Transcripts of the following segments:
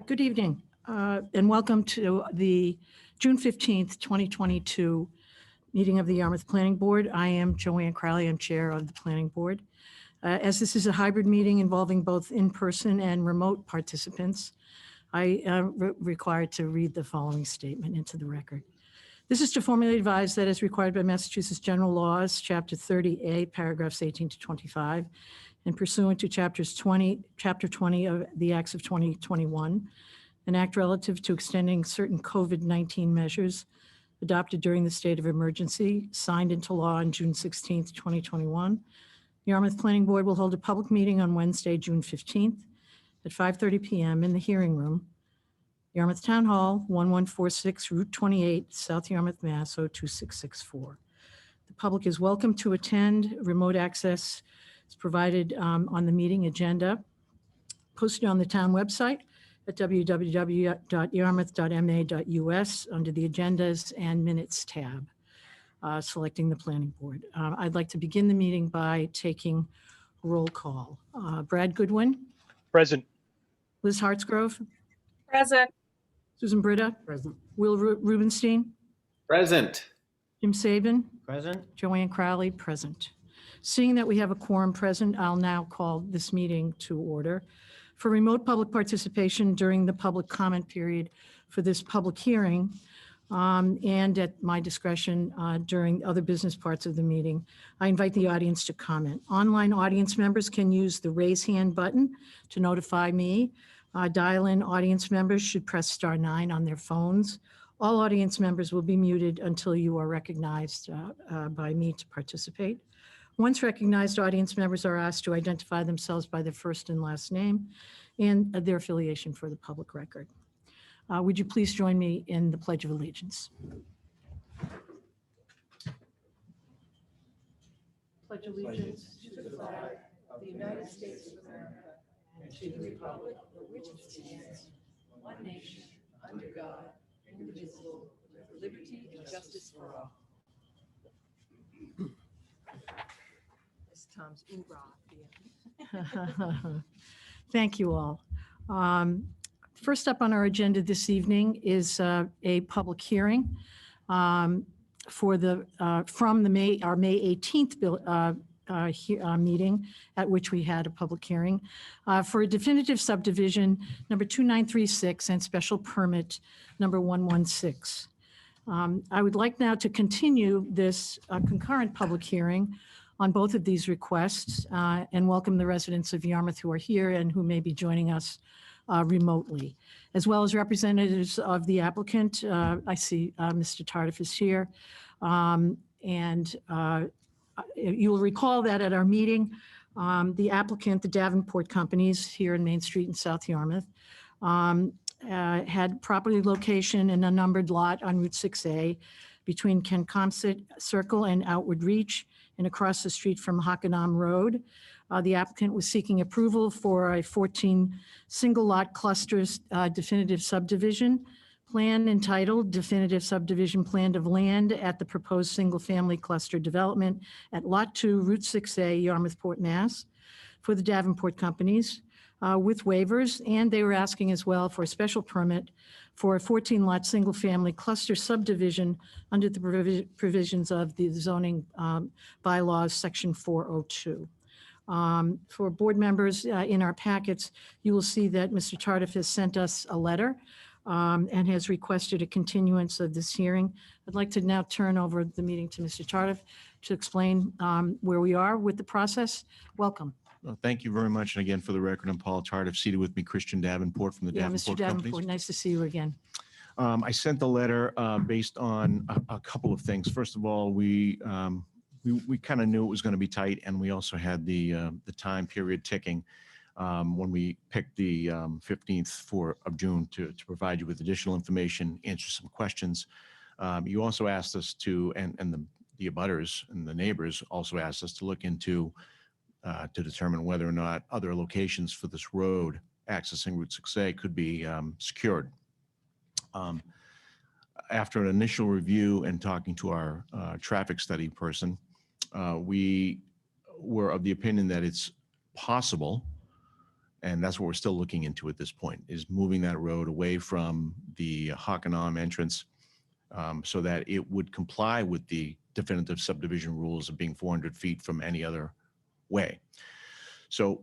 Good evening, and welcome to the June 15th, 2022 meeting of the Yarmouth Planning Board. I am Joanne Crowley, I'm Chair of the Planning Board. As this is a hybrid meeting involving both in-person and remote participants, I am required to read the following statement into the record. This is to formally advise that as required by Massachusetts General Laws, Chapter 30A, paragraphs 18 to 25, and pursuant to Chapter 20 of the Acts of 2021, an act relative to extending certain COVID-19 measures adopted during the state of emergency, signed into law on June 16th, 2021. The Yarmouth Planning Board will hold a public meeting on Wednesday, June 15th at 5:30 p.m. in the hearing room, Yarmouth Town Hall, 1146 Route 28, South Yarmouth, Mass. 02664. The public is welcome to attend. Remote access is provided on the meeting agenda, posted on the town website at www.yarmouth.ma.us under the Agendas and Minutes tab, selecting the Planning Board. I'd like to begin the meeting by taking roll call. Brad Goodwin. Present. Liz Hartsgrove. Present. Susan Britta. Present. Will Rubenstein. Present. Jim Saban. Present. Joanne Crowley, present. Seeing that we have a quorum present, I'll now call this meeting to order. For remote public participation during the public comment period for this public hearing, and at my discretion during other business parts of the meeting, I invite the audience to comment. Online audience members can use the raise hand button to notify me. Dial-in audience members should press *9 on their phones. All audience members will be muted until you are recognized by me to participate. Once recognized, audience members are asked to identify themselves by their first and last name and their affiliation for the public record. Would you please join me in the Pledge of Allegiance? Pledge allegiance to the flag of the United States of America and to the republic for which it stands, one nation, under God, indivisible, with liberty and justice for all. Tom's oorah. Thank you all. First up on our agenda this evening is a public hearing for from our May 18th meeting, at which we had a public hearing for a definitive subdivision number 2936 and special permit number 116. I would like now to continue this concurrent public hearing on both of these requests and welcome the residents of Yarmouth who are here and who may be joining us remotely, as well as representatives of the applicant. I see Mr. Tardif is here. You will recall that at our meeting, the applicant, the Davenport Companies here in Main Street in South Yarmouth, had property location in a numbered lot on Route 6A between Kencomsett Circle and Outward Reach and across the street from Hockanum Road. The applicant was seeking approval for a 14 single lot clusters definitive subdivision plan entitled Definitive Subdivision Plan of Land at the proposed single family cluster development at Lot 2, Route 6A, Yarmouth Port, Mass. for the Davenport Companies with waivers, and they were asking as well for a special permit for a 14 lot single family cluster subdivision under the provisions of the zoning bylaws, section 402. For board members in our packets, you will see that Mr. Tardif has sent us a letter and has requested a continuance of this hearing. I'd like to now turn over the meeting to Mr. Tardif to explain where we are with the process. Welcome. Well, thank you very much. And again, for the record, I'm Paul Tardif, seated with me, Christian Davenport from the Davenport Mr. Companies. Davenport, nice to see you again. I sent the letter based on a couple of things. First of all, we kind of knew it was going to be tight, and we also had the time period ticking when we picked the 15th of June to provide you with additional information, answer some questions. You also asked us to, and the abutters and the neighbors also asked us to look into to determine whether or not other locations for this road accessing Route 6A could be secured. After an initial review and talking to our traffic study person, we were of the opinion that it's possible And that's what we're still looking into at this point, is moving that road away from the Hockanum entrance so that it would comply with the definitive subdivision rules of being 400 feet from any other way. So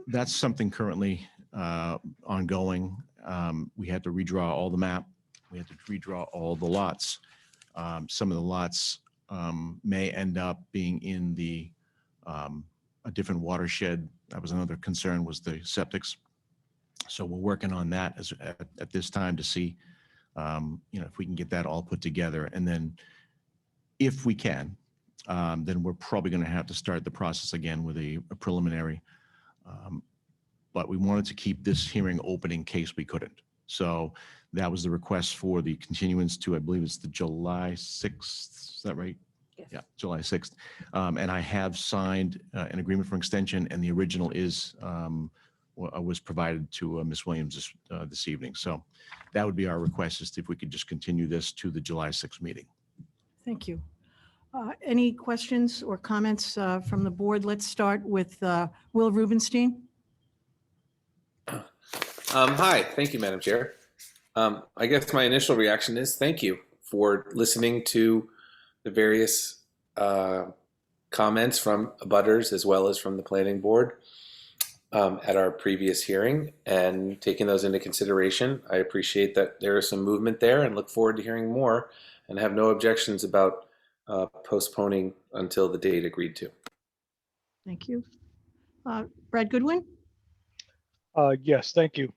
that's something currently ongoing. We had to redraw all the map. We had to redraw all the lots. Some of the lots may end up being in a different watershed. That was another concern, was the septics. So we're working on that at this time to see, if we can get that all put together. And then if we can, then we're probably going to have to start the process again with a preliminary. But we wanted to keep this hearing open in case we couldn't. So that was the request for the continuance to, I believe it's the July 6th. Is that right? Yes. Yeah, July 6th. And I have signed an agreement for extension, and the original was provided to Ms. Williams this evening. So that would be our request, is if we could just continue this to the July 6th meeting. Thank you. Any questions or comments from the board? Let's start with Will Rubenstein. Hi, thank you, Madam Chair. I guess my initial reaction is thank you for listening to the various comments from abutters as well as from the planning board at our previous hearing and taking those into consideration. I appreciate that there is some movement there and look forward to hearing more, and have no objections about postponing until the date agreed to. Thank you. Brad Goodwin? Yes, thank you,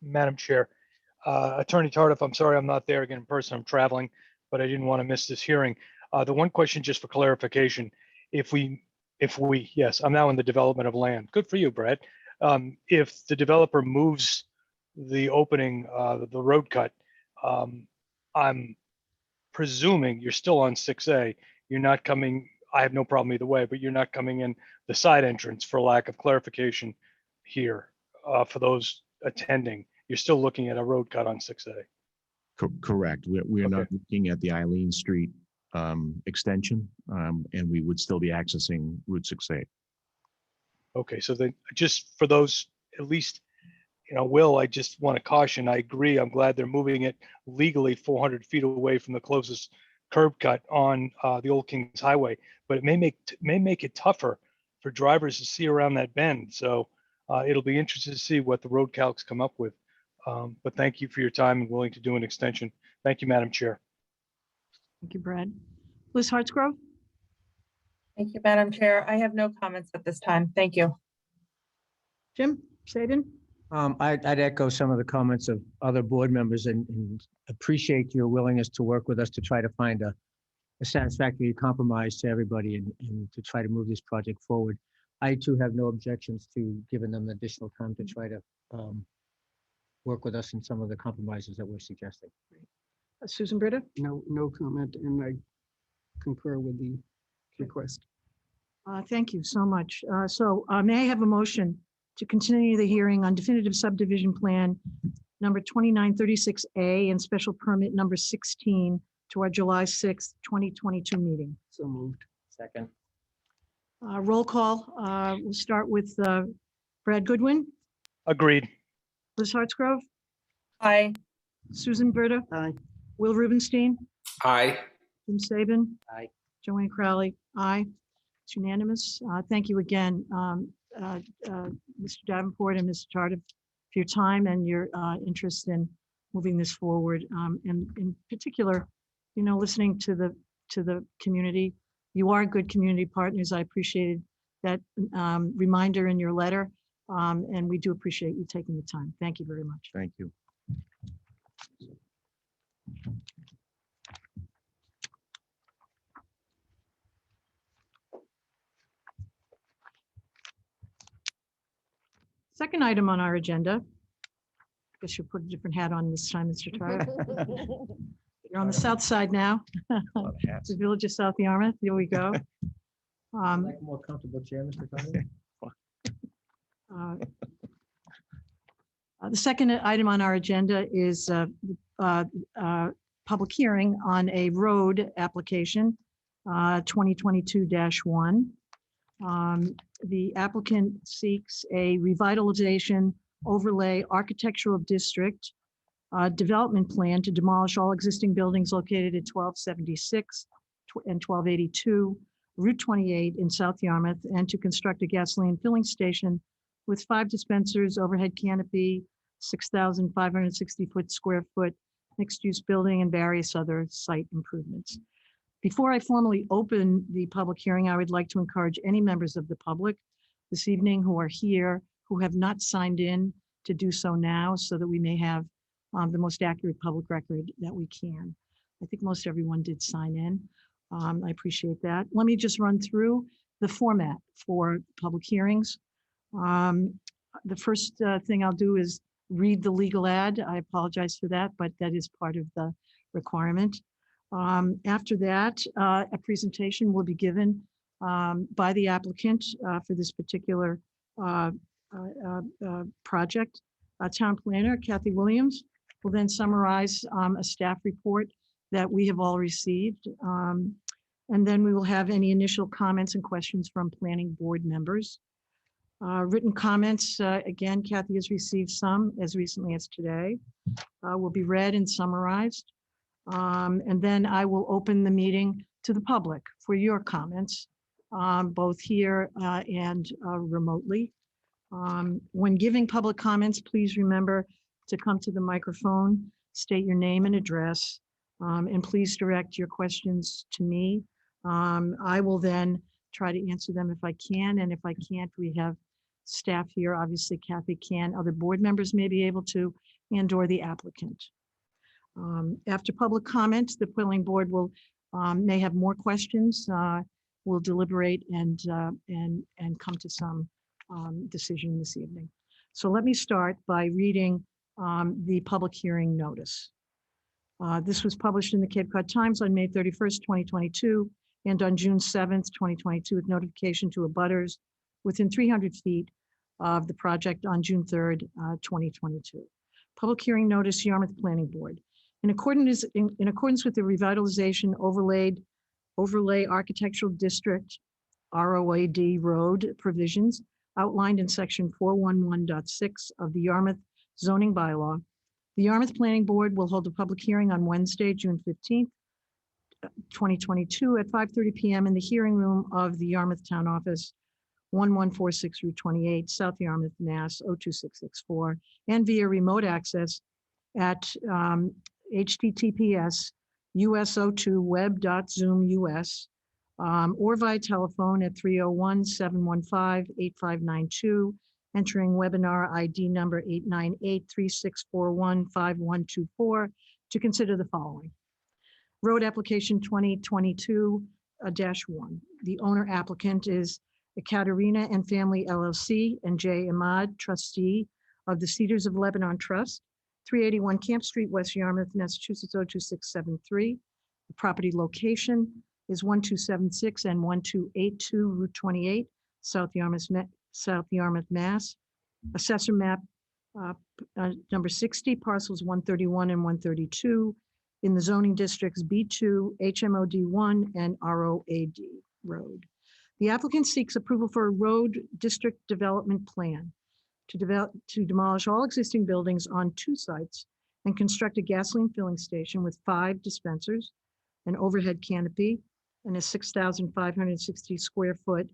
Madam Chair. Attorney Tardif, I'm sorry I'm not there again in person. I'm traveling, but I didn't want to miss this hearing. The one question, just for clarification, if we, yes, I'm now in the development of land. Good for you, Brad. If the developer moves the opening, the road cut, I'm presuming you're still on 6A. You're not coming, I have no problem either way, but you're not coming in the side entrance, for lack of clarification here, for those attending. You're still looking at a road cut on 6A. Correct. We're Okay. not looking at the Eileen Street extension, and we would still be accessing Route 6A. Okay, so then just for those, at least, Will, I just want to caution, I agree. I'm glad they're moving it legally 400 feet away from the closest curb cut on the Old Kings Highway, but it may make it tougher for drivers to see around that bend. So it'll be interesting to see what the road calcs come up with. But thank you for your time and willing to do an extension. Thank you, Madam Chair. Thank you, Brad. Liz Hartsgrove? Thank you, Madam Chair. I have no comments at this time. Thank you. Jim Saban? I'd echo some of the comments of other board members and appreciate your willingness to work with us to try to find a satisfactory compromise to everybody and to try to move this project forward. I too have no objections to giving them additional time to try to work with us in some of the compromises that we're suggesting. Susan Britta? No comment, and I concur with the request. Thank you so much. So may I have a motion to continue the hearing on definitive subdivision plan number 2936A and special permit number 16 to our July 6th, 2022 meeting? So moved. Second. Roll call. We'll start with Brad Goodwin, Agreed. Liz Hartsgrove, Aye. Susan Britta, Aye. Will Rubenstein, Aye. Jim Saban. Aye. Joanne Crowley, aye. It's unanimous. Thank you again, Mr. Davenport and Mr. Tardif, for your time and your interest in moving this forward. And in particular, listening to the community. You are good community partners. I appreciated that reminder in your letter, and we do appreciate you taking the time. Thank you very much. Thank you. Second item on our agenda. I guess you'll put a different hat on this time, Mr. Tardif. You're on the south side now. A lot of hats. The Village of South Yarmouth. Here we go. Like a more comfortable chair, Mr. Conley? The second item on our agenda is public hearing on a road application, 2022-1. The applicant seeks a revitalization overlay architectural district development plan to demolish all existing buildings located at 1276 and 1282 Route 28 in South Yarmouth, and to construct a gasoline filling station with 5 dispensers, overhead canopy, 6,560 square foot mixed-use building, and various other site improvements. Before I formally open the public hearing, I would like to encourage any members of the public this evening who are here, who have not signed in, to do so now so that we may have the most accurate public record that we can. I think most everyone did sign in. I appreciate that. Let me just run through the format for public hearings. The first thing I'll do is read the legal ad. I apologize for that, but that is part of the requirement. After that, a presentation will be given by the applicant for this particular project. Town planner Kathy Williams will then summarize a staff report that we have all received. And then we will have any initial comments and questions from planning board members. Written comments, again, Kathy has received some as recently as today, will be read and summarized. And then I will open the meeting to the public for your comments, both here and remotely. When giving public comments, please remember to come to the microphone, state your name and address, and please direct your questions to me. I will then try to answer them if I can, and if I can't, we have staff here. Obviously, Kathy can, other board members may be able to, and/or the applicant. After public comments, the planning board will may have more questions. We'll deliberate and come to some decision this evening. So let me start by reading the public hearing notice. This was published in the Cape Cod Times on May 31st, 2022, and on June 7th, 2022, with notification to abutters within 300 feet of the project on June 3rd, 2022. Public hearing notice, Yarmouth Planning Board. In accordance with the revitalization overlay architectural district, ROAD road provisions outlined in section 411.6 of the Yarmouth zoning bylaw, the Yarmouth Planning Board will hold a public hearing on Wednesday, June 15th, 2022 at 5:30 p.m. in the hearing room of the Yarmouth Town Office, 1146 Route 28, South Yarmouth, Mass. 02664, and via remote access at https://us02web.zoom.us or via telephone at 301-715-8592, entering webinar ID number 898-3641-5124 to consider the following. Road application 2022-1. The owner applicant is Ekaterina and Family LLC and J. Ahmad, trustee of the Cedars of Lebanon Trust, 381 Camp Street, West Yarmouth, Massachusetts 02673. The property location is 1276 and 1282 Route 28, South Yarmouth, Mass. Assessor map number 60, parcels 131 and 132 in the zoning districts B2, HMOD1, and ROAD road. The applicant seeks approval for a road district development plan to demolish all existing buildings on 2 sites and construct a gasoline filling station with 5 dispensers, an overhead canopy, and a 6,560 square foot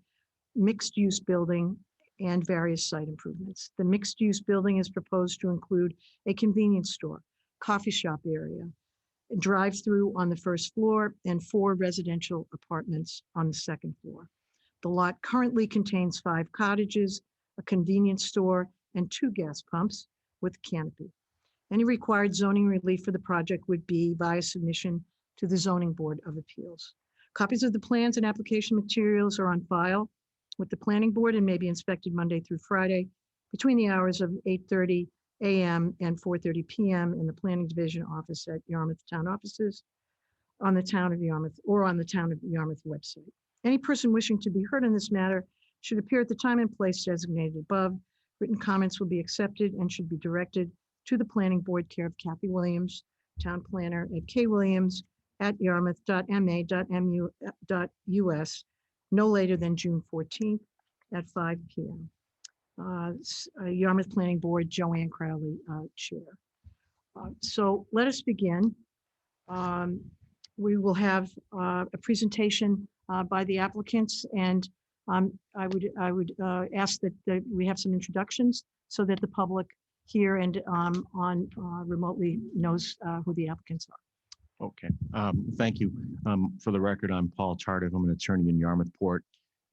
mixed-use building and various site improvements. The mixed-use building is proposed to include a convenience store, coffee shop area, a drive-through on the first floor, and 4 residential apartments on the second floor. The lot currently contains 5 cottages, a convenience store, and 2 gas pumps with canopy. Any required zoning relief for the project would be via submission to the Zoning Board of Appeals. Copies of the plans and application materials are on file with the Planning Board and may be inspected Monday through Friday between the hours of 8:30 a.m. and 4:30 p.m. in the Planning Division office at Yarmouth Town Offices on the Town of Yarmouth or on the Town of Yarmouth website. Any person wishing to be heard in this matter should appear at the time and place designated above. Written comments will be accepted and should be directed to the Planning Board, care of Kathy Williams, Town Planner at kwilliams@yarmouth.ma.mu.us, no later than June 14th, at 5 PM. Yarmouth Planning Board, Joanne Crowley, Chair. So let us begin. We will have a presentation by the applicants, and I would ask that we have some introductions so that the public here and on remotely knows who the applicants are. Okay, thank you. For the record, I'm Paul Tardif. I'm an attorney in Yarmouthport,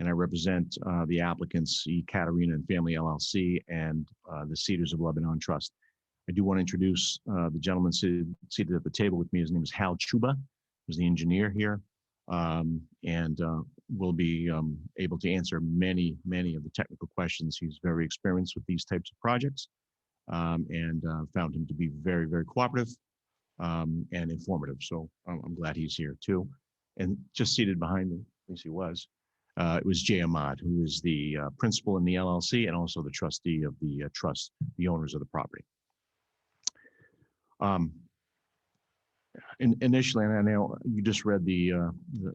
and I represent the applicants, Ekaterina and Family LLC and the Cedars of Lebanon Trust. I do want to introduce the gentleman seated at the table with me. His name is Hal Chuba, who's the engineer here, and will be able to answer many of the technical questions. He's very experienced with these types of projects, and found him to be very cooperative and informative. So I'm glad he's here too. And just seated behind me, at least he was, it was Jay Ahmad, who is the principal in the LLC and also the trustee of the trust, the owners of the property. Initially, and I know you just read the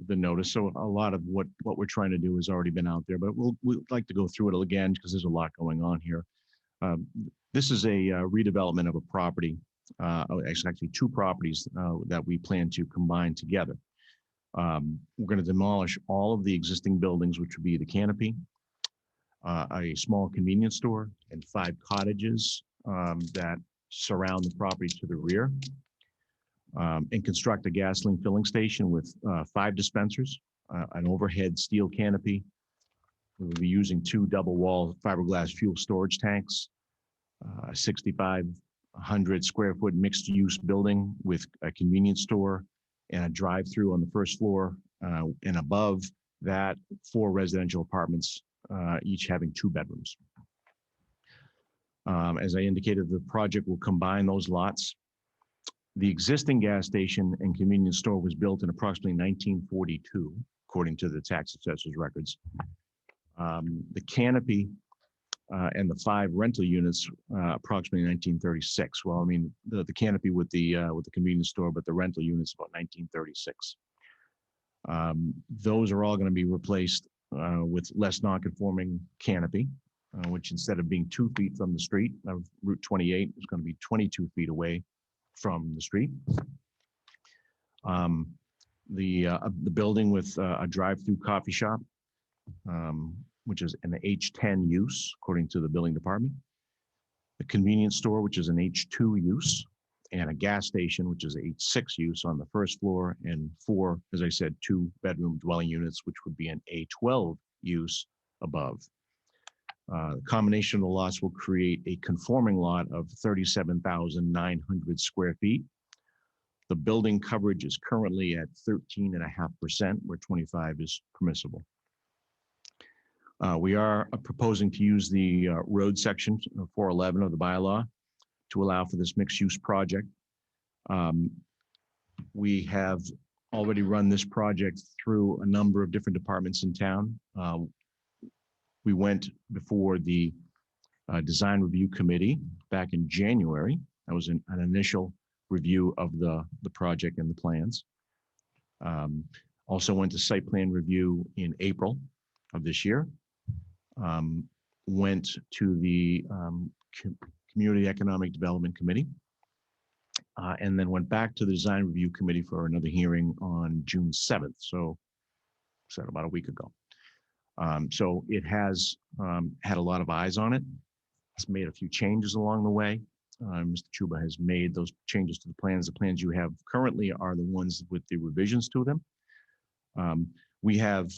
notice, so a lot of what we're trying to do has already been out there, but we'd like to go through it again because there's a lot going on here. This is a redevelopment of a property, actually two properties that we plan to combine together. We're going to demolish all of the existing buildings, which would be the canopy, a small convenience store, and 5 cottages that surround the property to the rear, and construct a gasoline filling station with 5 dispensers, an overhead steel canopy. We'll be using 2 double-wall fiberglass fuel storage tanks, a 6,500 square foot mixed-use building with a convenience store and a drive-through on the first floor, and above that, 4 residential apartments, each having 2 bedrooms. As I indicated, the project will combine those lots. The existing gas station and convenience store was built in approximately 1942, according to the tax assessor's records. The canopy and the 5 rental units, approximately 1936. Well, I mean, the canopy with the convenience store, but the rental units about 1936. Those are all going to be replaced with less non-conforming canopy, which instead of being 2 feet from the street of Route 28 is going to be 22 feet away from the street. The building with a drive-through coffee shop, which is an H10 use, according to the building department. The convenience store, which is an H2 use, and a gas station, which is H6 use on the first floor, and 4, as I said, 2-bedroom dwelling units, which would be an A12 use above. The combination of the lots will create a conforming lot of 37,900 square feet. The building coverage is currently at 13.5%, where 25 is permissible. We are proposing to use the road section 411 of the bylaw to allow for this mixed-use project. We have already run this project through a number of different departments in town. We went before the design review committee back in January. That was an initial review of the project and the plans. Also went to site plan review in April of this year. Went to the Community Economic Development Committee, and then went back to the Design Review Committee for another hearing on June 7th. So about a week ago. So it has had a lot of eyes on it. It's made a few changes along the way. Mr. Chuba has made those changes to the plans. The plans you have currently are the ones with the revisions to them. We have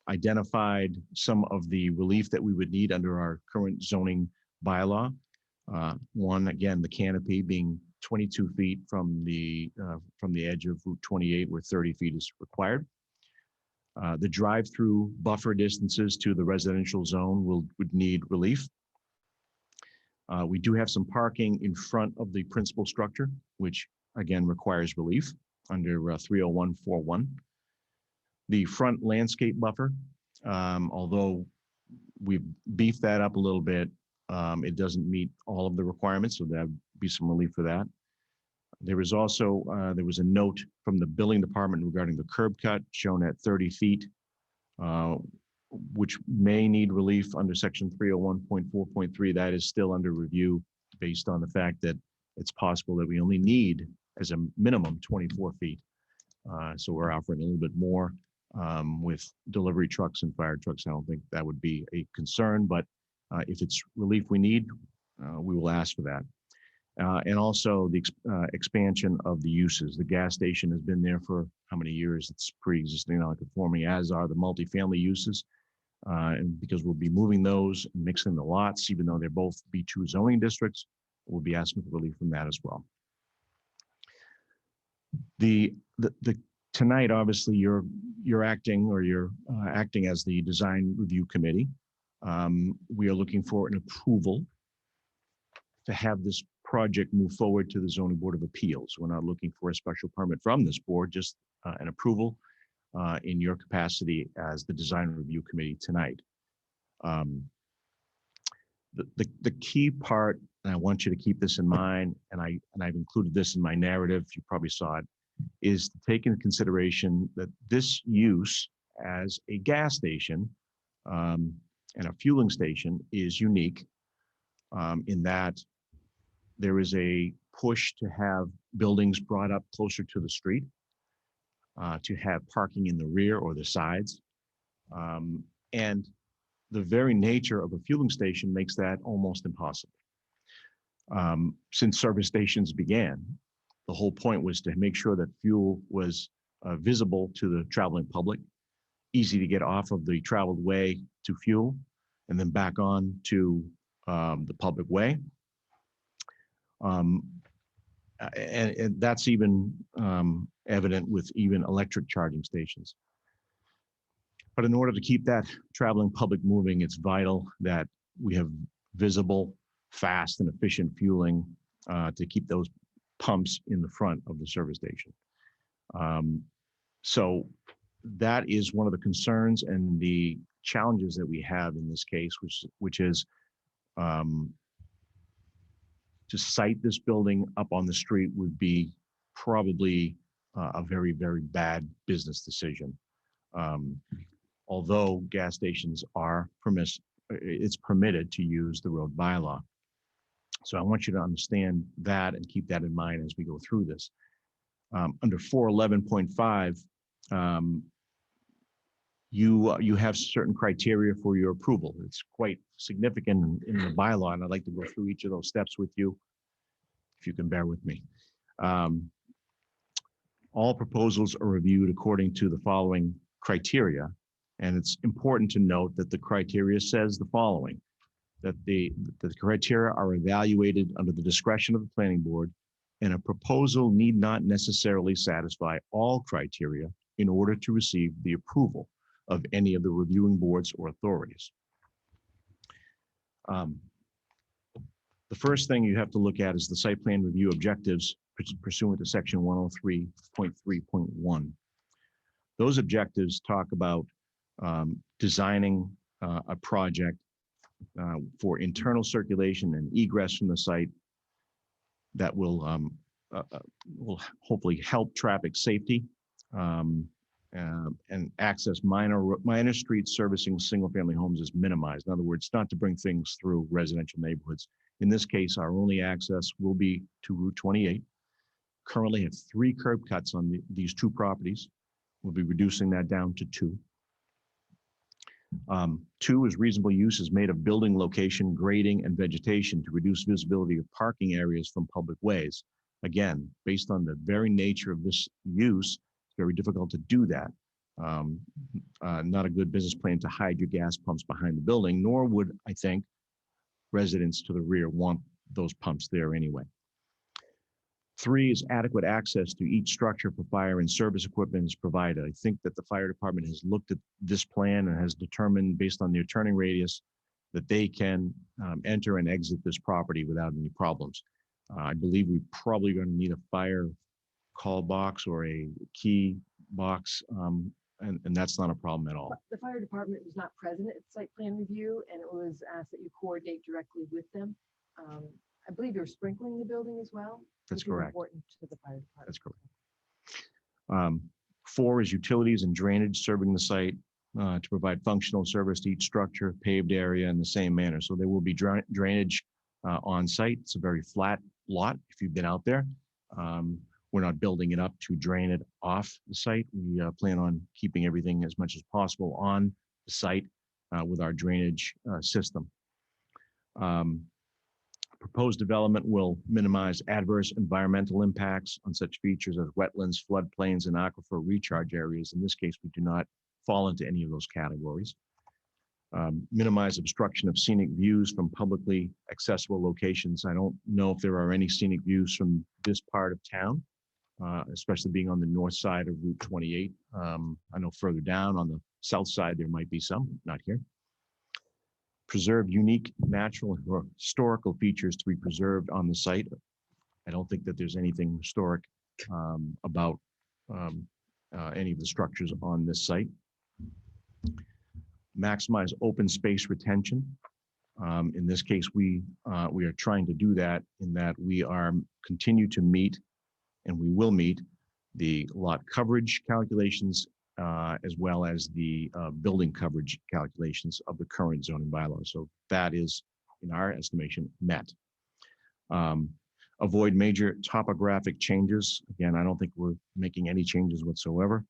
identified some of the relief that we would need under our current zoning bylaw. One, again, the canopy being 22 feet from the edge of Route 28, where 30 feet is required. The drive-through buffer distances to the residential zone would need relief. We do have some parking in front of the principal structure, which again requires relief under 30141. The front landscape buffer, although we've beefed that up a little bit, it doesn't meet all of the requirements, so there'd be some relief for that. There was also, there was a note from the building department regarding the curb cut shown at 30 feet which may need relief under section 301.4.3. That is still under review based on the fact that it's possible that we only need as a minimum 24 feet. So we're offering a little bit more with delivery trucks and fire trucks. I don't think that would be a concern, but if it's relief we need, we will ask for that. And also the expansion of the uses. The gas station has been there for how many years? It's pre-existing non-conforming, as are the multifamily uses. And because we'll be moving those, mixing the lots, even though they're both B2 zoning districts, we'll be asking for relief from that as well. Tonight, obviously, you're acting, or you're acting as the design review committee. We are looking for an approval to have this project move forward to the Zoning Board of Appeals. We're not looking for a special permit from this board, just an approval in your capacity as the design review committee tonight. The key part, and I want you to keep this in mind, and I've included this in my narrative, you probably saw it, is to take into consideration that this use as a gas station and a fueling station is unique in that there is a push to have buildings brought up closer to the street, to have parking in the rear or the sides. And the very nature of a fueling station makes that almost impossible. Since service stations began, the whole point was to make sure that fuel was visible to the traveling public, easy to get off of the traveled way to fuel, and then back on to the public way. And that's even evident with even electric charging stations. But in order to keep that traveling public moving, it's vital that we have visible, fast, and efficient fueling to keep those pumps in the front of the service station. So that is one of the concerns and the challenges that we have in this case, which is to site this building up on the street would be probably a very, very bad business decision. Although gas stations are it's permitted to use the road bylaw. So I want you to understand that and keep that in mind as we go through this. Under 411.5, you have certain criteria for your approval. It's quite significant in the bylaw, and I'd like to go through each of those steps with you, if you can bear with me. All proposals are reviewed according to the following criteria, and it's important to note that the criteria says the following, that the criteria are evaluated under the discretion of the planning board, and a proposal need not necessarily satisfy all criteria in order to receive the approval of any of the reviewing boards or authorities. The first thing you have to look at is the site plan review objectives pursuant to section 103.3.1. Those objectives talk about designing a project for internal circulation and egress from the site that will hopefully help traffic safety and access minor streets servicing single-family homes is minimized. In other words, not to bring things through residential neighborhoods. In this case, our only access will be to Route 28. Currently have 3 curb cuts on these 2 properties. We'll be reducing that down to 2. 2 is reasonable use is made of building location, grading, and vegetation to reduce visibility of parking areas from public ways. Again, based on the very nature of this use, it's very difficult to do that. Not a good business plan to hide your gas pumps behind the building, nor would, I think, residents to the rear want those pumps there anyway. 3 is adequate access to each structure for fire and service equipment is provided. I think that the fire department has looked at this plan and has determined, based on their turning radius, that they can enter and exit this property without any problems. I believe we're probably going to need a fire call box or a key box, and that's not a problem at all. The fire department was not present at site plan review, and it was asked that you coordinate directly with them. I believe you're sprinkling the building as well. That's which is correct. Important to the fire department. That's correct. 4 is utilities and drainage serving the site. to provide functional service to each structure, paved area in the same manner. So there will be drainage on site. It's a very flat lot if you've been out there. We're not building it up to drain it off the site. We plan on keeping everything as much as possible on the site with our drainage system. Proposed development will minimize adverse environmental impacts on such features as wetlands, floodplains, and aquifer recharge areas. In this case, we do not fall into any of those categories. Minimize obstruction of scenic views from publicly accessible locations. I don't know if there are any scenic views from this part of town, especially being on the north side of Route 28. I know further down on the south side, there might be some, not here. Preserve unique natural or historical features to be preserved on the site. I don't think that there's anything historic about any of the structures on this site. Maximize open space retention. In this case, we are trying to do that in that we are continue to meet, and we will meet, the lot coverage calculations as well as the building coverage calculations of the current zoning bylaw. So that is, in our estimation, met. Avoid major topographic changes. Again, I don't think we're making any changes whatsoever.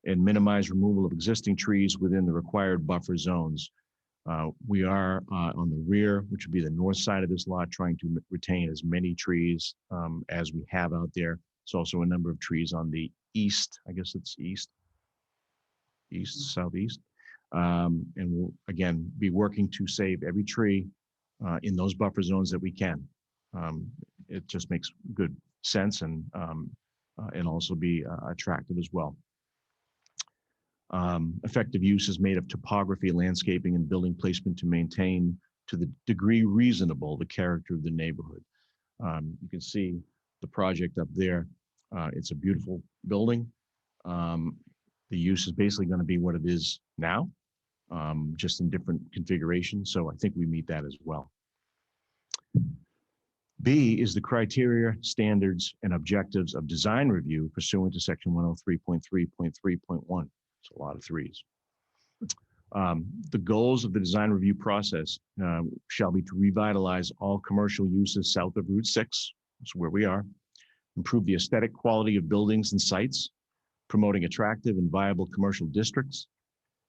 And minimize removal of existing trees within the required buffer zones. We are on the rear, which would be the north side of this lot, trying to retain as many trees as we have out there. There's also a number of trees on the east, I guess it's southeast. And we'll, again, be working to save every tree in those buffer zones that we can. It just makes good sense and also be attractive as well. Effective use is made of topography, landscaping, and building placement to maintain, to the degree reasonable, the character of the neighborhood. You can see the project up there. It's a beautiful building. The use is basically going to be what it is now, just in different configurations. So I think we meet that as well. B is the criteria, standards, and objectives of design review pursuant to section 103.3.3.1. It's a lot of threes. The goals of the design review process shall be to revitalize all commercial uses south of Route 6, that's where we are, improve the aesthetic quality of buildings and sites, promoting attractive and viable commercial districts,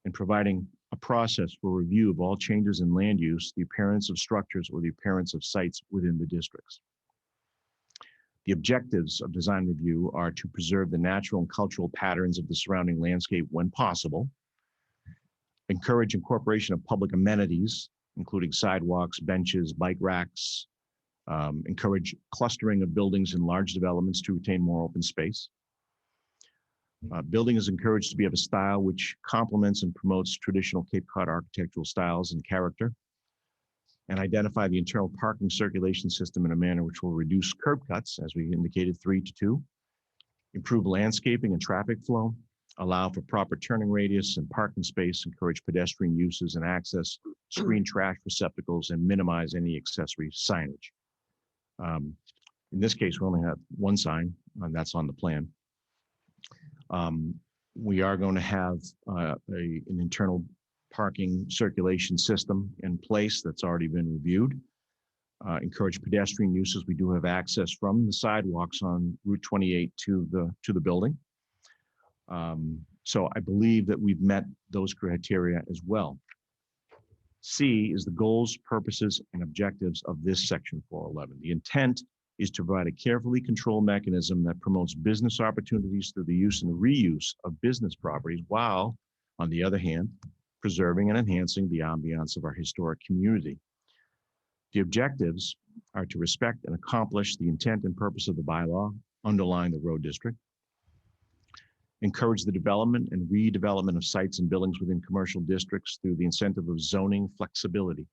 and providing a process for review of all changes in land use, the appearance of structures, or the appearance of sites within the districts. The objectives of design review are to preserve the natural and cultural patterns of the surrounding landscape when possible, encourage incorporation of public amenities, including sidewalks, benches, bike racks, encourage clustering of buildings in large developments to retain more open space. Building is encouraged to be of a style which complements and promotes traditional Cape Cod architectural styles and character, and identify the internal parking circulation system in a manner which will reduce curb cuts, as we indicated, 3 to 2, improve landscaping and traffic flow, allow for proper turning radius and parking space, encourage pedestrian uses and access, screen trash receptacles, and minimize any accessory signage. In this case, we only have one sign, and that's on the plan. We are going to have an internal parking circulation system in place that's already been reviewed. Encourage pedestrian uses. We do have access from the sidewalks on Route 28 to the building. So I believe that we've met those criteria as well. C is the goals, purposes, and objectives of this section 411. The intent is to provide a carefully controlled mechanism that promotes business opportunities through the use and reuse of business properties, while, on the other hand, preserving and enhancing the ambiance of our historic community. The objectives are to respect and accomplish the intent and purpose of the bylaw, underline the road district, encourage the development and redevelopment of sites and buildings within commercial districts through the incentive of zoning flexibility.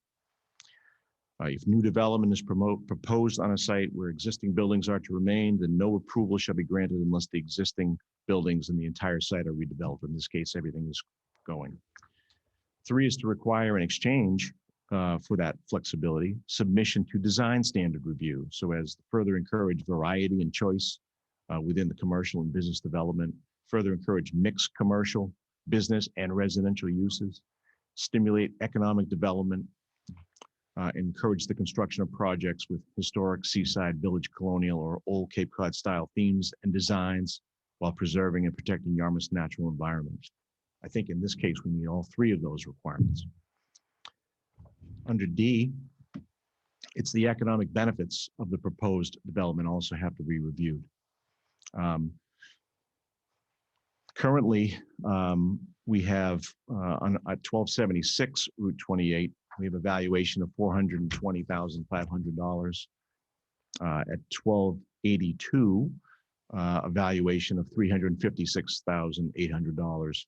If new development is proposed on a site where existing buildings are to remain, then no approval shall be granted unless the existing buildings and the entire site are redeveloped. In this case, everything is going. 3 is to require an exchange for that flexibility, submission to design standard review, so as to further encourage variety and choice within the commercial and business development, further encourage mixed commercial business and residential uses, stimulate economic development, encourage the construction of projects with historic seaside, village, colonial, or old Cape Cod style themes and designs while preserving and protecting Yarmouth's natural environment. I think in this case, we meet all three of those requirements. Under D, it's the economic benefits of the proposed development also have to be reviewed. Currently, we have at 1276 Route 28, we have a valuation of $420,500. At 1282, a valuation of $356,800.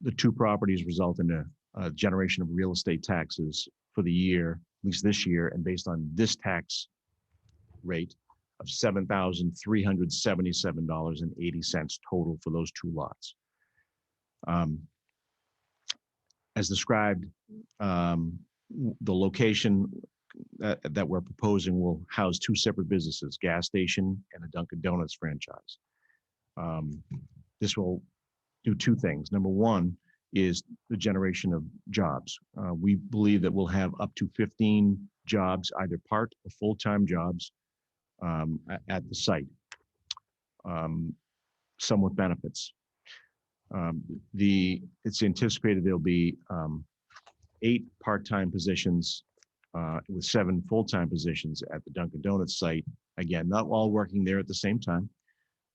The two properties result in a generation of real estate taxes for the year, at least this year, and based on this tax rate of $7,377.80 total for those two lots. As described, the location that we're proposing will house two separate businesses, gas station and a Dunkin' Donuts franchise. This will do two things. Number one is the generation of jobs. We believe that we'll have up to 15 jobs, either part or full-time jobs at the site, some with benefits. It's anticipated there'll be 8 part-time positions with 7 full-time positions at the Dunkin' Donuts site. Again, not all working there at the same time.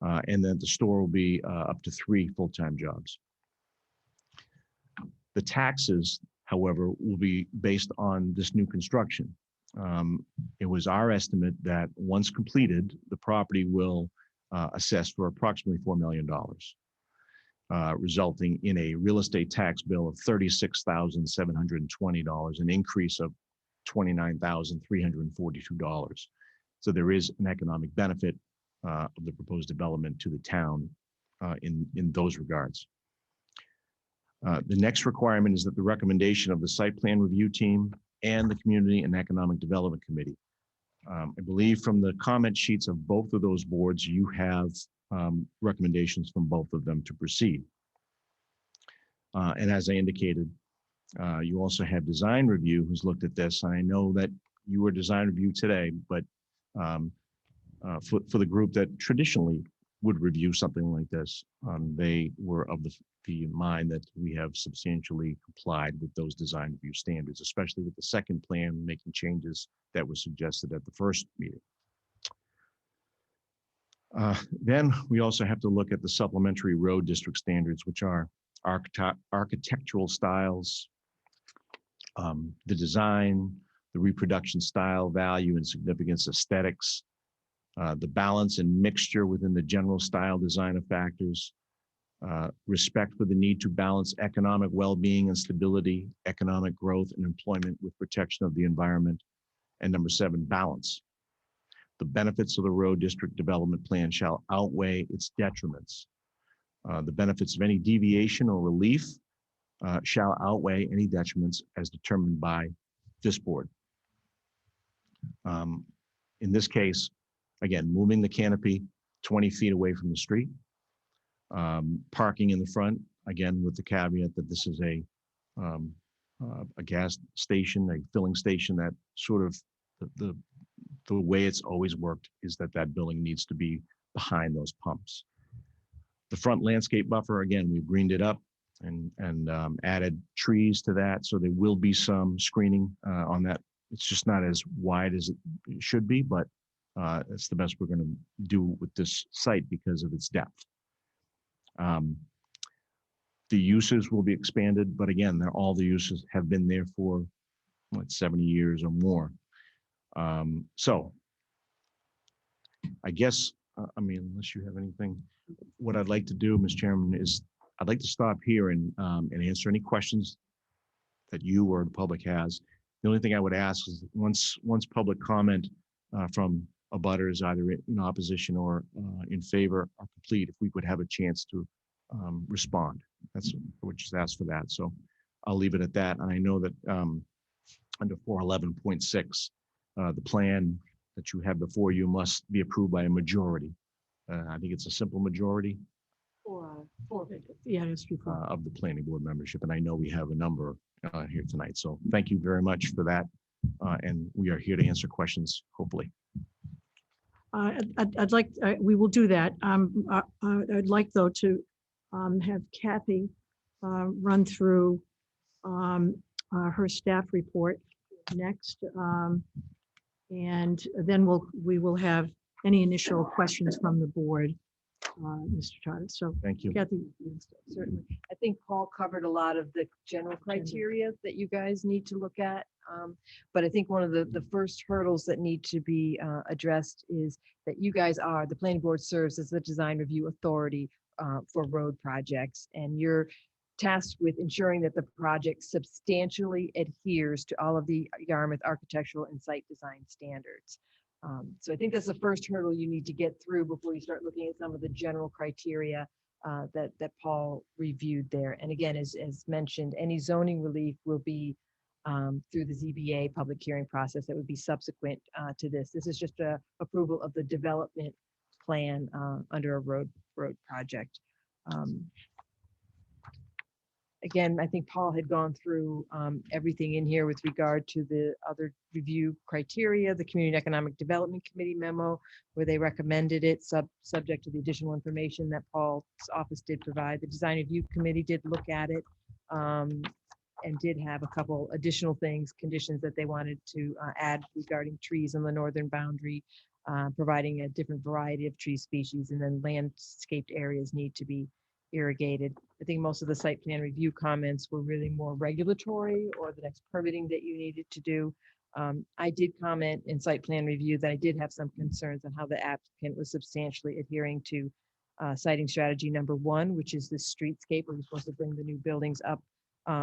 And then the store will be up to 3 full-time jobs. The taxes, however, will be based on this new construction. It was our estimate that once completed, the property will assess for approximately $4 million. Resulting in a real estate tax bill of $36,720, an increase of $29,342. So there is an economic benefit of the proposed development to the town in those regards. The next requirement is that the recommendation of the site plan review team and the Community and Economic Development Committee. I believe from the comment sheets of both of those boards, you have recommendations from both of them to proceed. And as I indicated, you also have design review who's looked at this. I know that you were design review today, but for the group that traditionally would review something like this, they were of the mind that we have substantially complied with those design review standards, especially with the second plan, making changes that were suggested at the first meeting. Then we also have to look at the supplementary road district standards, which are architectural styles, the design, the reproduction style, value, and significance, aesthetics, the balance and mixture within the general style design of factors, respect for the need to balance economic well-being and stability, economic growth and employment with protection of the environment, and number 7, balance. The benefits of the road district development plan shall outweigh its detriments. The benefits of any deviation or relief shall outweigh any detriments as determined by this board. In this case, again, moving the canopy 20 feet away from the street, parking in the front, again, with the caveat that this is a gas station, a filling station, that sort of the way it's always worked is that building needs to be behind those pumps. The front landscape buffer, again, we've greened it up and added trees to that. So there will be some screening on that. It's just not as wide as it should be, but it's the best we're going to do with this site because of its depth. The uses will be expanded, but again, all the uses have been there for 70 years or more. So I guess, unless you have anything, what I'd like to do, Ms. Chairman, is I'd like to stop here and answer any questions that you or the public has. The only thing I would ask is once public comment from abutters, either in opposition or in favor, are complete, if we could have a chance to respond. I would just ask for that. So I'll leave it at that. And I know that under 411.6, the plan that you have before you must be approved by a majority. I think it's a simple majority. 4 Yeah, it's before. of the planning board membership. And I know we have a number here tonight. So thank you very much for that. And we are here to answer questions, hopefully. I'd like, we will do that. I'd like though to have Kathy run through her staff report next. And then we will have any initial questions from the board, Mr. Tardif. So Thank you. Kathy, Certainly. I think Paul covered a lot of the general criteria that you guys need to look at. But I think one of the first hurdles that need to be addressed is that you guys the planning board serves as the design review authority for road projects. And you're tasked with ensuring that the project substantially adheres to all of the Yarmouth architectural and site design standards. So I think that's the first hurdle you need to get through before you start looking at some of the general criteria that Paul reviewed there. And again, as mentioned, any zoning relief will be through the ZBA public hearing process that would be subsequent to this. This is just a approval of the development plan under a road project. Again, I think Paul had gone through everything in here with regard to the other review criteria, the Community Economic Development Committee memo, where they recommended it subject to the additional information that Paul's office did provide. The Design Review Committee did look at it and did have a couple additional conditions that they wanted to add regarding trees on the northern boundary, providing a different variety of tree species, and then landscaped areas need to be irrigated. I think most of the site plan review comments were really more regulatory or the next permitting that you needed to do. I did comment in site plan review that I did have some concerns on how the applicant was substantially adhering to siting strategy number 1, which is the streetscape where you're supposed to bring the new buildings up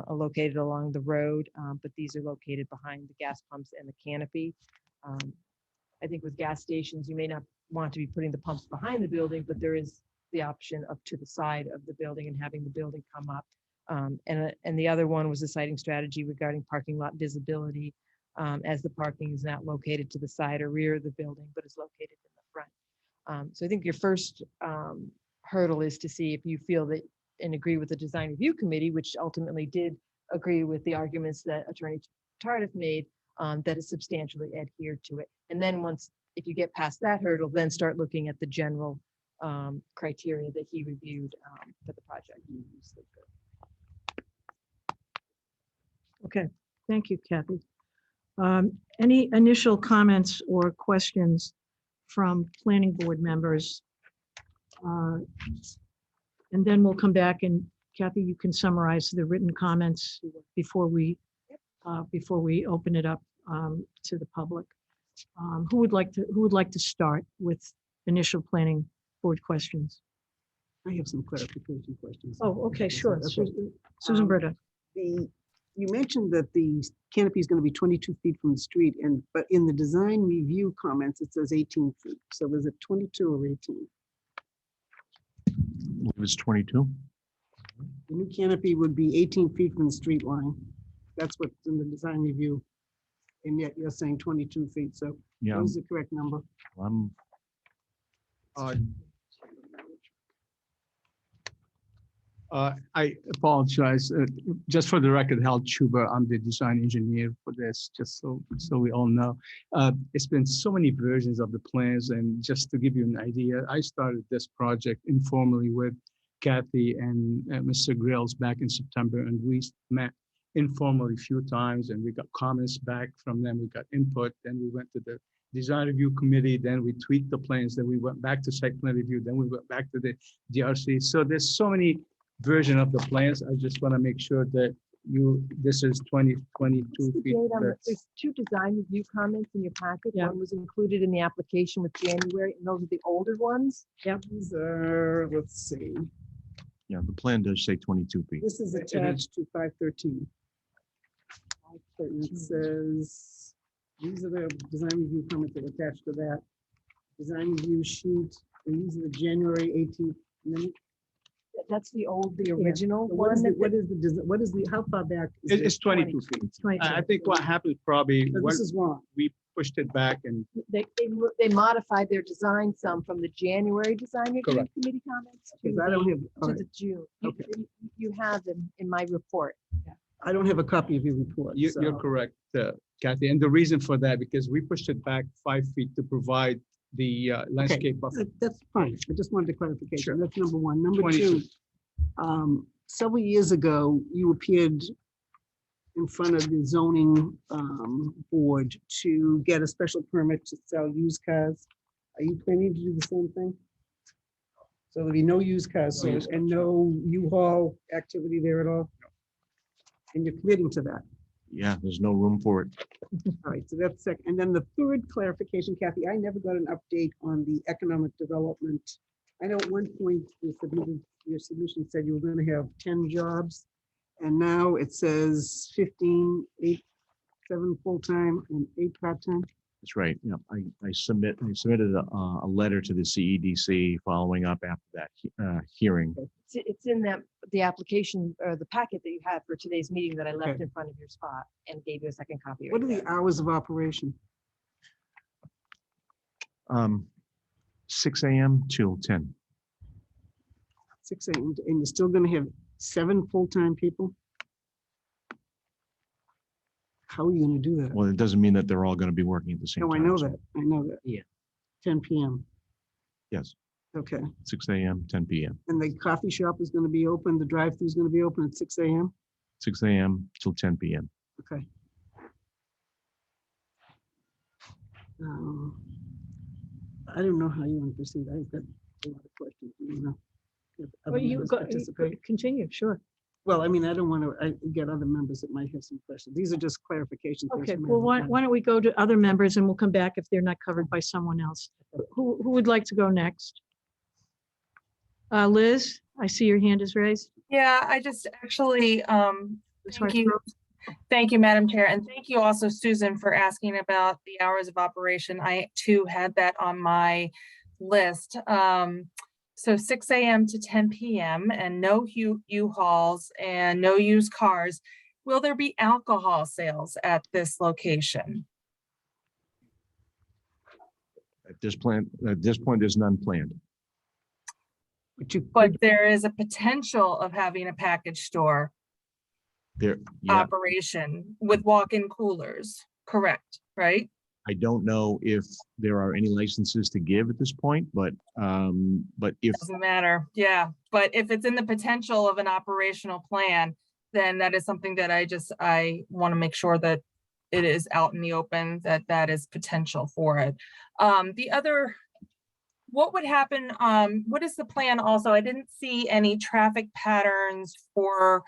located along the road, but these are located behind the gas pumps and the canopy. I think with gas stations, you may not want to be putting the pumps behind the building, but there is the option up to the side of the building and having the building come up. And the other one was the siting strategy regarding parking lot visibility, as the parking is not located to the side or rear of the building, but is located in the front. So I think your first hurdle is to see if you feel that and agree with the design review committee, which ultimately did agree with the arguments that Attorney Tardif made, that is substantially adhered to it. And then if you get past that hurdle, then start looking at the general criteria that he reviewed for the project. okay, thank you, Kathy. Any initial comments or questions from planning board members? And then we'll come back and Kathy, you can summarize the written comments before we open it up to the public. Who would like to start with initial planning board questions? I have some clarification questions. Oh, okay, sure. Okay. Susan Britta. You mentioned that the canopy is going to be 22 feet from the street, but in the design review comments, it says 18 feet. So was it 22 or 18? It was 22. The new canopy would be 18 feet from the street line. That's what's in the design review. And yet you're saying 22 feet. So Yeah, what is the correct number? I apologize. Just for the record, Hal Chuba, I'm the design engineer for this, just so we all know. It's been so many versions of the plans, and just to give you an idea, I started this project informally with Kathy and Mr. Grills back in September, and we met informally a few times, and we got comments back from them. We got input, then we went to the design review committee, then we tweaked the plans, then we went back to site plan review, then we went back to the DRC. So there's so many version of the plans. I just want to make sure that this is 2022 feet. There's 2 design review comments in your packet. Yeah. One was included in the application with January, and those are the older ones. These are, let's see, Yeah, the plan does say 22 feet. this is attached to 513. It says, these are the design review comments that are attached to that. Design review sheet, and these are the January 18th minutes. That's the Yeah. original So What one. is the, that- what is the, what is the, how far back? is it? It's 22 feet. It's 22. I think what happened probably So when This is wrong. we pushed it back and They modified their design some from the January design review Correct. committee comments to Because I don't have, all to right, the June. Okay. You have them in my report. I don't have a copy of your report. you're so- correct, Kathy. And the reason for that, because we pushed it back 5 feet to provide the landscape buffer. That's fine. I just wanted a clarification. Sure. That's number one. Number 22. two, several years ago, you appeared in front of the zoning board to get a special permit to sell used cars. Are you planning to do the same thing? So there'll be no used cars No sold used and no U-Haul activity there at all? And you're committing to that? Yeah, there's no room for it. All right, so that's second. And then the third clarification, Kathy, I never got an update on the economic development. I know at one point your submission said you were going to have 10 jobs. And now it says 15, 8, 7 full-time and 8 part-time. That's right. Yeah, I submitted a letter to the CEDC following up after that hearing. It's in the application or the packet that you had for today's meeting that I left Okay. in front of your spot and gave you a second copy. What right are the there. hours of operation? 6 a.m. till 10. 6 a.m. And you're still going to have 7 full-time people? How are you going to do that? Well, it doesn't mean that they're all going to be working at the same No, I time. know so that. I know that. Yeah. 10 p.m. Yes, Okay. 6 a.m., 10 p.m., And the coffee shop is going to be open, the drive-thru is going to be open at 6 a.m.? 6 a.m. till 10 p.m. Okay. I don't know how you want to proceed. I've got a lot of questions, you know. if other Well, you members go, participate. continue, sure. Well, I mean, I don't want to get other members that might have some questions. These are just clarifications. Okay, well, why don't we go to other members and we'll come back if they're not covered by someone else. Who would like to go next? Liz, I see your hand is raised. Yeah, I just actually, Ms. thank you. Thank you, Madam Chair, and thank you also, Susan, for asking about the hours of operation. I too had that on my list. So 6 a.m. to 10 p.m. and no U-Hauls and no used cars. Will there be alcohol sales at this location? At this point, there's none planned. But there is a potential of having a package store There, yeah, operation with walk-in coolers, correct, right? I don't know if there are any licenses to give at this point, but if Doesn't matter, yeah, but if it's in the potential of an operational plan, then that is something that I want to make sure that it is out in the open, that is potential for it. What would happen, what is the plan also? I didn't see any traffic patterns for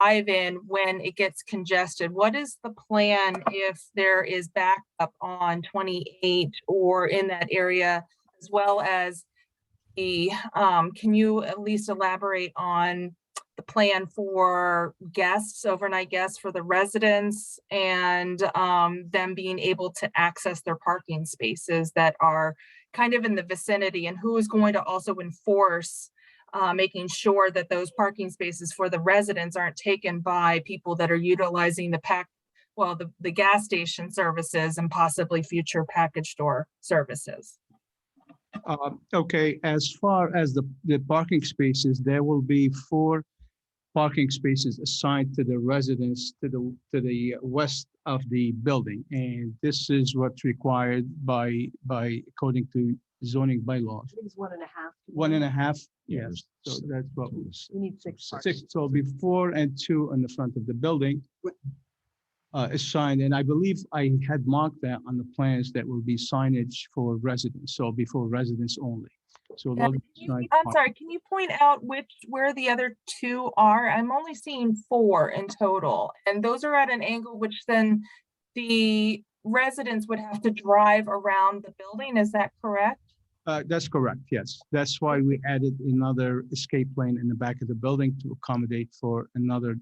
drive-in when it gets congested. What is the plan if there is backup on 28 or in that area, as well as the, can you at least elaborate on the plan for guests, overnight guests for the residents, and them being able to access their parking spaces that are kind of in the vicinity, and who is going to also enforce making sure that those parking spaces for the residents aren't taken by people that are utilizing the gas station services and possibly future package store services. Okay, as far as the parking spaces, there will be 4 parking spaces assigned to the residents to the west of the building. And this is what's required by according to zoning bylaws. I think it's 1.5. 1.5, Yeah, yes. So that's what, We need 6 parking. 6, so it'll be 4 and 2 on the front of the building. Assigned, and I believe I had marked that on the plans that will be signage for residents, so before residents only. So they'll be assigned I'm parking. sorry, can you point out where the other 2 are? I'm only seeing 4 in total, and those are at an angle which then the residents would have to drive around the building, is that correct? That's correct, yes. That's why we added another escape lane in the back of the building to accommodate for another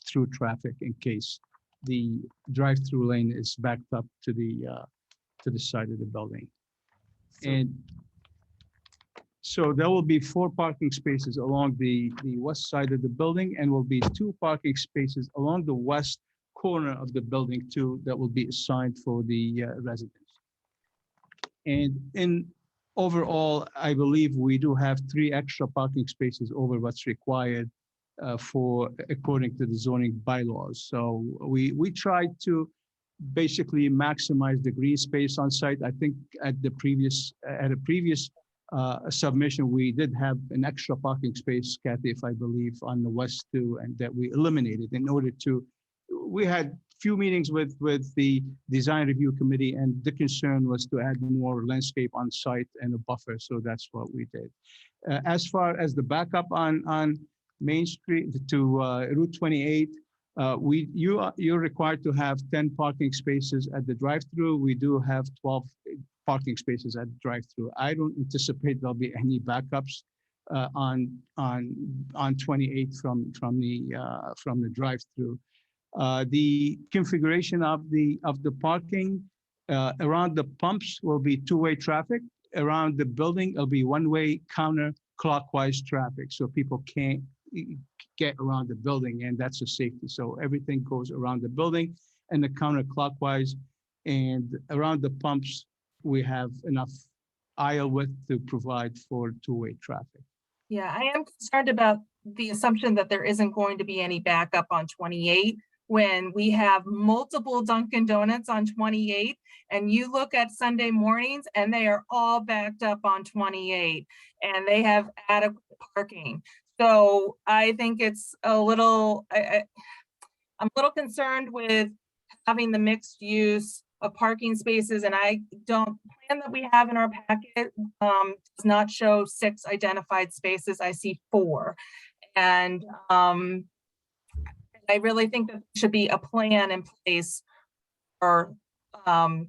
through traffic in case the drive-through lane is backed up to the side of the building. And So there will be 4 parking spaces along the west side of the building, and will be 2 parking spaces along the west corner of the building too, that will be assigned for the residents. And in overall, I believe we do have 3 extra parking spaces over what's required for, according to the zoning bylaws. So we tried to basically maximize the green space on site. I think at a previous submission, we did have an extra parking space, Kathy, if I believe, on the west too, and that we eliminated in order to, we had few meetings with the design review committee, and the concern was to add more landscape on site and a buffer. So that's what we did. As far as the backup on Main Street to Route 28, you're required to have 10 parking spaces at the drive-through. We do have 12 parking spaces at the drive-through. I don't anticipate there'll be any backups on 28 from the drive-through. The configuration of the parking around the pumps will be 2-way traffic. Around the building, it'll be 1-way counterclockwise traffic, so people can't get around the building, and that's a safety. So everything goes around the building and the counterclockwise, and around the pumps, we have enough aisle width to provide for 2-way traffic. Yeah, I am concerned about the assumption that there isn't going to be any backup on 28 when we have multiple Dunkin' Donuts on 28, and you look at Sunday mornings and they are all backed up on 28 and they have adequate parking. So I think it's a little, I'm a little concerned with having the mixed use of parking spaces, and the plan that we have in our packet does not show 6 identified spaces. I see 4. And I really think that there should be a plan in place for the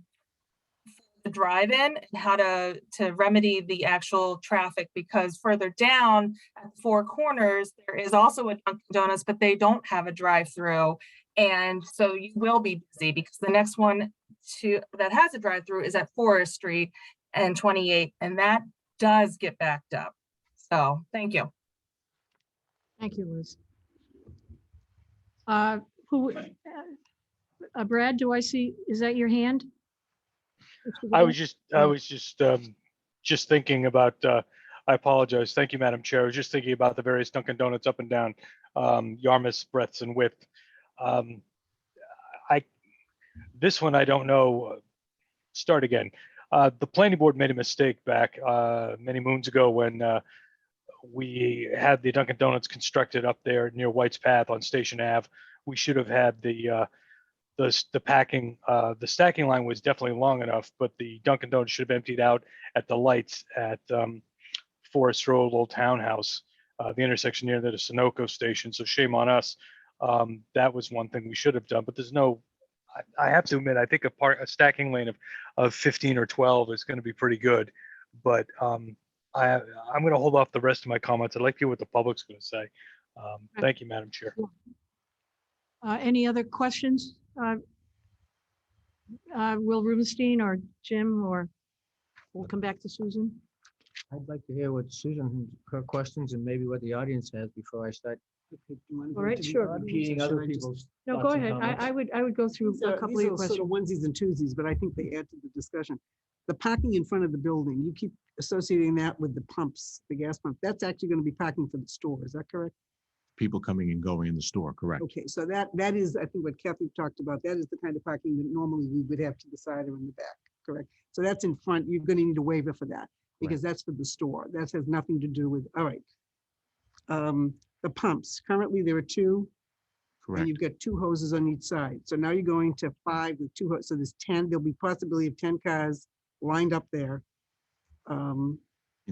drive-in and how to remedy the actual traffic, because further down at the 4 corners, there is also a Dunkin' Donuts, but they don't have a drive-through. And so you will be busy because the next one that has a drive-through is at Forest Street and 28, and that does get backed up. So thank you. Thank you, Liz. Brad, do I see, is that your hand? I was just thinking about, I apologize. Thank you, Madam Chair. I was just thinking about the various Dunkin' Donuts up and down Yarmouth's breadth and width. This one, I don't know. Start again. The planning board made a mistake back many moons ago when we had the Dunkin' Donuts constructed up there near White's Path on Station Ave. We should have had the packing, the stacking line was definitely long enough, but the Dunkin' Donuts should have emptied out at the lights at Forest Road, Old Townhouse, the intersection near the Sunoco station. So shame on us. That was one thing we should have done, but there's no, I have to admit, I think a stacking lane of 15 or 12 is going to be pretty good, but I'm going to hold off the rest of my comments. I'd like to hear what the public's going to say. Thank you, Madam Chair. Any other questions? Will Rubenstein or Jim, or we'll come back to Susan? I'd like to hear what Susan, her questions, and maybe what the audience has before I start All right, sure. repeating other people's. No, go thoughts and ahead. comments. I would go through a couple of your Sort of questions. onesies and twosies, but I think they add to the discussion. The parking in front of the building, you keep associating that with the pumps, the gas pump. That's actually going to be parking for the store. Is that correct? People coming and going in the store, correct? Okay, so that is, I think, what Kathy talked about. That is the kind of parking that normally we would have to the side or in the back, correct? So that's in front. You're going to need a waiver for that because that's for the store. That has nothing to do with, all right. The pumps, currently there are 2. And Correct. you've got 2 hoses on each side. So now you're going to 5 with 2 hoses. So there's 10, there'll be possibility of 10 cars lined up there. In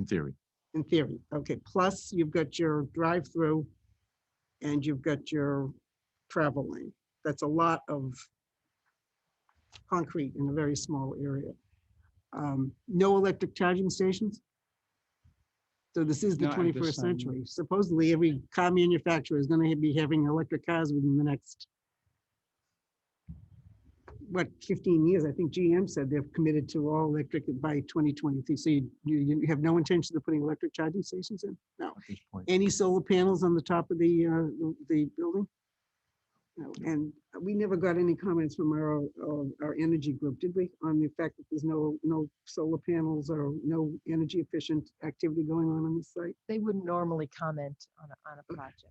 theory. In theory, okay. Plus you've got your drive-through and you've got your travel lane. That's a lot of concrete in a very small area. No electric charging stations? So this is the Not at this 21st time, no. century. Supposedly every car manufacturer is going to be having electric cars within the next what, 15 years? I think GM said they're committed to all electric by 2023. So you have no intention of putting electric charging stations in? No. At this point. Any solar panels on the top of the building? No. And we never got any comments from our energy group, did we? On the fact that there's no solar panels or no energy efficient activity going on this site? They wouldn't normally comment on a project.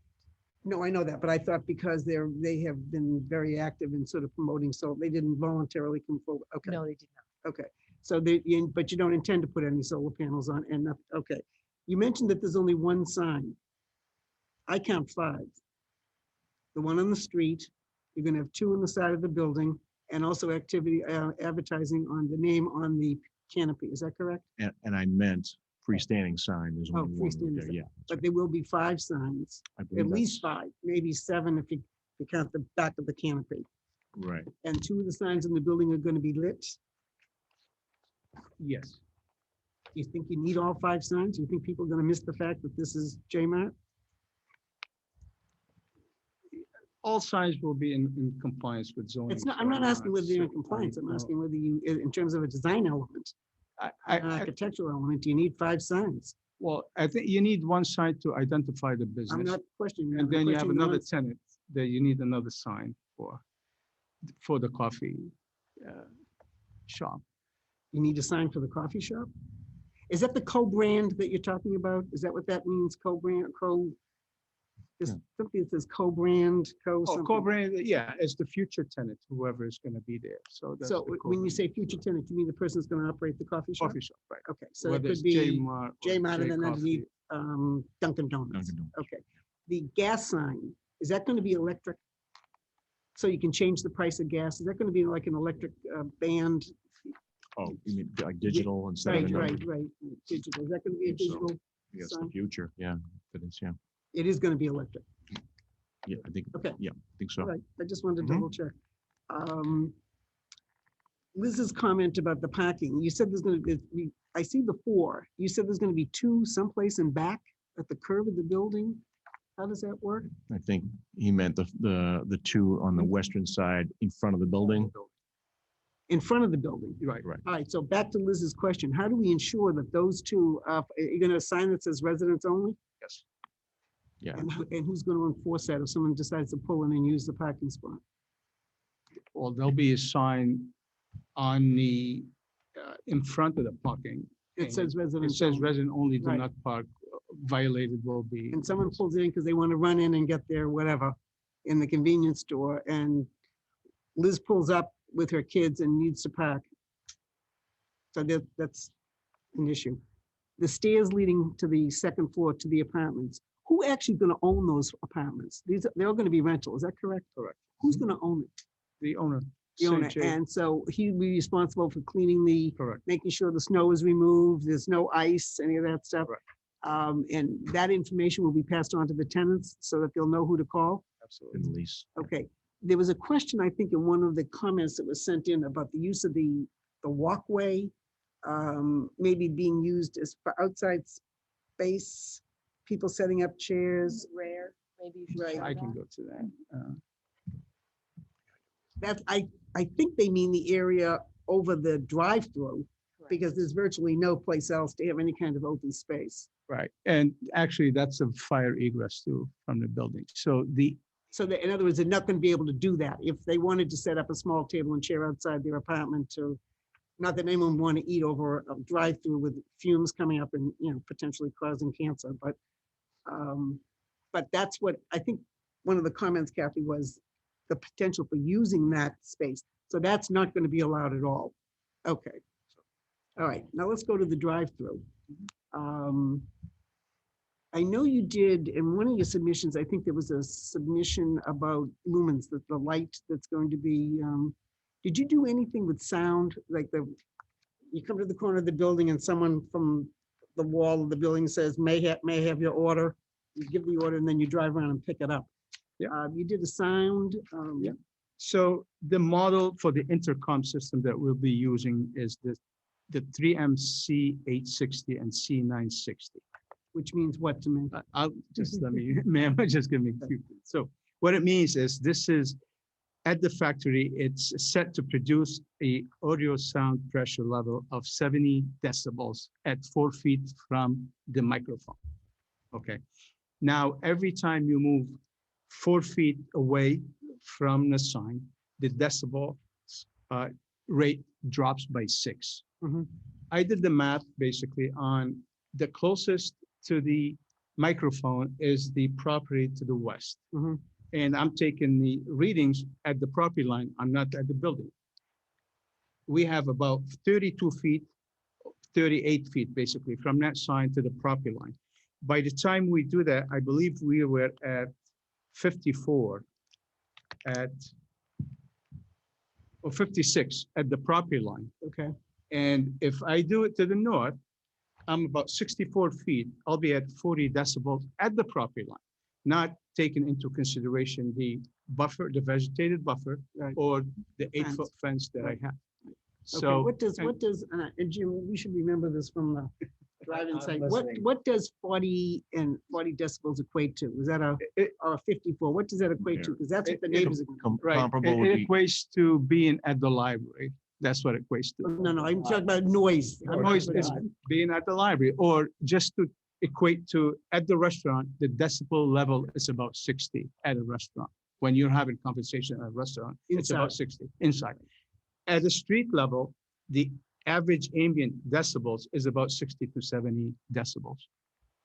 No, I know that, but I thought because they have been very active in sort of promoting, so they didn't voluntarily come forward. Okay. No, they did not. Okay, so but you don't intend to put any solar panels on and, okay. You mentioned that there's only one sign. I count 5. The one on the street, you're gonna have 2 on the side of the building, and also activity, advertising on the name on the canopy, is that correct? And I meant freestanding sign. There's Oh, only one freestanding there, sign. yeah. But there will be 5 signs, I believe at least that's 5, maybe 7 if you count the back of the canopy. right. And 2 of the signs in the building are gonna be lit. Yes. Do you think you need all 5 signs? Do you think people are gonna miss the fact that this is J-Mart? All signs will be in compliance with zoning. It's not, I'm not asking whether you're in compliance, I'm asking whether you, in terms of a design element, an architectural element, do you need 5 signs? Well, I think you need one sign to identify the I'm business. not questioning. And then you have questioning the another ones- tenant that you need another sign for the coffee shop. You need a sign for the coffee shop? Is that the co-brand that you're talking about? Is that what that means, co-brand, there's Yeah. something that says co-brand, Oh, something. co-brand, yeah, it's the future tenant, whoever is gonna be there. So that's So the when you co-brand. say future tenant, you mean the person that's gonna operate the coffee shop? Coffee shop, right. Okay, so it Whether could it's be J-Mart or J-Mart and J then underneath, Coffee. Dunkin' Donuts. Dunkin' Donuts. Okay. The gas sign, is that gonna be electric? So you can change the price of gas? Is that gonna be like an electric band? Oh, you mean like digital instead of? Right, a right, number? right. Digital. Is that gonna be a Think so. digital? Yes, the sign? future, yeah, it is, yeah. It is gonna be electric. Yeah, I think, Okay. yeah, I think so. All right, I just wanted to Mhm. double check. Liz's comment about the parking, you said there's gonna be, I see the 4. You said there's gonna be 2 someplace in back at the curve of the building? How does that work? I think he meant the 2 on the western side in front of the building. In front of the building? Right. Right. All right, so back to Liz's question, how do we ensure that those 2, are you gonna assign that says residents only? Yes. Yeah, And who's gonna enforce that if someone decides to pull in and use the parking spot? Well, there'll be a sign on the, in front of the parking. It says It residents says only. resident only do Right. not park, violated will be. And someone pulls in because they want to run in and get their whatever in the convenience store, and Liz pulls up with her kids and needs to park. So that's an issue. The stairs leading to the second floor to the apartments, who actually going to own those apartments? They're all going to be rental, is that correct? Correct. Who's going to own it? The owner. The owner, St. J. and so he'd be responsible for cleaning Correct. making sure the snow is removed, there's no ice, any of that stuff. Right. And that information will be passed on to the tenants so that they'll know who to call. Absolutely. in the lease. Okay, there was a question, I think, in one of the comments that was sent in about the use of the walkway, maybe being used as for outside space, people setting up chairs. Rare, maybe. you should Right. try I can that. go to that. That, I think they mean the area over the drive-through, Correct. because there's virtually no place else to have any kind of open space. Right. And actually, that's a fire egress too from the building. So So that, in other words, they're not going to be able to do that. If they wanted to set up a small table and chair outside their apartment to, not that anyone would want to eat over a drive-through with fumes coming up and, potentially causing cancer, but that's what, I think, one of the comments, Kathy, was the potential for using that space. So that's not going to be allowed at all. Okay. All right, now let's go to the drive-through. I know you did, in one of your submissions, I think there was a submission about lumens, the light that's going to be, did you do anything with sound? Like you come to the corner of the building and someone from the wall of the building says, may have your order. You give the order and then you drive around and pick it up. Yeah. You did a sound. Yeah. So the model for the intercom system that we'll be using is the 3M C860 and C960. Which means what to me? I'll just let me, ma'am, just give me a few. So what it means is this is at the factory, it's set to produce a audio sound pressure level of 70 decibels at 4 feet from the microphone. Okay. Now, every time you move 4 feet away from the sign, the decibel rate drops by 6. Mhm. I did the math basically on the closest to the microphone is the property to the west. Mhm. And I'm taking the readings at the property line. I'm not at the building. We have about 32 feet, 38 feet, basically, from that sign to the property line. By the time we do that, I believe we were at 54 or 56 at the property line. Okay. And if I do it to the north, I'm about 64 feet. I'll be at 40 decibels at the property line, not taking into consideration the buffer, the vegetated buffer, Right. or the Fence. 8-foot fence that I Right. have. Okay, So what does, and Jim, we should remember this from the drive-in site. What does 40 and 40 decibels equate to? Is that a, or a 54? What does that equate to? Because that's what the neighbors are. gonna- Right, Comparable would it be, equates to being at the library. That's what it equates to. No, no, I'm talking about noise. Noise is being at the library, or just to equate to at the restaurant, the decibel level is about 60 at a restaurant. When you're having conversation at a restaurant, it's about Inside. 60 inside. At the street level, the average ambient decibels is about 60 to 70 decibels.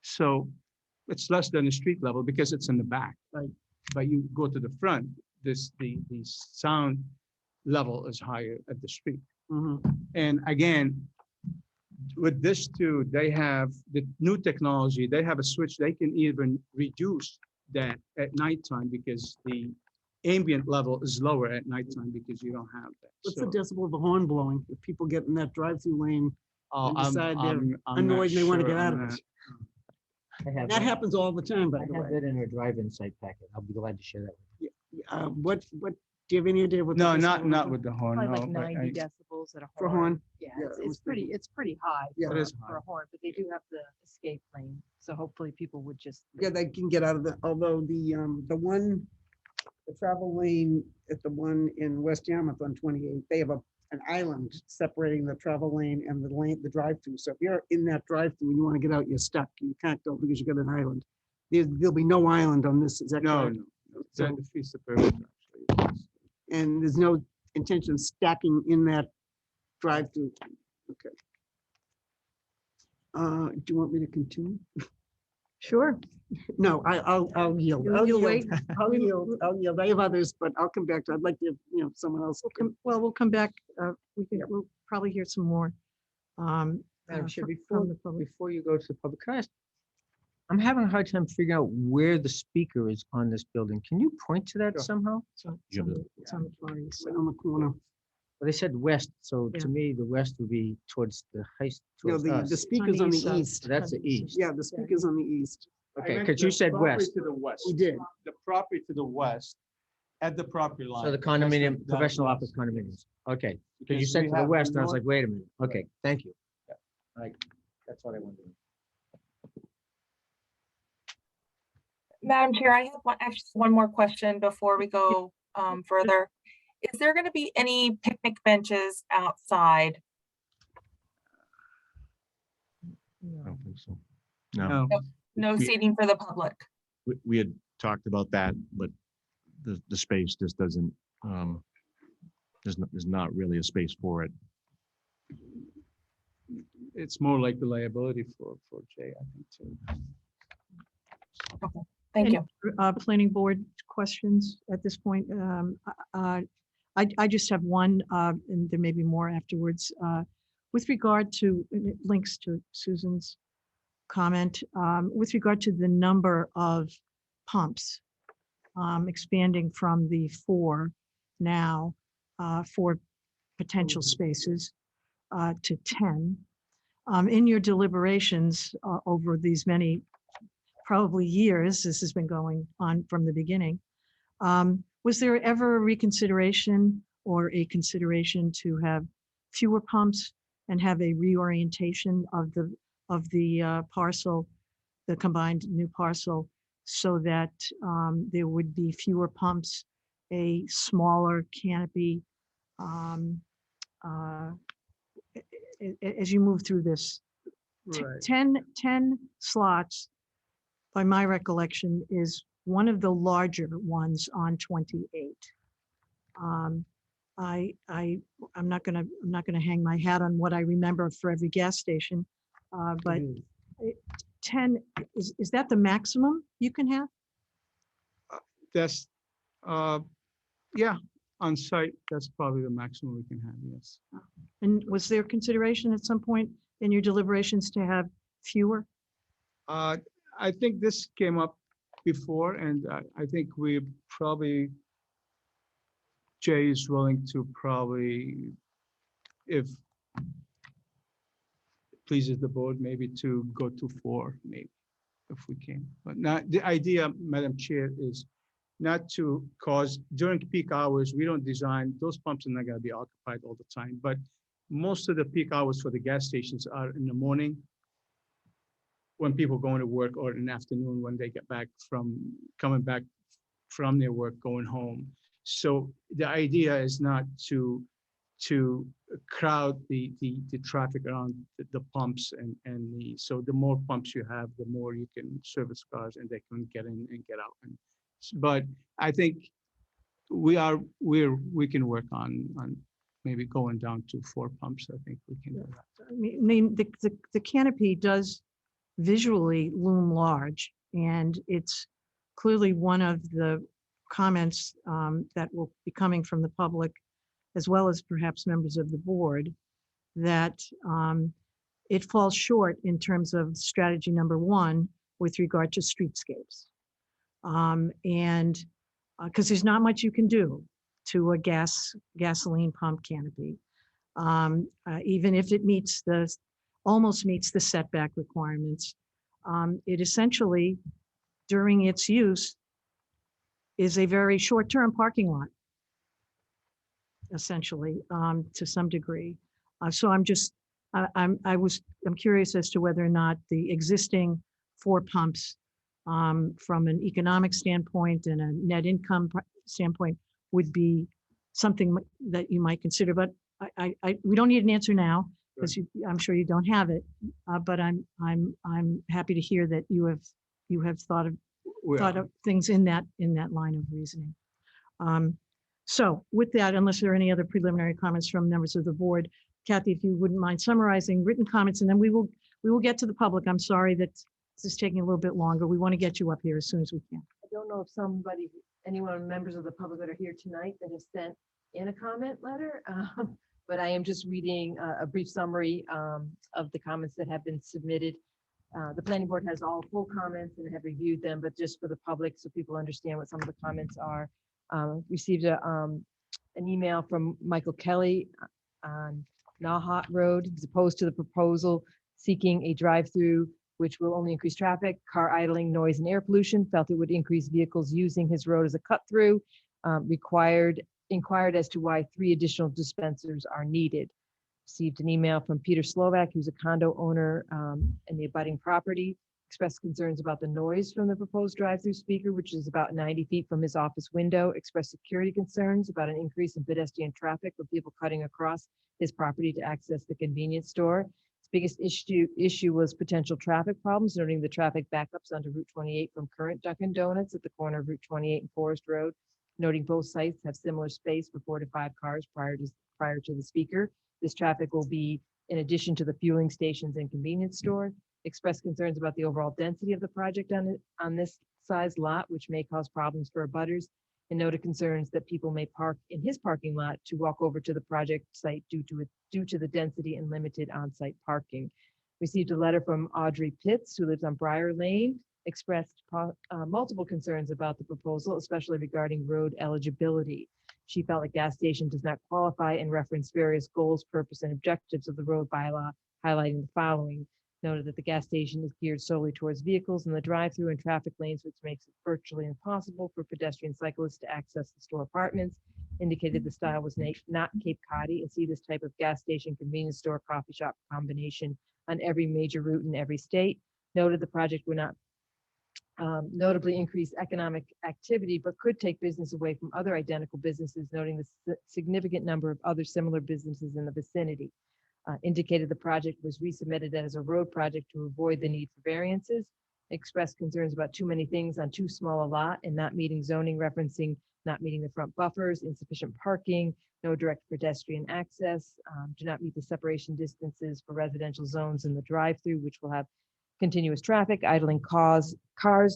So it's less than the street level because it's in the back. Right. But you go to the front, the sound level is higher at the street. Mhm. And again, with this too, they have the new technology, they have a switch, they can even reduce that at nighttime because the ambient level is lower at nighttime because you don't have that. What's So, the decibel of the horn blowing? If people get in that drive-through lane, I'm- decide they're I'm not annoyed and they want to sure get out on of that. it. I have That that- happens all the time, by I the have way. that in our drive-in site packet. I'll be glad to share that. with What, do you have any idea what? the No, decibel not is? with the horn, Probably no. like 90 decibels at a horn. For horn? Yeah, Yeah, it's, I was it's pretty, thinking- it's pretty high Yeah. for, It is for high. a horn, but they do have the escape lane. So hopefully people would just. Yeah, they can get out of the, although the travel lane at the one in West Yarmouth on 28, they have an island separating the travel lane and the lane, the drive-through. So if you're in that drive-through and you want to get out, you're stuck. You can't go because you got an island. There'll be no island on this, is that No, correct? no. So- That defeats the purpose, actually. And there's no intention of stacking in that drive-through. Okay. Do you want me to continue? Sure. No, I'll yield. You'll I'll yield. yield. I'll yield. I'll yield. I have others, but I'll come back to, I'd like to, someone else. Well, we'll come back. We'll probably hear some more. Madam Chair, from before, the public. before you go to the public, can I ask? I'm having a hard time figuring out where the speaker is on this building. Can you point to that Sure. somehow? It's on the far east Right side. on the corner. Well, they said west, so Yeah. to me, the west would be towards the high, No, towards the us. speaker's on the side. east. So that's the east. Yeah, the speaker's on the east. Okay, because you said west. To the west. We did. The property to the west, at the property line. So the condominium, professional office condominiums. Okay, because you said to the west, and I was like, wait a minute. Okay, thank you. Yeah. Like, that's what I wanted. to know. Madam Chair, I have actually one more question before we go further. Is there going to be any picnic benches outside? I don't think so. No. No, No We- seating for the public? we had talked about that, but the space just doesn't, there's not really a space for it. It's more like the liability for Jay, I think, too. Thank you. Planning board questions at this point? I just have one, and there may be more afterwards. With regard to, and it links to Susan's comment, with regard to the number of pumps expanding from the 4 now, 4 potential spaces to 10. In your deliberations over these many, probably years, this has been going on from the beginning, was there ever a reconsideration or a consideration to have fewer pumps and have a reorientation of the parcel, the combined new parcel, so that there would be fewer pumps a smaller canopy as you move through this. Right. 10 slots, by my recollection, is one of the larger ones on 28. I'm not gonna hang my hat on what I remember for every gas station, but 10, is that the maximum you can have? That's, yeah, on site, that's probably the maximum we can have, yes. And was there consideration at some point in your deliberations to have fewer? I think this came up before, and I think we probably, Jay is willing to probably, if pleases the board, maybe to go to 4, maybe, if we can. But not, the idea, Madam Chair, is not to cause, during peak hours, we don't design, those pumps are not gonna be occupied all the time, but most of the peak hours for the gas stations are in the morning, when people going to work, or in the afternoon when they get back from, coming back from their work, going home. So the idea is not to crowd the traffic around the pumps so the more pumps you have, the more you can service cars and they can get in and get out. But I think we can work on maybe going down to 4 pumps. I think we can do that. I mean, the canopy does visually loom large, and it's clearly one of the comments that will be coming from the public, as well as perhaps members of the board, that it falls short in terms of strategy number 1 with regard to streetscapes. And because there's not much you can do to a gasoline pump canopy, even if it almost meets the setback requirements. It essentially, during its use, is a very short-term parking lot, essentially, to some degree. So I'm curious as to whether or not the existing 4 pumps, from an economic standpoint and a net income standpoint, would be something that you might consider. But we don't need an answer now, because I'm sure you don't have it. But I'm happy to hear that you have thought of things in that line of reasoning. So with that, unless there are any other preliminary comments from members of the board, Kathy, if you wouldn't mind summarizing written comments, and then we will get to the public. I'm sorry that this is taking a little bit longer. We want to get you up here as soon as we can. I don't know if anyone, members of the public that are here tonight that have sent in a comment letter, but I am just reading a brief summary of the comments that have been submitted. The planning board has all full comments and have reviewed them, but just for the public, so people understand what some of the comments are. Received an email from Michael Kelly on Nahat Road. He's opposed to the proposal, seeking a drive-through which will only increase traffic, car idling, noise, and air pollution. Felt it would increase vehicles using his road as a cut-through. Inquired as to why 3 additional dispensers are needed. Received an email from Peter Slovak, who's a condo owner in the abutting property. Expressed concerns about the noise from the proposed drive-through speaker, which is about 90 feet from his office window. Expressed security concerns about an increase in pedestrian traffic with people cutting across his property to access the convenience store. His biggest issue was potential traffic problems, noting the traffic backups onto Route 28 from current Dunkin' Donuts at the corner of Route 28 and Forest Road, noting both sites have similar space for 4 to 5 cars prior to the speaker. This traffic will be in addition to the fueling stations and convenience store. Expressed concerns about the overall density of the project on this size lot, which may cause problems for abutters, and noted concerns that people may park in his parking lot to walk over to the project site due to the density and limited on-site parking. Received a letter from Audrey Pitts, who lives on Briar Lane, expressed multiple concerns about the proposal, especially regarding road eligibility. She felt a gas station does not qualify and referenced various goals, purpose, and objectives of the road bylaw, highlighting the following. Noted that the gas station is geared solely towards vehicles in the drive-through and traffic lanes, which makes it virtually impossible for pedestrian cyclists to access the store apartments. Indicated the style was not Cape Coddy, and see this type of gas station, convenience store, coffee shop combination on every major route in every state. Noted the project would not notably increase economic activity, but could take business away from other identical businesses, noting the significant number of other similar businesses in the vicinity. Indicated the project was resubmitted as a road project to avoid the need for variances. Expressed concerns about too many things on too small a lot and not meeting zoning, referencing not meeting the front buffers, insufficient parking, no direct pedestrian access, do not meet the separation distances for residential zones in the drive-through, which will have continuous traffic, idling cars,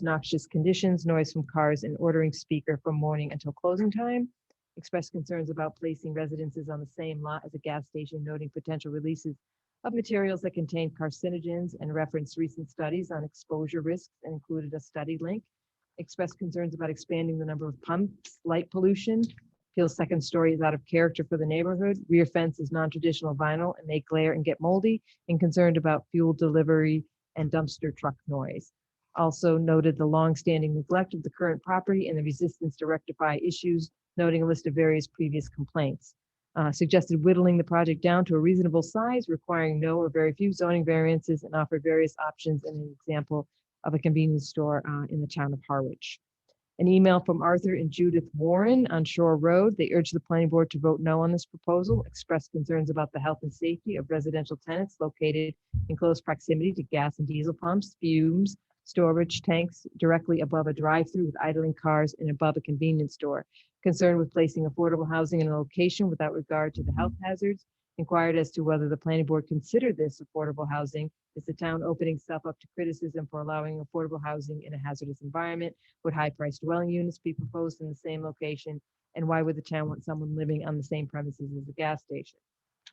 noxious conditions, noise from cars, and ordering speaker from morning until closing time. Expressed concerns about placing residences on the same lot as a gas station, noting potential releases of materials that contain carcinogens, and referenced recent studies on exposure risks and included a study link. Expressed concerns about expanding the number of pumps, light pollution. Feels second story is out of character for the neighborhood. Rear fence is non-traditional vinyl and may glare and get moldy, and concerned about fuel delivery and dumpster truck noise. Also noted the long-standing neglect of the current property and the resistance to rectify issues, noting a list of various previous complaints. Suggested whittling the project down to a reasonable size, requiring no or very few zoning variances, and offered various options and an example of a convenience store in the town of Harwich. An email from Arthur and Judith Warren on Shore Road. They urged the planning board to vote no on this proposal, expressed concerns about the health and safety of residential tenants located in close proximity to gas and diesel pumps, fumes, storage tanks directly above a drive-through with idling cars and above a convenience store. Concerned with placing affordable housing in a location without regard to the health hazards. Inquired as to whether the planning board considered this affordable housing. Is the town opening itself up to criticism for allowing affordable housing in a hazardous environment? Would high-priced dwelling units be proposed in the same location? And why would the town want someone living on the same premises as a gas station?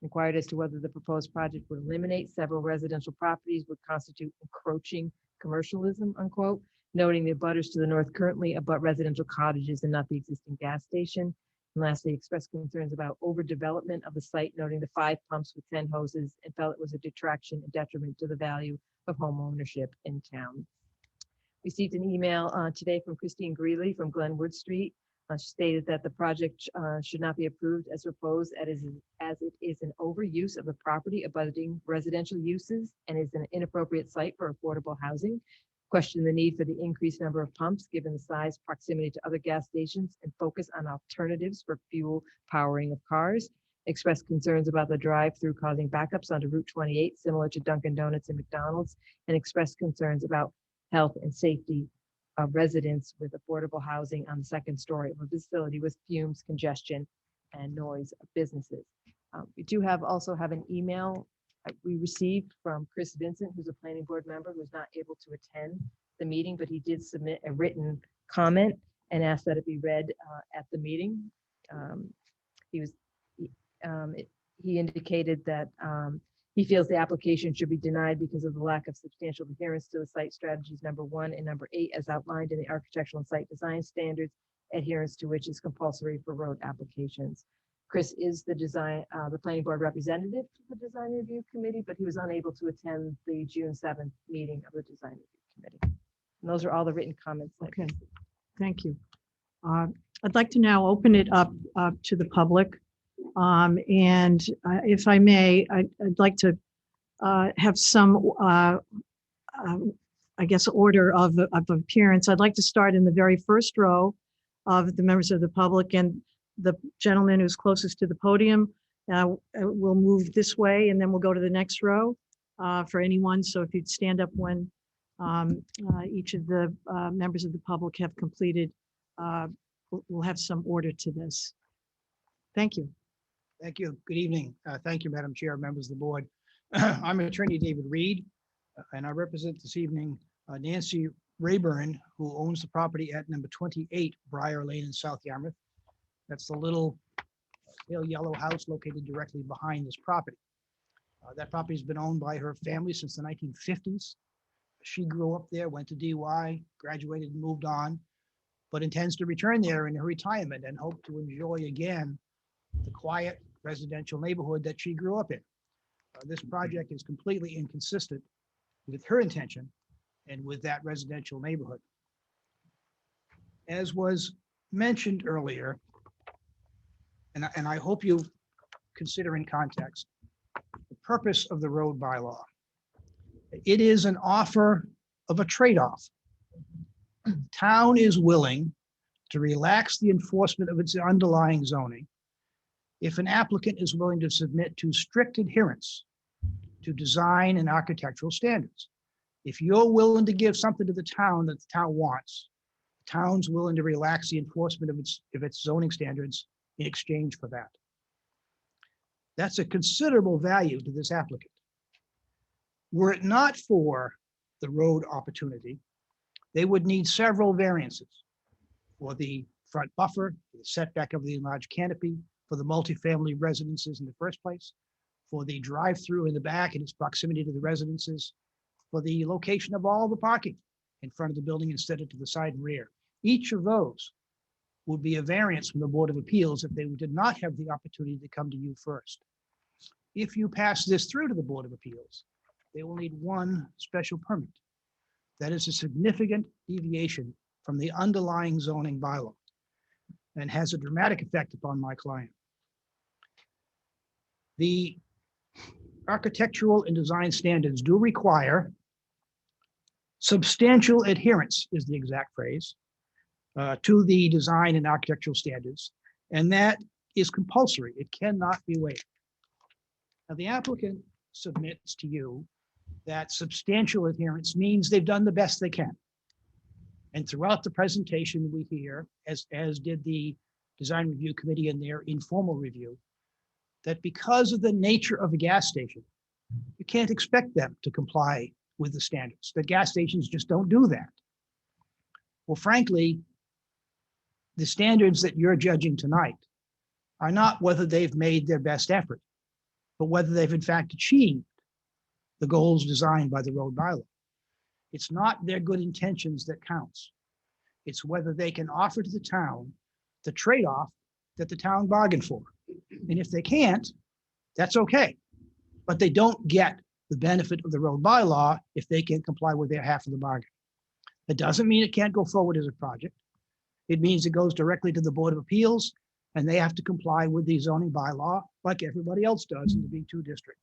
Inquired as to whether the proposed project would eliminate several residential properties, would constitute encroaching commercialism, unquote, noting the abutters to the north currently abut residential cottages and not the existing gas station. And lastly, expressed concerns about overdevelopment of the site, noting the 5 pumps with 10 hoses, and felt it was a detraction and detriment to the value of home ownership in town. Received an email today from Christine Greeley from Glenwood Street. She stated that the project should not be approved as proposed as it is an overuse of the property abutting residential uses and is an inappropriate site for affordable housing. Question the need for the increased number of pumps given the size, proximity to other gas stations, and focus on alternatives for fuel powering of cars. Expressed concerns about the drive-through causing backups onto Route 28, similar to Dunkin' Donuts and McDonald's, and expressed concerns about health and safety of residents with affordable housing on the second story of a facility with fumes, congestion, and noise of businesses. We do also have an email we received from Chris Vincent, who's a planning board member who's not able to attend the meeting, but he did submit a written comment and asked that it be read at the meeting. He indicated that he feels the application should be denied because of the lack of substantial adherence to the site strategies number 1 and number 8 as outlined in the architectural and site design standards, adherence to which is compulsory for road applications. Chris is the planning board representative to the design review committee, but he was unable to attend the June 7th meeting of the design review committee. And those are all the written comments. Okay, thank you. I'd like to now open it up to the public. And if I may, I'd like to have some, I guess, order of appearance. I'd like to start in the very first row of the members of the public, and the gentleman who's closest to the podium will move this way, and then we'll go to the next row for anyone. So if you'd stand up when each of the members of the public have completed, we'll have some order to this. Thank you. Thank you. Good evening. Thank you, Madam Chair, members of the board. I'm Attorney David Reed, and I represent this evening Nancy Rayburn, who owns the property at number 28 Briar Lane in South Yarmouth. That's the little pale yellow house located directly behind this property. That property has been owned by her family since the 1950s. She grew up there, went to DY, graduated and moved on, but intends to return there in her retirement and hope to enjoy again the quiet residential neighborhood that she grew up in. This project is completely inconsistent with her intention and with that residential neighborhood. As was mentioned earlier, and I hope you consider in context, the purpose of the road bylaw. It is an offer of a trade-off. town is willing to relax the enforcement of its underlying zoning if an applicant is willing to submit to strict adherence to design and architectural standards. If you're willing to give something to the town that the town wants, the town's willing to relax the enforcement of its zoning standards in exchange for that. That's a considerable value to this applicant. Were it not for the road opportunity, they would need several variances for the front buffer, for the setback of the enlarged canopy, for the multifamily residences in the first place, for the drive-through in the back and its proximity to the residences, for the location of all the parking in front of the building instead of to the side and rear. Each of those would be a variance from the Board of Appeals if they did not have the opportunity to come to you first. If you pass this through to the Board of Appeals, they will need one special permit. That is a significant deviation from the underlying zoning bylaw and has a dramatic effect upon my client. The architectural and design standards do require substantial adherence, is the exact phrase, to the design and architectural standards, and that is compulsory. It cannot be waived. Now, the applicant submits to you that substantial adherence means they've done the best they can. And throughout the presentation, we hear, as did the Design Review Committee in their informal review, that because of the nature of a gas station, you can't expect them to comply with the standards. The gas stations just don't do that. Well, frankly, the standards that you're judging tonight are not whether they've made their best effort, but whether they've in fact achieved the goals designed by the road bylaw. It's not their good intentions that counts. It's whether they can offer to the town the trade-off that the town bargained for. And if they can't, that's okay. But they don't get the benefit of the road bylaw if they can't comply with their half of the bargain. That doesn't mean it can't go forward as a project. It means it goes directly to the Board of Appeals and they have to comply with the zoning bylaw like everybody else does in the B2 district.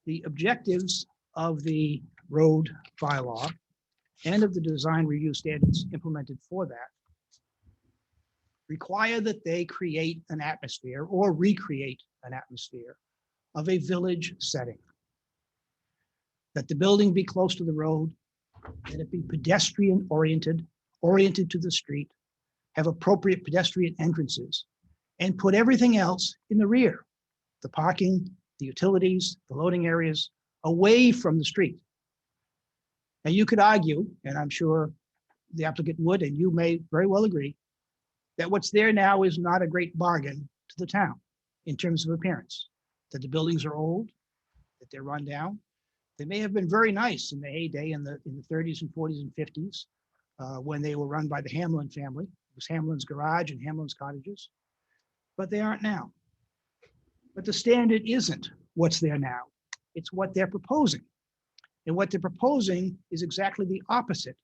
The objectives of the road bylaw and of the design review standards implemented for that require that they create an atmosphere or recreate an atmosphere of a village setting. That the building be close to the road, that it be pedestrian oriented to the street, have appropriate pedestrian entrances, and put everything else in the rear. The parking, the utilities, the loading areas, away from the street. Now you could argue, and I'm sure the applicant would, and you may very well agree, that what's there now is not a great bargain to the town in terms of appearance, that the buildings are old, that they're run down. They may have been very nice in the heyday in the 30s and 40s and 50s when they were run by the Hamlin family. It was Hamlin's Garage and Hamlin's Cottages, but they aren't now. But the standard isn't what's there now. It's what they're proposing. And what they're proposing is exactly the opposite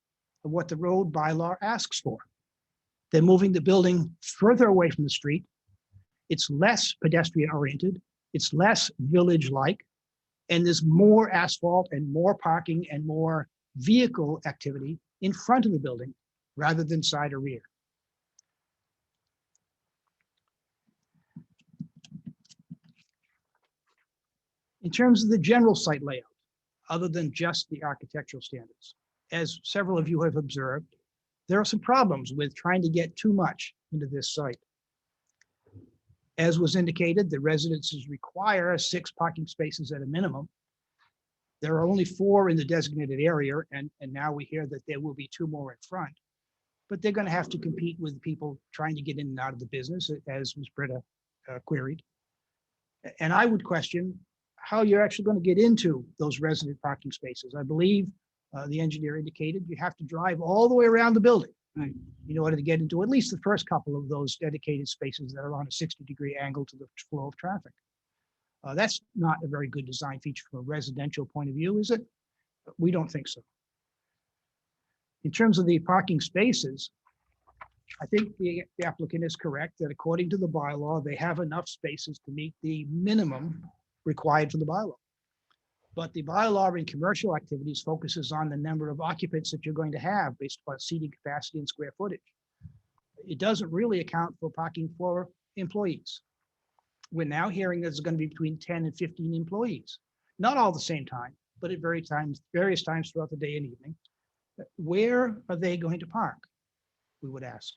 of what the road bylaw asks for. They're moving the building further away from the street. It's less pedestrian oriented. It's less village-like. And there's more asphalt and more parking and more vehicle activity in front of the building rather than side or rear. In terms of the general site layout, other than just the architectural standards, as several of you have observed, there are some problems with trying to get too much into this site. As was indicated, the residences require 6 parking spaces at a minimum. There are only 4 in the designated area, and now we hear that there will be 2 more in front. But they're going to have to compete with people trying to get in and out of the business, as Ms. Britta queried. And I would question how you're actually going to get into those resident parking spaces. I believe the engineer indicated you have to drive all the way around the building in order to get into at least the first couple of those dedicated spaces that are on a 60-degree angle to the flow of traffic. That's not a very good design feature from a residential point of view, is it? We don't think so. In terms of the parking spaces, I think the applicant is correct that according to the bylaw, they have enough spaces to meet the minimum required for the bylaw. But the bylaw in commercial activities focuses on the number of occupants that you're going to have based upon seating capacity and square footage. It doesn't really account for parking for employees. We're now hearing there's going to be between 10 and 15 employees, not all at the same time, but at various times throughout the day and evening. Where are they going to park? We would ask.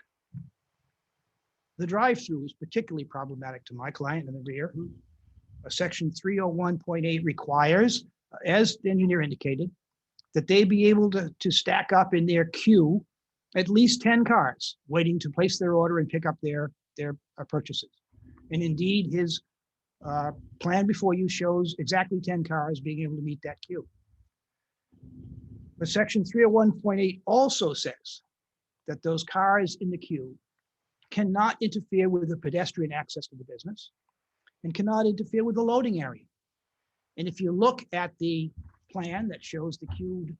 The drive-through is particularly problematic to my client in the rear. Section 301.8 requires, as the engineer indicated, that they be able to stack up in their queue at least 10 cars waiting to place their order and pick up their purchases. And indeed, his plan before you shows exactly 10 cars being able to meet that queue. But section 301.8 also says that those cars in the queue cannot interfere with the pedestrian access to the business and cannot interfere with the loading area. And if you look at the plan that shows the queued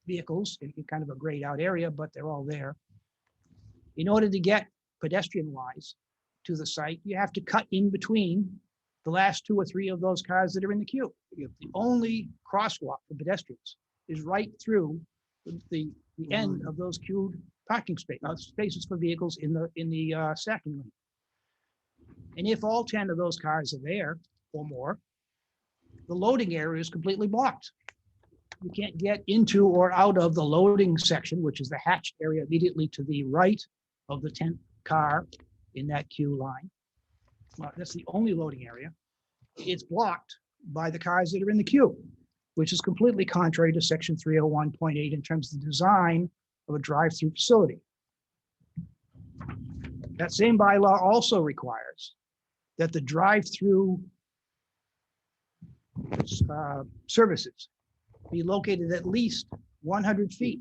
vehicles in kind of a grayed out area, but they're all there. In order to get pedestrian wise to the site, you have to cut in between the last 2 or 3 of those cars that are in the queue. The only crosswalk for pedestrians is right through the end of those queued parking spaces for vehicles in the stacking lane. And if all 10 of those cars are there or more, the loading area is completely blocked. You can't get into or out of the loading section, which is the hatched area immediately to the right of the 10th car in that queue line. Well, that's the only loading area. It's blocked by the cars that are in the queue, which is completely contrary to section 301.8 in terms of the design of a drive-through facility. That same bylaw also requires that the drive-through services be located at least 100 feet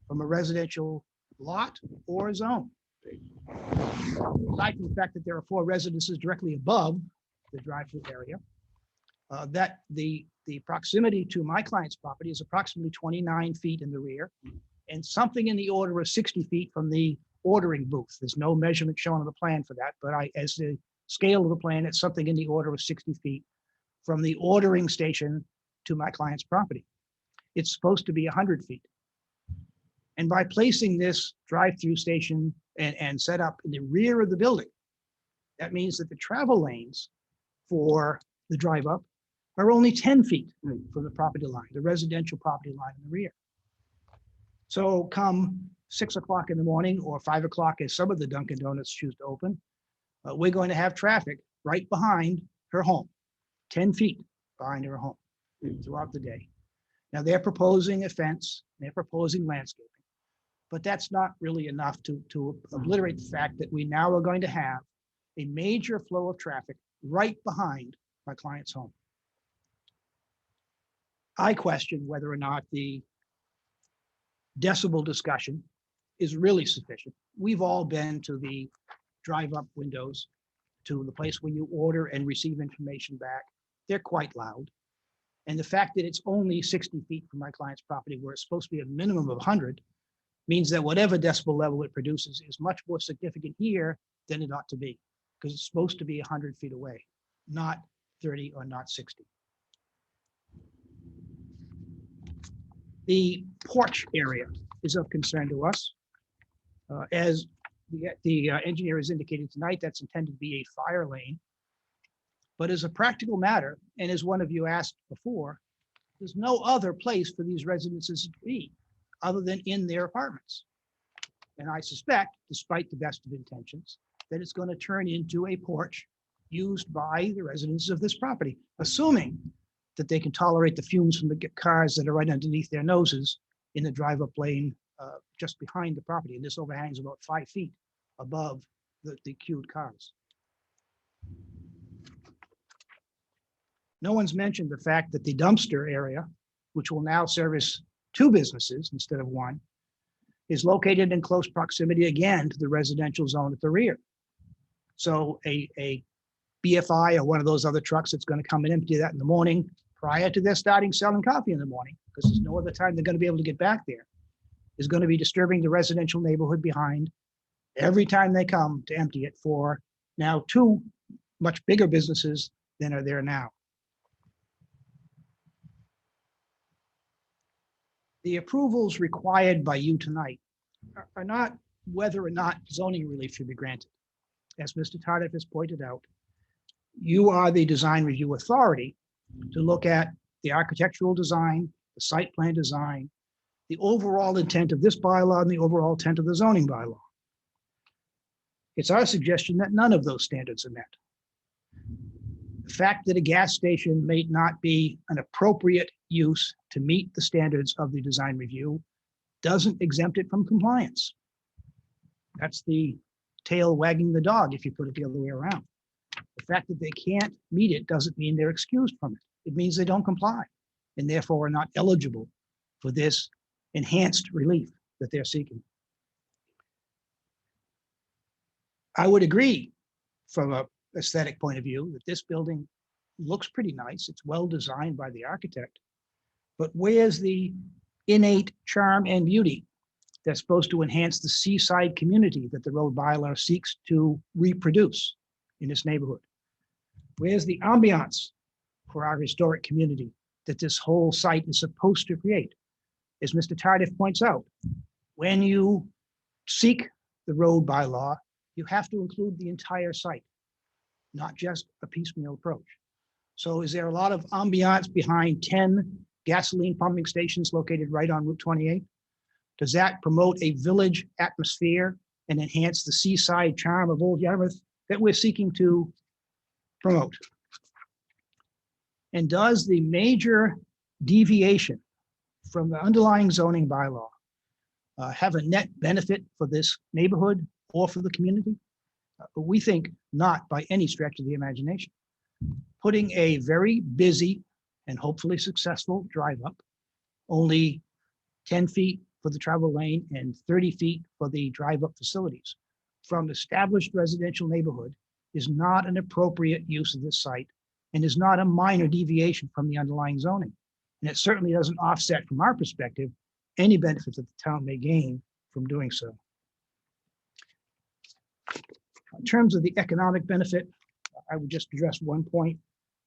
from a residential lot or zone. Aside from the fact that there are 4 residences directly above the drive-through area, that the proximity to my client's property is approximately 29 feet in the rear and something in the order of 60 feet from the ordering booth. There's no measurement shown on the plan for that, but as the scale of the plan, it's something in the order of 60 feet from the ordering station to my client's property. It's supposed to be 100 feet. And by placing this drive-through station and set up in the rear of the building, that means that the travel lanes for the drive up are only 10 feet from the property line, the residential property line in the rear. So come 6 o'clock in the morning or 5 o'clock as some of the Dunkin' Donuts choose to open, we're going to have traffic right behind her home, 10 feet behind her home throughout the day. Now they're proposing a fence, they're proposing landscaping, but that's not really enough to obliterate the fact that we now are going to have a major flow of traffic right behind my client's home. I question whether or not the decibel discussion is really sufficient. We've all been to the drive-up windows to the place where you order and receive information back. They're quite loud. And the fact that it's only 60 feet from my client's property where it's supposed to be a minimum of 100 means that whatever decibel level it produces is much more significant here than it ought to be, because it's supposed to be 100 feet away, not 30 or not 60. The porch area is of concern to us. As the engineer has indicated tonight, that's intended to be a fire lane. But as a practical matter, and as one of you asked before, there's no other place for these residences to be other than in their apartments. And I suspect, despite the best of intentions, that it's going to turn into a porch used by the residents of this property, assuming that they can tolerate the fumes from the cars that are right underneath their noses in the drive-up lane just behind the property. And this overhangs about 5 feet above the queued cars. No one's mentioned the fact that the dumpster area, which will now service 2 businesses instead of 1, is located in close proximity again to the residential zone at the rear. So a BFI or one of those other trucks that's going to come and empty that in the morning prior to their starting selling coffee in the morning, because there's no other time they're going to be able to get back there, is going to be disturbing the residential neighborhood behind every time they come to empty it for now 2 much bigger businesses than are there now. the approvals required by you tonight are not whether or not zoning relief should be granted. As Mr. Tardif has pointed out, you are the design review authority to look at the architectural design, the site plan design, the overall intent of this bylaw and the overall intent of the zoning bylaw. It's our suggestion that none of those standards are met. The fact that a gas station may not be an appropriate use to meet the standards of the design review doesn't exempt it from compliance. That's the tail wagging the dog if you put it the other way around. The fact that they can't meet it doesn't mean they're excused from it. It means they don't comply and therefore are not eligible for this enhanced relief that they're seeking. I would agree from an aesthetic point of view that this building looks pretty nice. It's well designed by the architect. But where's the innate charm and beauty that's supposed to enhance the seaside community that the road bylaw seeks to reproduce in this neighborhood? Where's the ambiance for our historic community that this whole site is supposed to create? As Mr. Tardif points out, when you seek the road bylaw, you have to include the entire site, not just a piecemeal approach. So is there a lot of ambiance behind 10 gasoline pumping stations located right on Route 28? Does that promote a village atmosphere and enhance the seaside charm of Old Yarmouth that we're seeking to promote? And does the major deviation from the underlying zoning bylaw have a net benefit for this neighborhood or for the community? We think not by any stretch of the imagination. Putting a very busy and hopefully successful drive up, only 10 feet for the travel lane and 30 feet for the drive up facilities from established residential neighborhood is not an appropriate use of this site and is not a minor deviation from the underlying zoning. And it certainly doesn't offset from our perspective any benefits that the town may gain from doing so. In terms of the economic benefit, I would just address one point.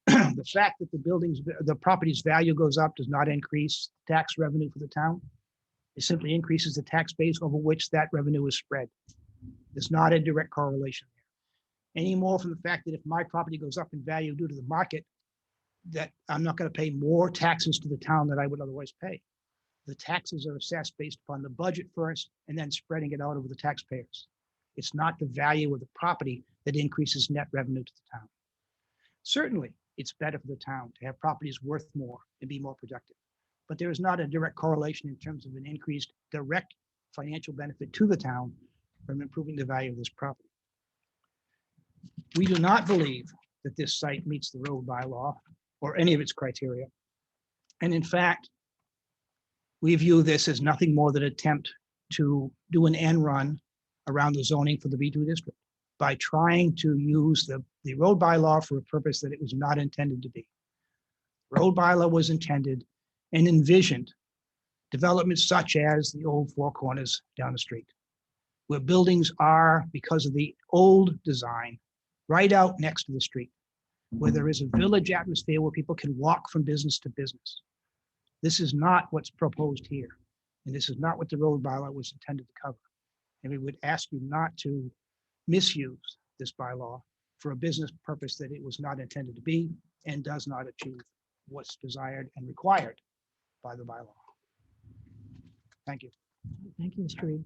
The fact that the property's value goes up does not increase tax revenue for the town. It simply increases the tax base over which that revenue is spread. There's not a direct correlation there. Any more from the fact that if my property goes up in value due to the market, that I'm not going to pay more taxes to the town than I would otherwise pay. The taxes are assessed based upon the budget first and then spreading it out over the taxpayers. It's not the value of the property that increases net revenue to the town. Certainly, it's better for the town to have properties worth more and be more productive. But there is not a direct correlation in terms of an increased direct financial benefit to the town from improving the value of this property. We do not believe that this site meets the road bylaw or any of its criteria. And in fact, we view this as nothing more than an attempt to do an end run around the zoning for the B2 district by trying to use the road bylaw for a purpose that it was not intended to be. Road bylaw was intended and envisioned developments such as the old Four Corners down the street, where buildings are, because of the old design, right out next to the street, where there is a village atmosphere where people can walk from business to business. This is not what's proposed here, and this is not what the road bylaw was intended to cover. And we would ask you not to misuse this bylaw for a business purpose that it was not intended to be and does not achieve what's desired and required by the bylaw. Thank you. Thank you, Mr. Reed.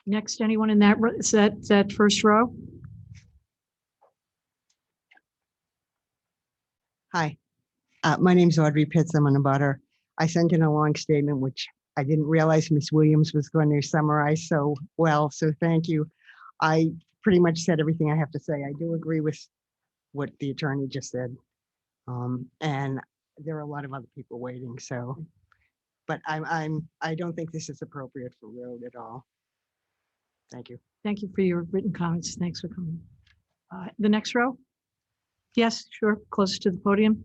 Next, anyone in that, is that first row? Hi, my name's Audrey Pitts. I'm on a butter. I sent in a long statement, which I didn't realize Ms. Williams was going to summarize so well, so thank you. I pretty much said everything I have to say. I do agree with what the attorney just said. And there are a lot of other people waiting, so, but I don't think this is appropriate for road at all. Thank you. Thank you for your written comments. Thanks for coming. The next row? Yes, sure, close to the podium.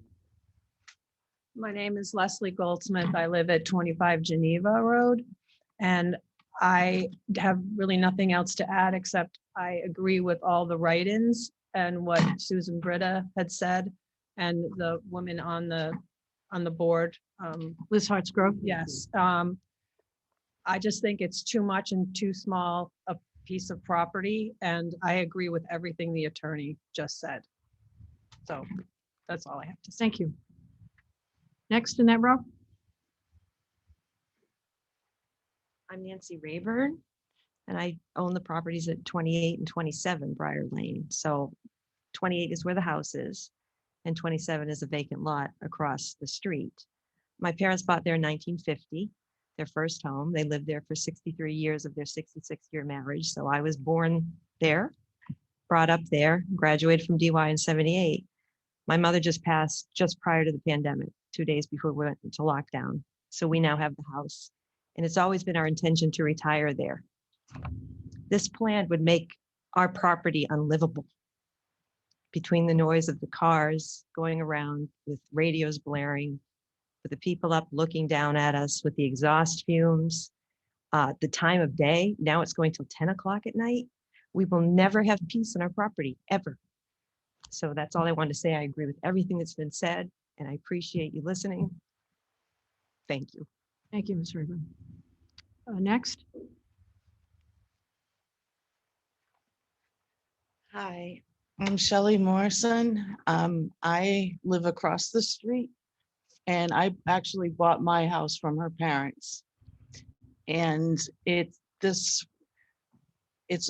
My name is Leslie Goldsmith. I live at 25 Geneva Road, and I have really nothing else to add except I agree with all the write-ins and what Susan Britta had said, and the woman on the on the board. Liz Hartsgrove? Yes. I just think it's too much and too small a piece of property, and I agree with everything the attorney just said. So that's all I have to say. Thank you. Next in that row? I'm Nancy Rayburn, and I own the properties at 28 and 27 Briar Lane. So 28 is where the house is, and 27 is a vacant lot across the street. My parents bought there in 1950, their first home. They lived there for 63 years of their 66-year marriage. So I was born there, brought up there, graduated from DY in 78. My mother just passed just prior to the pandemic, 2 days before we went into lockdown. So we now have the house, and it's always been our intention to retire there. This plan would make our property unlivable. Between the noise of the cars going around with radios blaring, with the people up looking down at us with the exhaust fumes, the time of day, now it's going till 10 o'clock at night. We will never have peace on our property, ever. So that's all I wanted to say. I agree with everything that's been said, and I appreciate you listening. Thank you. Thank you, Ms. Rayburn. Next? Hi, I'm Shelley Morrison. I live across the street, and I actually bought my house from her parents. And it's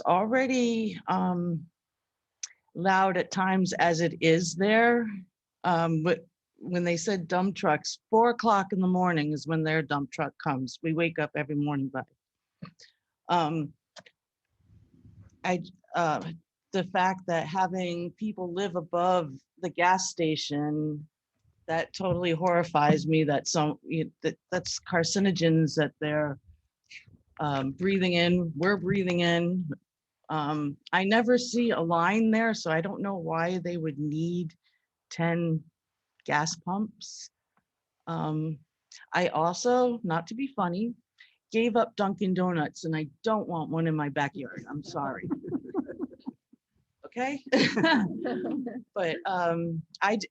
already loud at times as it is there. But when they said dump trucks, 4 o'clock in the morning is when their dump truck comes. We wake up every morning by. The fact that having people live above the gas station, that totally horrifies me. That that's carcinogens that they're breathing in. We're breathing in. I never see a line there, so I don't know why they would need 10 gas pumps. I also, not to be funny, gave up Dunkin' Donuts, and I don't want one in my backyard. I'm sorry. Okay. But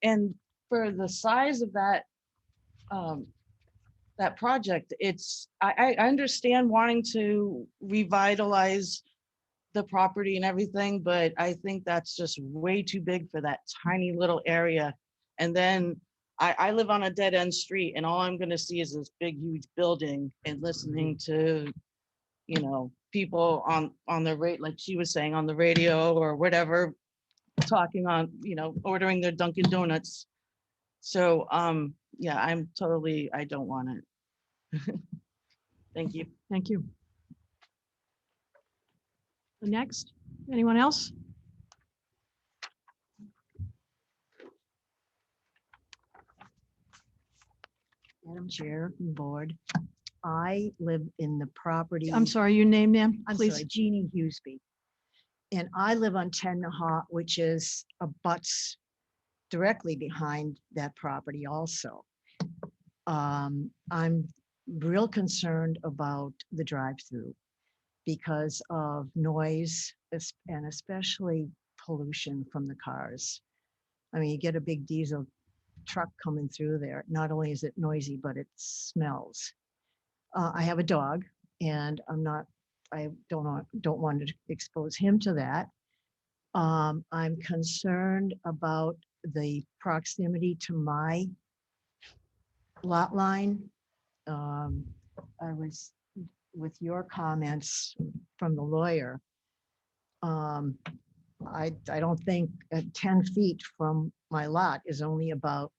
and for the size of that that project, I understand wanting to revitalize the property and everything, but I think that's just way too big for that tiny little area. And then I live on a dead end street, and all I'm going to see is this big, huge building and listening to, people on the rate, like she was saying, on the radio or whatever, talking on, ordering their Dunkin' Donuts. So, yeah, I don't want it. Thank you. Thank you. Next, anyone else? Madam Chair, Board, I live in the property. I'm sorry, your name, ma'am, I'm please. sorry, Jeannie Hughesby. And I live on 10 Nahat, which is abuts directly behind that property also. I'm real concerned about the drive-through because of noise and especially pollution from the cars. I mean, you get a big diesel truck coming through there. Not only is it noisy, but it smells. I have a dog, and I don't want to expose him to that. I'm concerned about the proximity to my lot line. I was with your comments from the lawyer. I don't think 10 feet from my lot is only about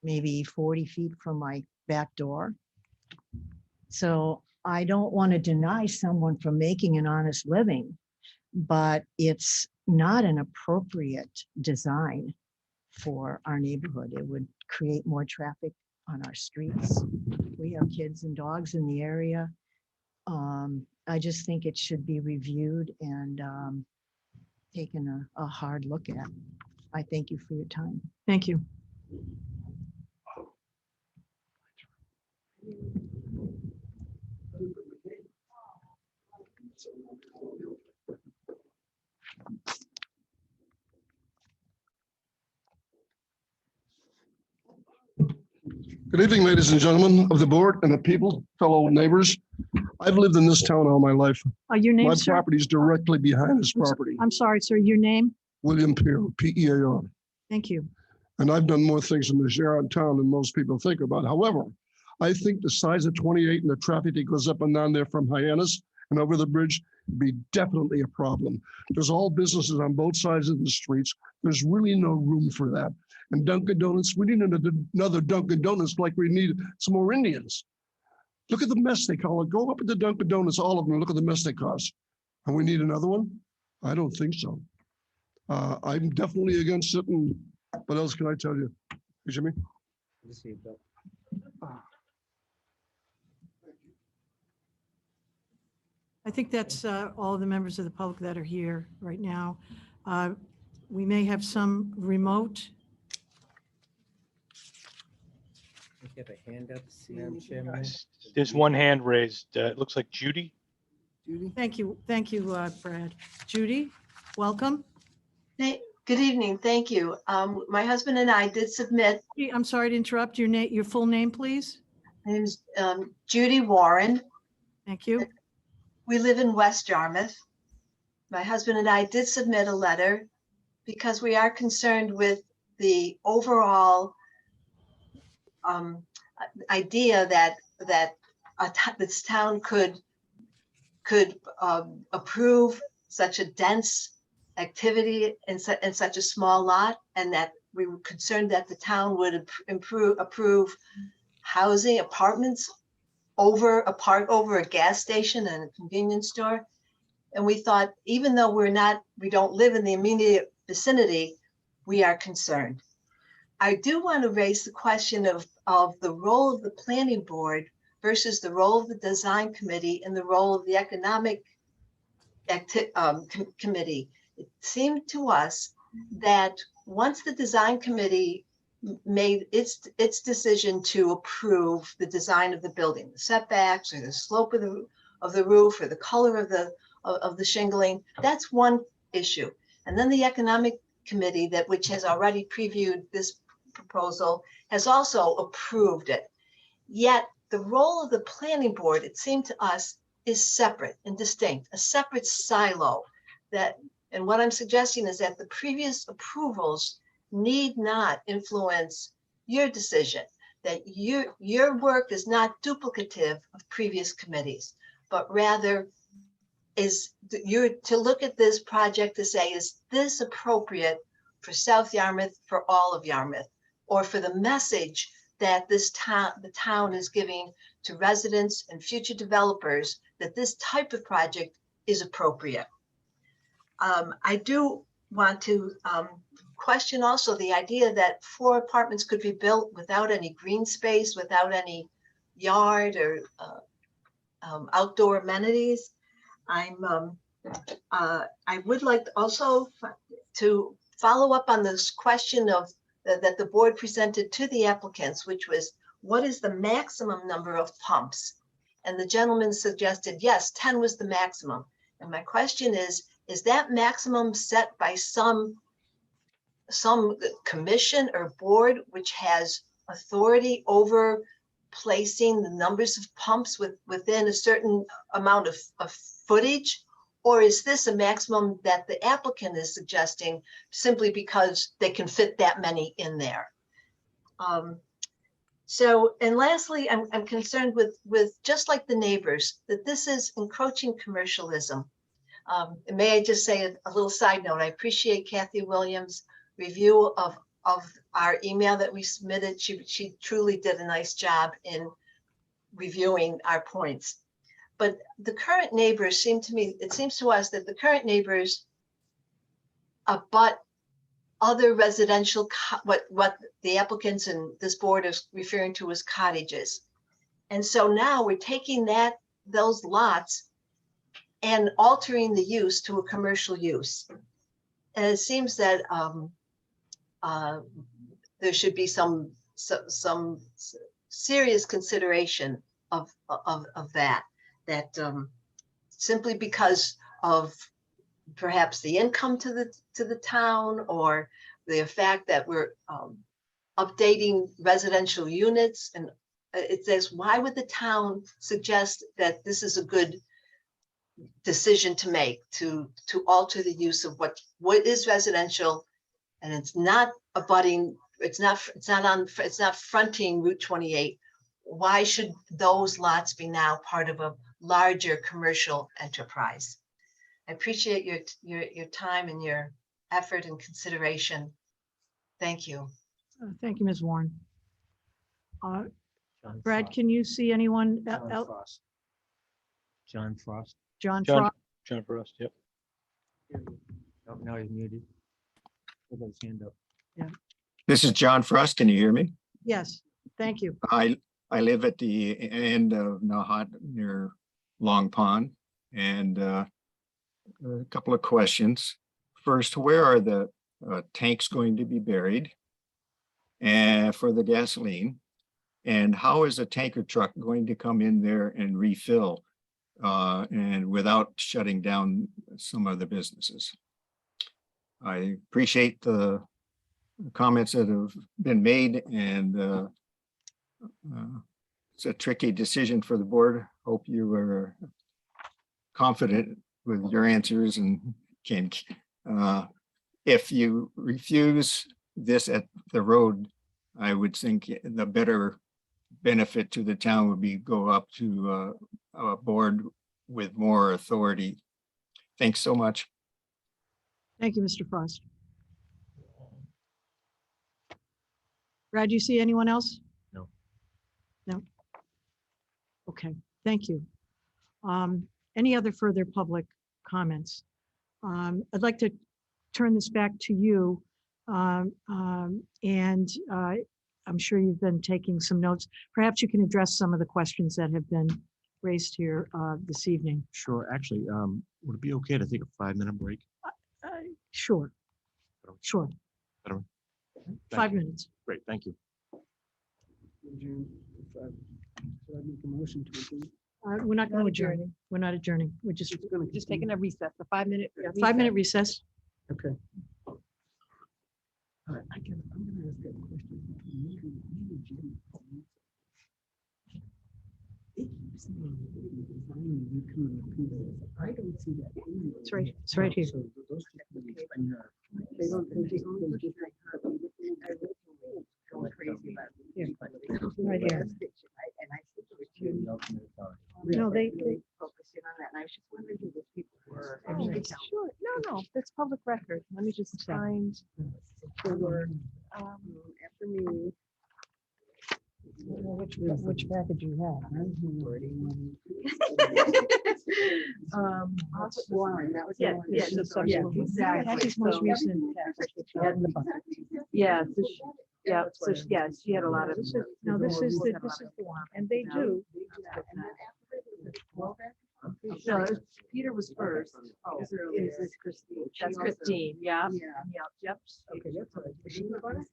maybe 40 feet from my back door. So I don't want to deny someone from making an honest living, but it's not an appropriate design for our neighborhood. It would create more traffic on our streets. We have kids and dogs in the area. I just think it should be reviewed and taken a hard look at. I thank you for your time. Thank you. Good evening, ladies and gentlemen of the board and the people, fellow neighbors. I've lived in this town all my life. Your name, My sir? property is directly behind this property. I'm sorry, sir, your name? William Pear, P-E-A-R. Thank you. And I've done more things in this area of town than most people think about. However, I think the size of 28 and the traffic that goes up and down there from Hyannis and over the bridge would be definitely a problem. There's all businesses on both sides of the streets. There's really no room for that. And Dunkin' Donuts, we need another Dunkin' Donuts like we need some more Indians. Look at the mess they call it. Go up at the Dunkin' Donuts, all of them, and look at the mess they cause. And we need another one? I don't think so. I'm definitely against it. And what else can I tell you? Hey, Jimmy? I think that's all the members of the public that are here right now. We may have some remote. We have a hand up, Madam Chairman. There's one hand raised. It looks like Judy. Thank you, Brad. Judy, welcome. Hey, good evening. Thank you. My husband and I did submit. I'm sorry to interrupt. Your full name, please. My name is Judy Warren. Thank you. We live in West Yarmouth. My husband and I did submit a letter because we are concerned with the overall idea that this town could approve such a dense activity in such a small lot, and that we were concerned that the town would approve housing apartments over a gas station and a convenience store. And we thought, even though we don't live in the immediate vicinity, we are concerned. I do want to raise the question of the role of the planning board versus the role of the design committee and the role of the economic committee. It seemed to us that once the design committee made its decision to approve the design of the building, the setbacks or the slope of the roof or the color of the shingling, that's one issue. And then the economic committee, which has already previewed this proposal, has also approved it. Yet the role of the planning board, it seemed to us, is separate and distinct, a separate silo. And what I'm suggesting is that the previous approvals need not influence your decision, that your work is not duplicative of previous committees, but rather is to look at this project to say, is this appropriate for South Yarmouth, for all of Yarmouth, or for the message that the town is giving to residents and future developers that this type of project is appropriate. I do want to question also the idea that 4 apartments could be built without any green space, without any yard or outdoor amenities. I would like also to follow up on this question that the board presented to the applicants, which was, what is the maximum number of pumps? And the gentleman suggested, yes, 10 was the maximum. And my question is that maximum set by some commission or board which has authority over placing the numbers of pumps within a certain amount of footage? Or is this a maximum that the applicant is suggesting simply because they can fit that many in there? And lastly, I'm concerned with just like the neighbors, that this is encroaching commercialism. And may I just say a little side note, I appreciate Kathy Williams' review of our email that we submitted. She truly did a nice job in reviewing our points. But the current neighbors it seems to us that the current neighbors abut other residential, what the applicants and this board is referring to as cottages. And so now we're taking those lots and altering the use to a commercial use. And it seems that there should be some serious consideration of that simply because of perhaps the income to the town, or the fact that updating residential units. And it says, why would the town suggest that this is a good decision to make, to alter the use of what is residential, and it's not abutting, it's not fronting Route 28. Why should those lots be now part of a larger commercial enterprise? I appreciate your time and your effort and consideration. Thank you. Thank you, Ms. Warren. John Brad, Frost. can you see anyone John else? Frost. John Frost. John John, Frost? John Frost, yep. Oh, now he's muted. Put his hand up. This is John Frost. Can you hear me? Yes, thank you. I live at the end of Nahat near Long Pond, and a couple of questions. First, where are the tanks going to be buried and for the gasoline? And how is a tanker truck going to come in there and refill and without shutting down some of the businesses? I appreciate the comments that have been made, and it's a tricky decision for the board. Hope you are confident with your answers and can, if you refuse this at the road, I would think the better benefit to the town would be go up to a board with more authority. Thanks so much. Thank you, Mr. Frost. Brad, do you see anyone else? No. No? Okay, thank you. Any other further public comments? I'd like to turn this back to you. And I'm sure you've been taking some notes. Perhaps you can address some of the questions that have been raised here this evening. Sure. Actually, would it be okay to take a 5-minute break? Sure. Sure. Thank 5 you. minutes. Great, thank you. Should I make a motion to adjourn? We're not going to Not adjourn. adjourning. We're not adjourning. We're just It's gonna Just continue. taking a recess, a 5-minute. 5-minute recess. Okay. All right, I'm gonna ask that question. Maybe Jim. It keeps saying that the design you can approve. I don't see that. anywhere. It's right- it's right here. So those two committees, they don't, they just. Going crazy about it. Yeah. But- Right here. And I think it was Jim. No, they- Focusing on that, and I was just wondering who those people were. Oh, sure. No, that's public record. Let me just find. There were, after me. Which package you have? Warren, that was. the Yeah, one. yeah, exactly. Most So- recent package that you had in the bucket. Yeah, she had a lot of. No, this is the one, and they do. No, Peter was first. That's Christine, yeah. Yep. Okay, that's all right. Is she about it?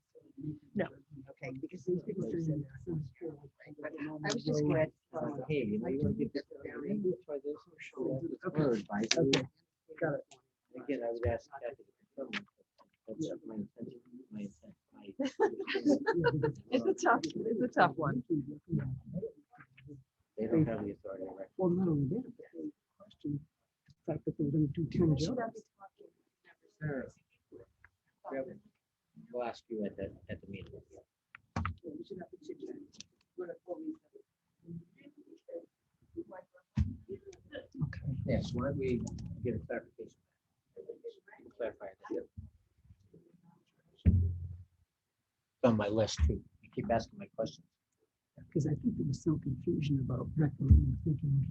No. Okay, because these people said I was just glad. Hey, you know, you want to get this try this or show her advice. Okay, got it. Again, I would ask Kathy to confirm. That's my intention, my intent. It's a tough one. They don't have the authority, right? Well, not only that, but the question, the fact that they were gonna do 10 jobs. Sure. We'll ask you at the meeting. Yes, why don't we get a clarification? Clarify that. On my list too. You keep asking my questions. Because I think there was some confusion about recommending thinking.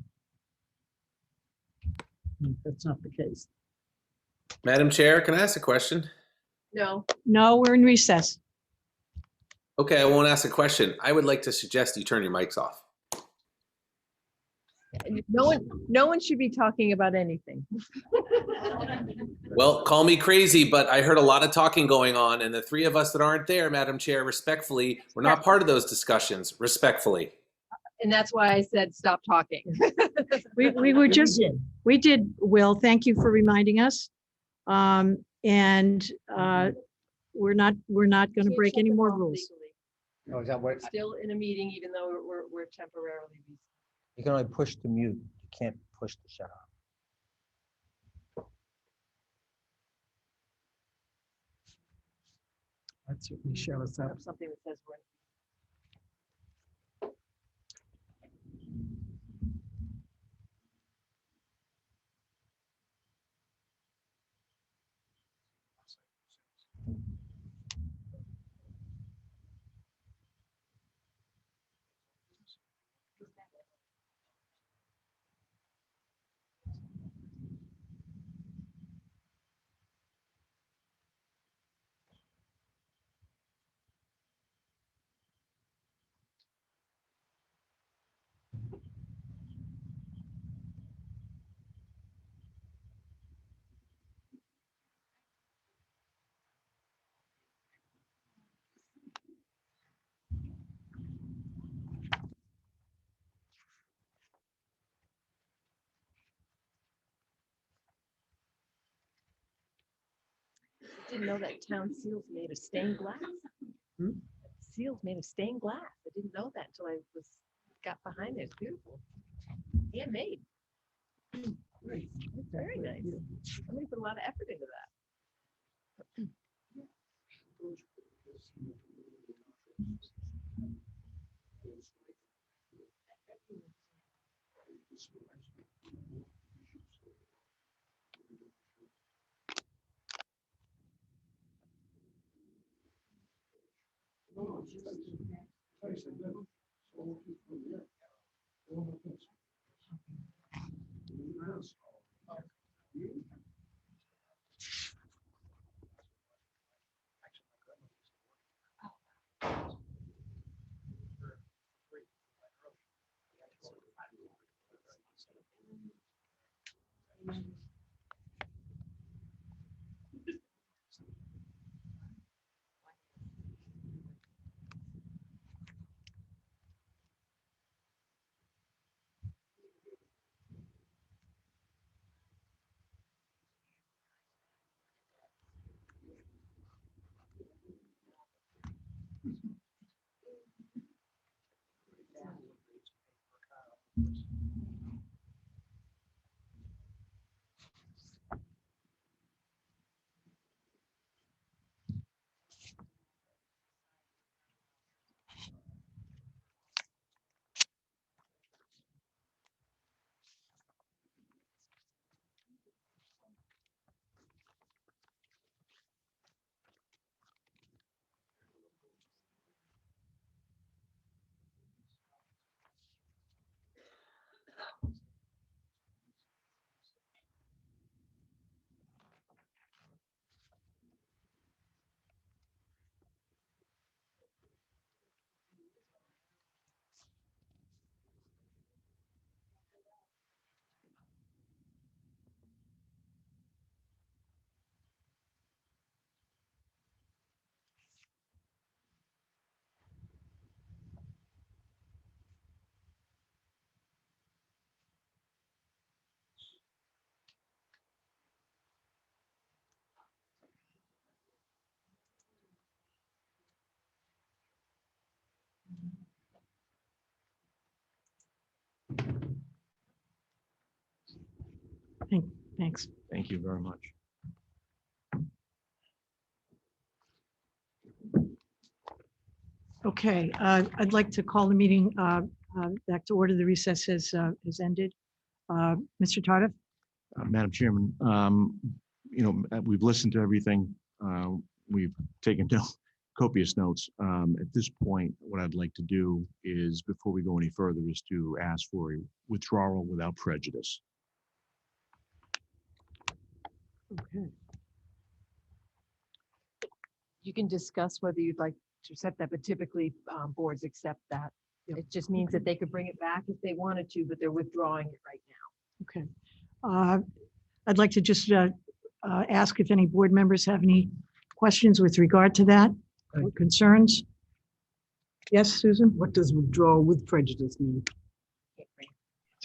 That's not the case. Madam Chair, can I ask a question? No. No, we're in recess. Okay, I won't ask a question. I would like to suggest you turn your mics off. No one should be talking about anything. Well, call me crazy, but I heard a lot of talking going on, and the three of us that aren't there, Madam Chair, respectfully, we're not part of those discussions, respectfully. And that's why I said, stop talking. We were just, we did, Will, thank you for reminding us. And we're not going to Can't break shut any them more off rules. legally. Oh, is that what, We're still in a meeting, even though we're temporarily. you can only push to mute, you can't push to shut off. That certainly shut us up. Something that says we're. Didn't know that town seals made of stained glass. Seals made of stained glass. I didn't know that until I got behind it. It's beautiful. Handmade. Very nice. Somebody put a lot of effort into that. Thanks. Thank you very much. Okay, I'd like to call the meeting back to order. The recess has ended. Mr. Tardif? Madam Chairman, we've listened to everything. We've taken copious notes. At this point, what I'd like to do is, before we go any further, is to ask for a withdrawal without prejudice. Okay. You can discuss whether you'd like to accept that, but typically boards accept that. It just means that they could bring it back if they wanted to, but they're withdrawing it right now. Okay. I'd like to just ask if any board members have any questions with regard to that or concerns. Yes, Susan? What does withdrawal with prejudice mean?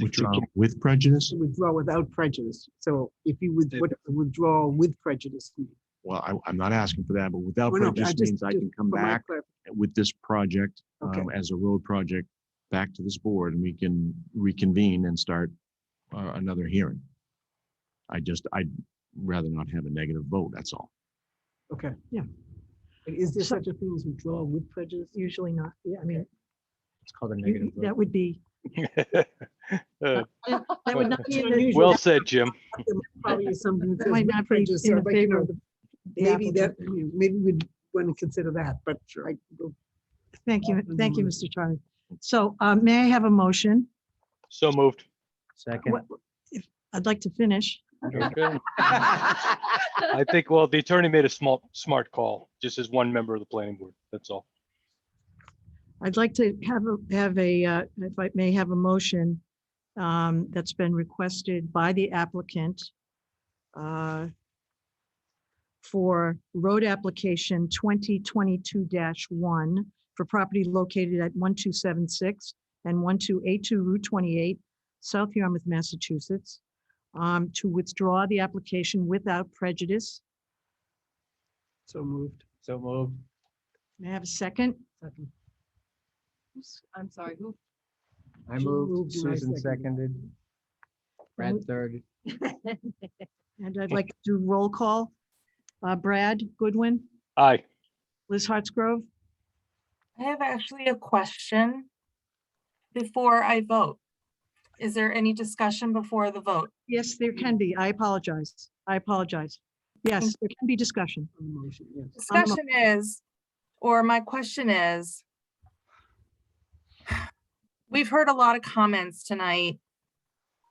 Withdraw with prejudice? Withdraw without prejudice. So if you would, what does withdrawal with prejudice mean? well, I'm not asking for that, but without Well, no, I prejudice just- means I just can come for my back clarif- with this project Okay. as a road project back to this board, and we can reconvene and start another hearing. I'd rather not have a negative vote, that's all. Okay. Yeah. Is there So- such a thing as withdrawal with prejudice? Usually not. Yeah, I mean, It's called a negative that vote. would be, that would not be in the. Well said, Jim. There Probably is something that That says might with not be prejudice, in or, the but, you favor know, of the maybe that, applicant. maybe we'd want to consider that, but I, Thank you, Mr. Charlie. So may I have a motion? So moved. Second. What- if- I'd like to finish. Okay. I think, well, the attorney made a smart call, just as one member of the planning board. That's all. I'd like to have a, if I may have a motion that's been requested by the applicant for road application 2022-1 for property located at 1276 and 1282 Route 28, South Yarmouth, Massachusetts, to withdraw the application without prejudice. so moved. So moved. May I have a second? Second. I'm sorry, who? I Jim moved, moved and I Susan seconded. seconded. Brad third. And I'd like to do roll call. Brad Goodwin, Aye. Liz Hartsgrove, I have actually a question before I vote. Is there any discussion before the vote? yes, there can be. I apologize. I apologize. Yes, there can be discussion. On the motion, yes. Discussion is, or my question is, we've heard a lot of comments tonight,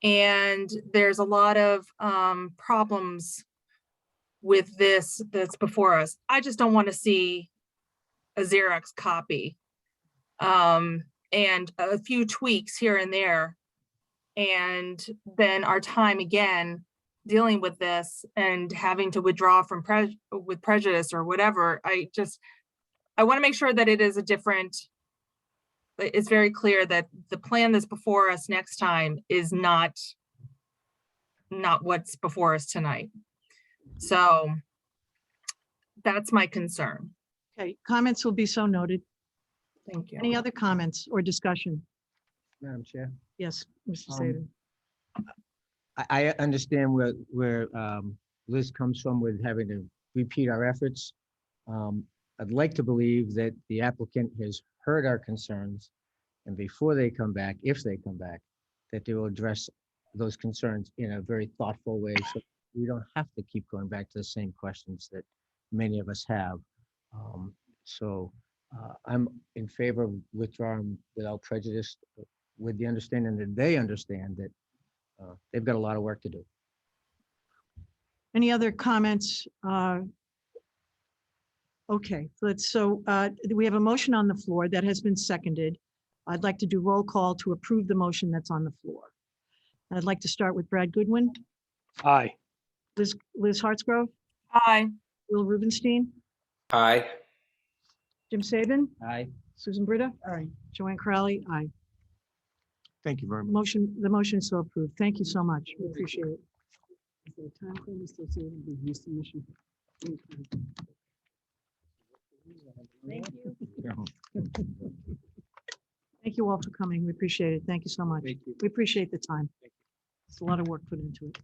and there's a lot of problems with this that's before us. I just don't want to see a Xerox copy and a few tweaks here and there, and then our time again dealing with this and having to withdraw from with prejudice or whatever. I want to make sure that it is a different, it's very clear that the plan that's before us next time is not what's before us tonight. So that's my concern. Okay, comments will be so noted. Thank you. Any other comments or discussion? Madam Chair. Yes, Mr. Um, Saban. I understand where Liz comes from with having to repeat our efforts. I'd like to believe that the applicant has heard our concerns, and before they come back, if they come back, that they will address those concerns in a very thoughtful way, so we don't have to keep going back to the same questions that many of us have. I'm in favor of withdrawing without prejudice, with the understanding that they understand that they've got a lot of work to do. Any other comments? Okay, so we have a motion on the floor that has been seconded. I'd like to do roll call to approve the motion that's on the floor. I'd like to start with Brad Goodwin, Aye. Liz Hartsgrove, Aye. Will Rubenstein, Aye. Jim Saban, Aye. Susan Britta, Aye. Joanne Crowley, aye. Thank you very much. The motion is so approved. Thank you so much. We appreciate it. Is there a time frame associated with your submission? Thank you. Thank you all for coming. We appreciate it. Thank you so much. Thank you. We appreciate the time. It's a lot of work put into it.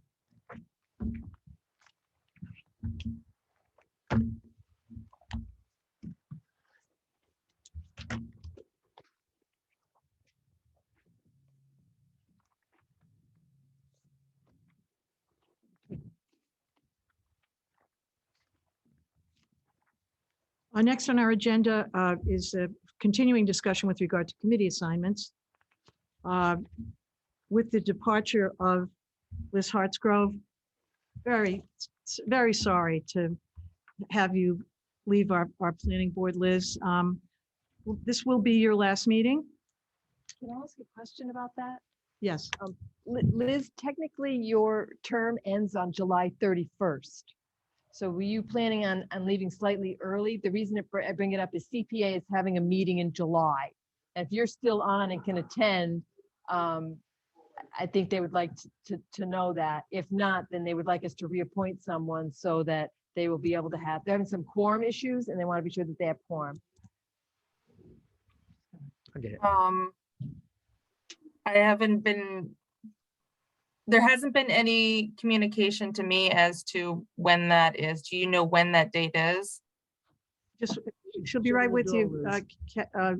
Next on our agenda is a continuing discussion with regard to committee assignments. With the departure of Liz Hartsgrove, very sorry to have you leave our planning board, Liz. This will be your last meeting? Can I ask a question about that? Yes. Liz, technically your term ends on July 31st. So were you planning on leaving slightly early? The reason I bring it up is CPA is having a meeting in July. And if you're still on and can attend, I think they would like to know that. If not, then they would like us to reappoint someone so that they will be able to have, they're having some quorum issues and they want to be sure that they have quorum. I get it. I haven't been, there hasn't been any communication to me as to when that is. Do you know when that date is? Just, she'll be right with you,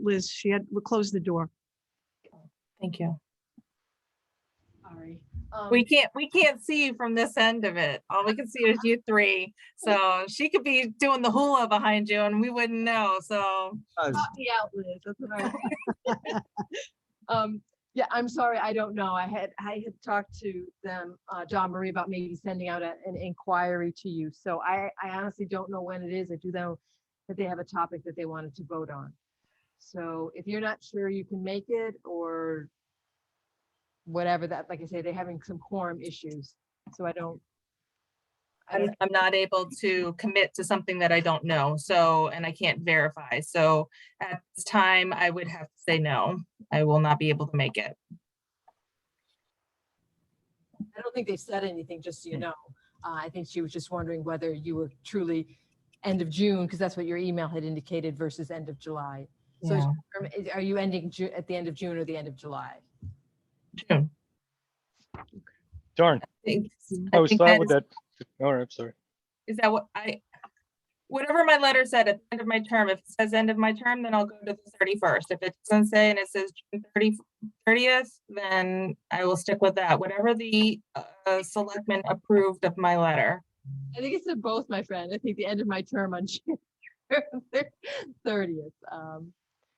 Liz. We'll close the door. Thank you. Sorry. We can't see you from this end of it. All we can see is you three. So she could be doing the hula behind you and we wouldn't know, so. Help me out, Liz. That's what I- Yeah, I'm sorry, I don't know. I had talked to them, John Marie, about maybe sending out an inquiry to you. So I honestly don't know when it is. I do know that they have a topic that they wanted to vote on. So if you're not sure you can make it or whatever that, like I say, they're having some quorum issues. So I'm not able to commit to something that I don't know. So, and I can't verify. So at this time, I would have to say no. I will not be able to make it. I don't think they said anything, just so you know. I think she was just wondering whether you were truly end of June, because that's what your email had indicated versus end of July. So are you ending at the end of June or the end of July? June. Darn. I was think fine that with is- that. All right, I'm sorry. Is that what whatever my letter said at the end of my term, if it says end of my term, then I'll go to the 31st. If it doesn't say and it says June 30th, then I will stick with that. Whatever the selectmen approved of my letter. I think it said both, my friend. I think the end of my term on June 30th.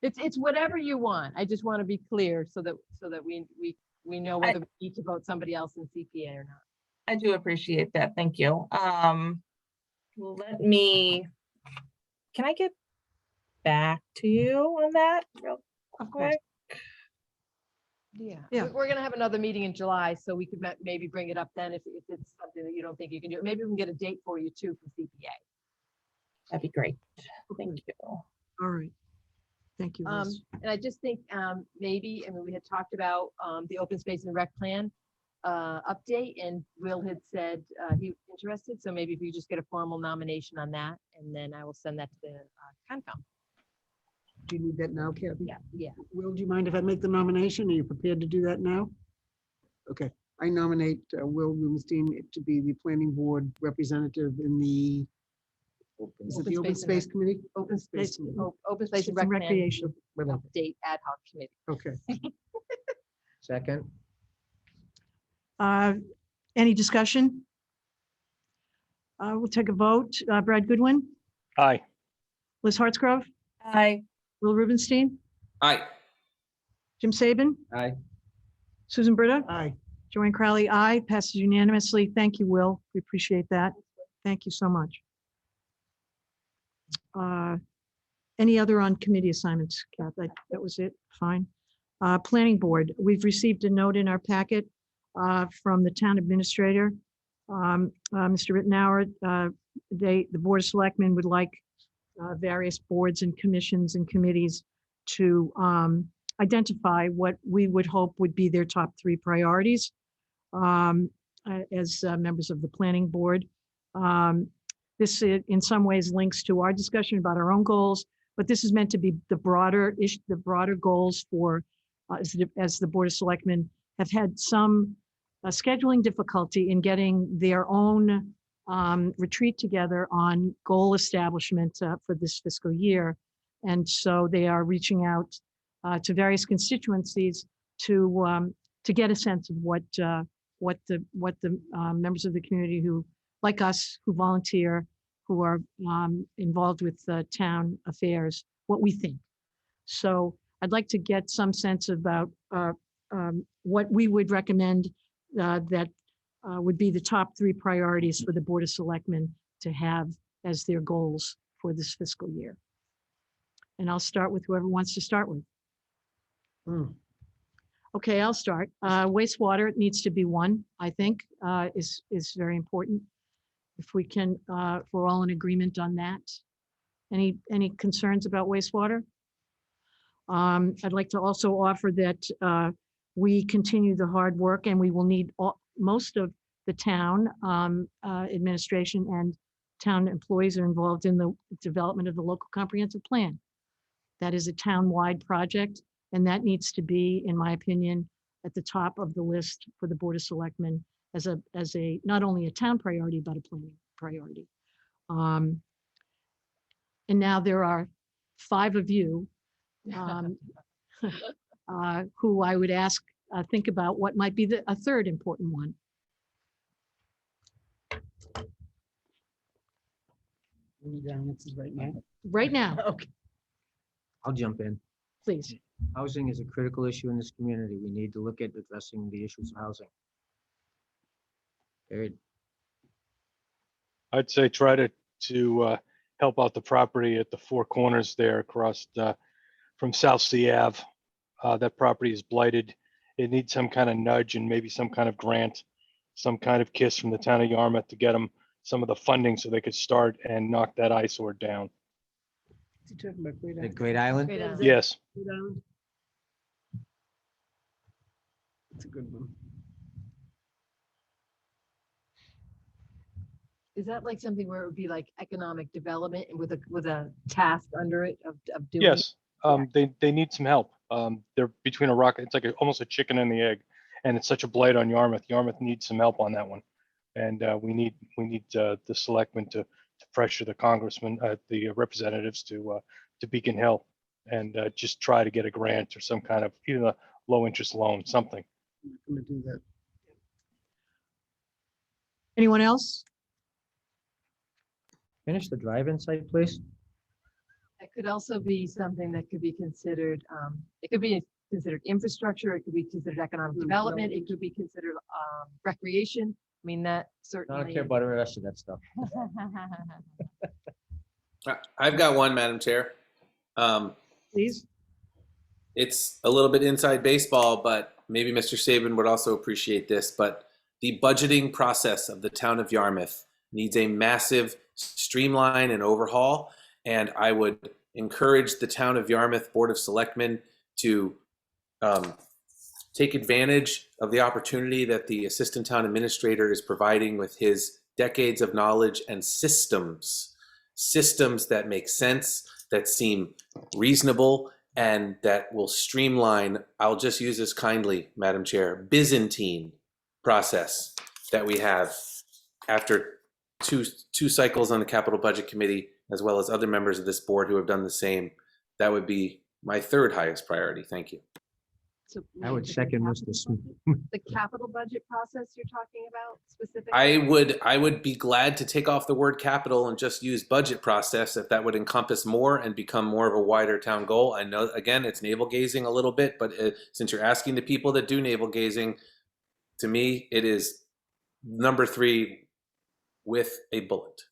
It's whatever you want. I just want to be clear so that we know whether we need to vote somebody else in CPA or not. I do appreciate that. Thank you. Can I get back to you on that real quick? Yeah, Yeah. we're gonna have another meeting in July, so we could maybe bring it up then if it's something that you don't think you can do. Maybe we can get a date for you too from CPA. That'd be great. Thank you. All right. Thank you, Liz. And I just think maybe, I mean, we had talked about the open space and rec plan update, and Will had said he was interested. So maybe if you just get a formal nomination on that, and then I will send that to the Concom. Do you need that now, Kathy? Yeah. Will, do you mind if I make the nomination? Are you prepared to do that now? Okay, I nominate Will Rubenstein to be the planning board representative in the, is it the Open Space Committee? Open Space, Committee. Open Space and and Rec Recreation. Update Ad Hoc Committee. Okay. Second. Any discussion? We'll take a vote. Brad Goodwin, Aye. Liz Hartsgrove, Aye. Will Rubenstein, Aye. Jim Saban, Aye. Susan Britta, Aye. Joanne Crowley, aye. Passes unanimously. Thank you, Will. We appreciate that. Thank you so much. Any other on committee assignments, Kath? That was it. Fine. Planning board, we've received a note in our packet from the town administrator, Mr. Rittenhour. The Board of Selectmen would like various boards and commissions and committees to identify what we would hope would be their top 3 priorities as members of the planning board. This in some ways links to our discussion about our own goals, but this is meant to be the broader issue, the broader goals for as the Board of Selectmen have had some scheduling difficulty in getting their own retreat together on goal establishment for this fiscal year. And so they are reaching out to various constituencies to get a sense of what the members of the community who, like us, who volunteer, who are involved with town affairs, what we think. So I'd like to get some sense about what we would recommend that would be the top 3 priorities for the Board of Selectmen to have as their goals for this fiscal year. And I'll start with whoever wants to start with. Okay, I'll start. Wastewater needs to be one, I think, is very important. If we can, if we're all in agreement on that. Any concerns about wastewater? I'd like to also offer that we continue the hard work, and we will need most of the town administration and town employees are involved in the development of the local comprehensive plan. That is a town-wide project, and that needs to be, in my opinion, at the top of the list for the Board of Selectmen as a not only a town priority, but a planning priority. And now there are 5 of you who I would ask, think about what might be a third important one. We need answers right now. Right now, Okay. I'll jump in. please. Housing is a critical issue in this community. We need to look at addressing the issues of housing. Period. I'd say try to help out the property at the 4 corners there across from South Sea Ave. That property is blighted. It needs some kind of nudge and maybe some kind of grant, some kind of kiss from the town of Yarmouth to get them some of the funding so they could start and knock that eyesore down. You talking about Great The Island? Great Island? Great Island. Yes. Great Island? That's a good one. Is that like something where it would be like economic development and with a task under it of doing? Yes, they need some help. They're between a rock, it's like almost a chicken and the egg, and it's such a blight on Yarmouth. Yarmouth needs some help on that one. And we need the selectmen to pressure the congressman, the representatives to Beacon Hill and just try to get a grant or some kind of, even a low interest loan, something. I'm gonna do that. Anyone else? Finish the drive-in site, please. That could also be something that could be considered, it could be considered infrastructure, it could be considered economic development, it could be considered recreation. I mean, that I certainly. don't care about the rest of that stuff. I've got one, Madam Chair. Please. It's a little bit inside baseball, but maybe Mr. Saban would also appreciate this. But the budgeting process of the town of Yarmouth needs a massive streamline and overhaul. And I would encourage the town of Yarmouth Board of Selectmen to take advantage of the opportunity that the assistant town administrator is providing with his decades of knowledge and systems that make sense, that seem reasonable, and that will streamline, I'll just use this kindly, Madam Chair, Byzantine process that we have after two cycles on the Capital Budget Committee, as well as other members of this board who have done the same. That would be my third highest priority. Thank you. So I would second Mr. Smith. the capital budget process you're talking about specifically? I would be glad to take off the word capital and just use budget process if that would encompass more and become more of a wider town goal. I know, again, it's navel gazing a little bit, but since you're asking the people that do navel gazing, to me, it is number 3 with a bullet.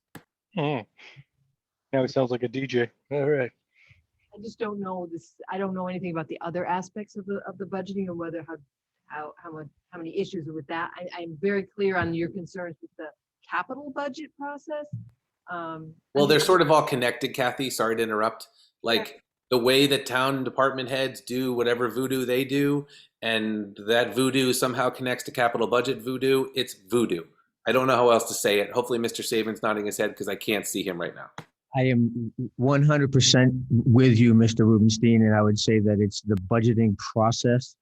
Now he sounds like a DJ. All right. I just don't know this, I don't know anything about the other aspects of the budgeting or whether how many issues are with that. I'm very clear on your concerns with the capital budget process. Well, they're sort of all connected, Kathy. Sorry to interrupt. Like the way that town department heads do whatever voodoo they do, and that voodoo somehow connects to capital budget voodoo, it's voodoo. I don't know how else to say it. Hopefully Mr. Saban's nodding his head because I can't see him right now. I am 100% with you, Mr. Rubenstein, and I would say that it's the budgeting process.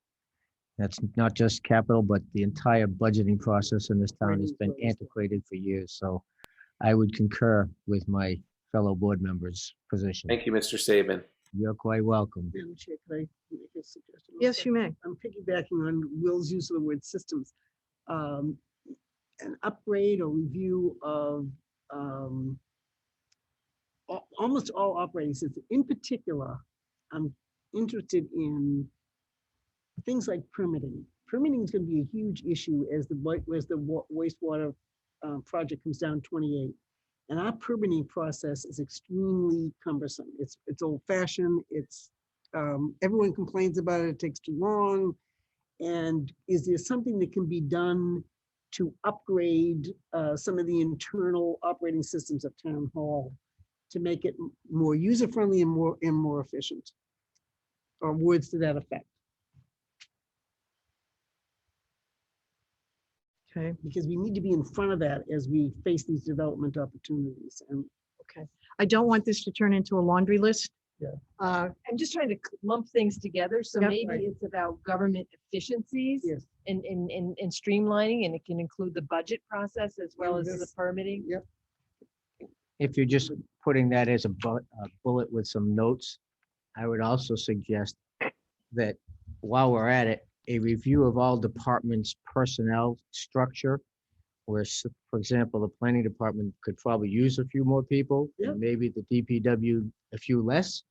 That's not just capital, but the entire budgeting process in this town has been antiquated for years. So I would concur with my fellow board members' position. Thank you, Mr. Saban. You're quite welcome. Madam Chair, could I make a suggestion? Yes, you may. I'm piggybacking on Will's use of the word systems. An upgrade or review of almost all operating systems. In particular, I'm interested in things like permitting. Permitting is going to be a huge issue as the wastewater project comes down 28. And our permitting process is extremely cumbersome. It's old fashioned. It's everyone complains about it. It takes too long. And is there something that can be done to upgrade some of the internal operating systems of Town Hall to make it more user-friendly and more efficient? Or words to that effect? Okay. Because we need to be in front of that as we face these development opportunities. And Okay. I don't want this to turn into a laundry list. Yeah. I'm just trying to lump things together, so Yep. maybe Right. it's about government efficiencies yes, and streamlining, and it can include the budget process as well as the Yes. permitting. yep. If you're just putting that as a bullet with some notes, I would also suggest that while we're at it, a review of all departments' personnel structure, where, for example, the planning department could probably use a few more people, Yep. and maybe the DPW a few less.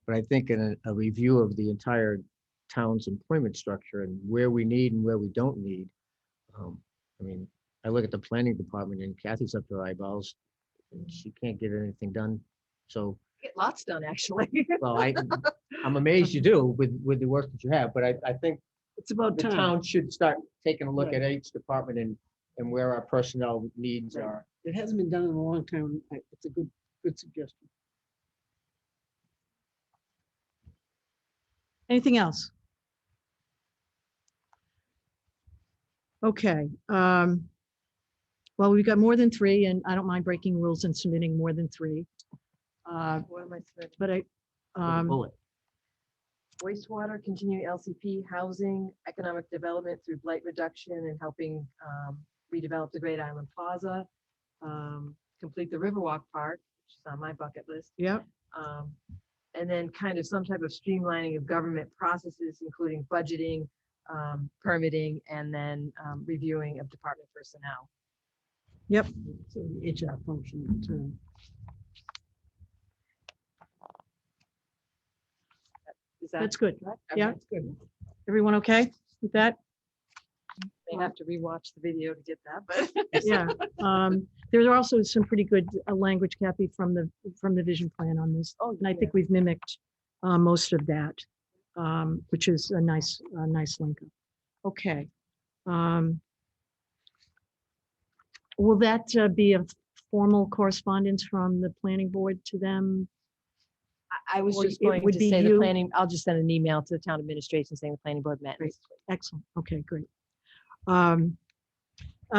But I think in a review of the entire town's employment structure and where we need and where we don't need. I mean, I look at the planning department and Kathy's up to her eyeballs, and she can't get anything done. So, Get lots done, actually. well, I'm amazed you do with the work that you have, but I think It's about the time. town should start taking a look Right. at each department and where our personnel needs Right. are. It hasn't been done in a long time. It's a good suggestion. Anything else? Okay. Well, we've got more than three, and I don't mind breaking rules and submitting more than three. What am I submitting? But With a bullet. Wastewater, continuing LCP, housing, economic development through blight reduction and helping redevelop the Great Island Plaza. Complete the Riverwalk Park, which is on my bucket list. Yep. And then kind of some type of streamlining of government processes, including budgeting, permitting, and then reviewing of department personnel. Yep. So the HR function too. Is that That's good. correct? Yeah. Okay, that's good. Everyone okay with that? May have to rewatch the video to get that, but. Yeah. There's also some pretty good language, Kathy, from the vision plan on this. Oh, And I think we've mimicked most of that, which is a nice link. Okay. Will that be a formal correspondence from the planning board to them? I was Or just it going would to be say the you? planning, I'll just send an email to the town administration saying the planning board met. Great. Excellent. Okay, great.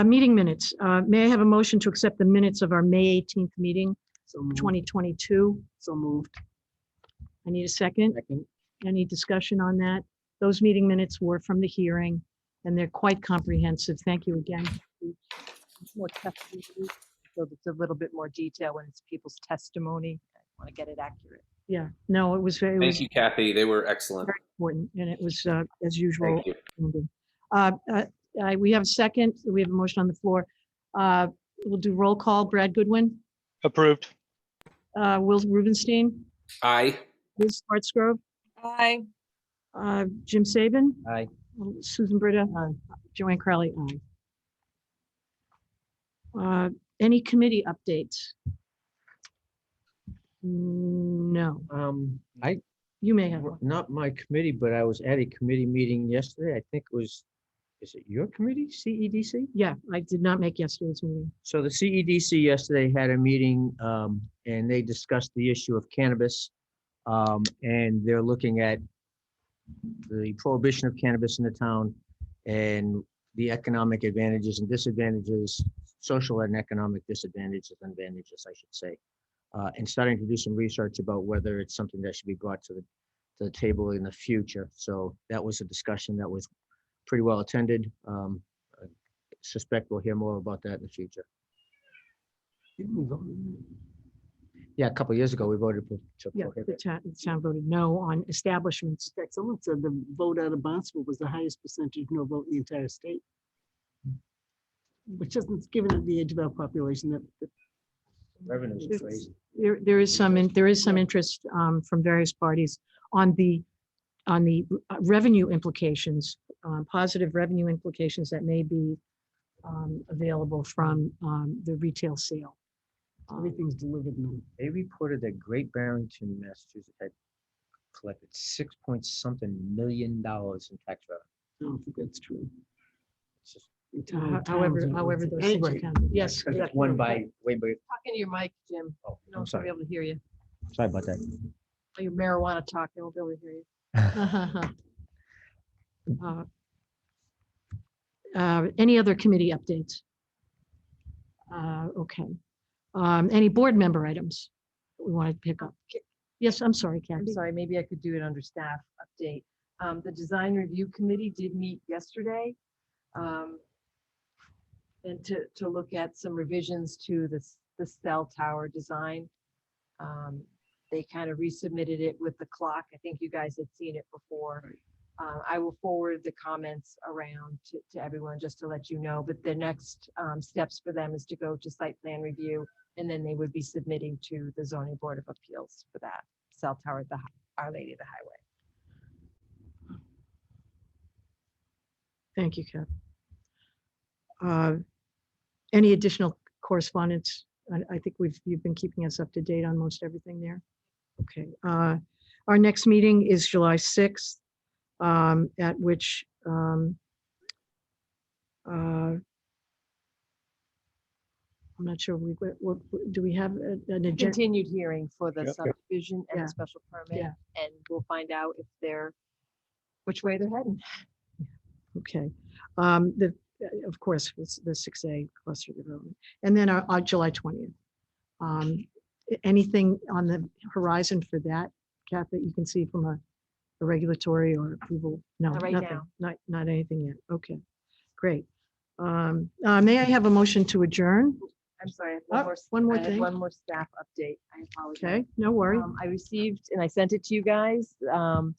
Meeting minutes. May I have a motion to accept the minutes of our May 18th meeting, So moved. 2022? So moved. I need a second. Second. Any discussion on that? Those meeting minutes were from the hearing, and they're quite comprehensive. Thank you again. More testimony, so it's a little bit more detail when it's people's testimony. I want to get it accurate. Yeah, no, it was very, Thank you, Kathy. They were excellent. very important, and it was, as usual. Thank you. We have a second. We have a motion on the floor. We'll do roll call. Brad Goodwin, Approved. Will Rubenstein, Aye. Liz Hartsgrove, Aye. Jim Saban, Aye. Susan Britta, Joanne Crowley, aye. Any committee updates? No, you may have one. Not my committee, but I was at a committee meeting yesterday. I think it was, is it your committee, CEDC? Yeah, I did not make yesterday's meeting. So the CEDC yesterday had a meeting and they discussed the issue of cannabis. And they're looking at the prohibition of cannabis in the town and the economic advantages and disadvantages, social and economic disadvantages and advantages, I should say. And starting to do some research about whether it's something that should be brought to the table in the future. So that was a discussion that was pretty well attended. I suspect we'll hear more about that in the future. Yeah, a couple of years ago, we voted to Yeah, the prohibit. town voted no on establishments. In fact, someone said the vote out of Barnstable was the highest percentage no vote in the entire state. Which doesn't, given the age of our population, that Revenues is crazy. There is some interest from various parties on the revenue implications, positive revenue implications that may be available from the retail sale. everything's delivered now. They reported that Great Barrington, Massachusetts had collected $6 million in tax revenue. I don't think that's true. It's just- However, those things are Anyway, counted. Yes. Because it's won by way, but, Talk into your mic, Jim. oh, No I'm one will sorry. be able to hear you. Sorry about that. Or your marijuana talk, they won't be able to hear you. Any other committee updates? Okay. Any board member items that we want to pick up? Yes, I'm sorry, I'm Kathy. sorry, maybe I could do it under staff update. The design review committee did meet yesterday. And to look at some revisions to the cell tower design. They kind of resubmitted it with the clock. I think you guys had seen it before. I will forward the comments around to everyone just to let you know, but the next steps for them is to go to site plan review, and then they would be submitting to the zoning board of appeals for that cell tower at the Our Lady of the Highway. Thank you, Kath. Any additional correspondence? I think you've been keeping us up to date on most everything there. Okay. Our next meeting is July 6th, at which I'm not sure what do we have an agenda? Continued hearing for the Yep. subdivision and Yeah. the special permit, Yeah. and we'll find out if which way they're heading. Okay. Of course, it's the 6A cluster development. And then our July 20th. Anything on the horizon for that, Kath, that you can see from a regulatory or approval? No, Not right nothing. now. Not anything yet. Okay, great. May I have a motion to adjourn? I'm sorry, I have Oh, one more I have thing. one more staff update. I apologize. Okay, no worry. I received, and I sent it to you guys, an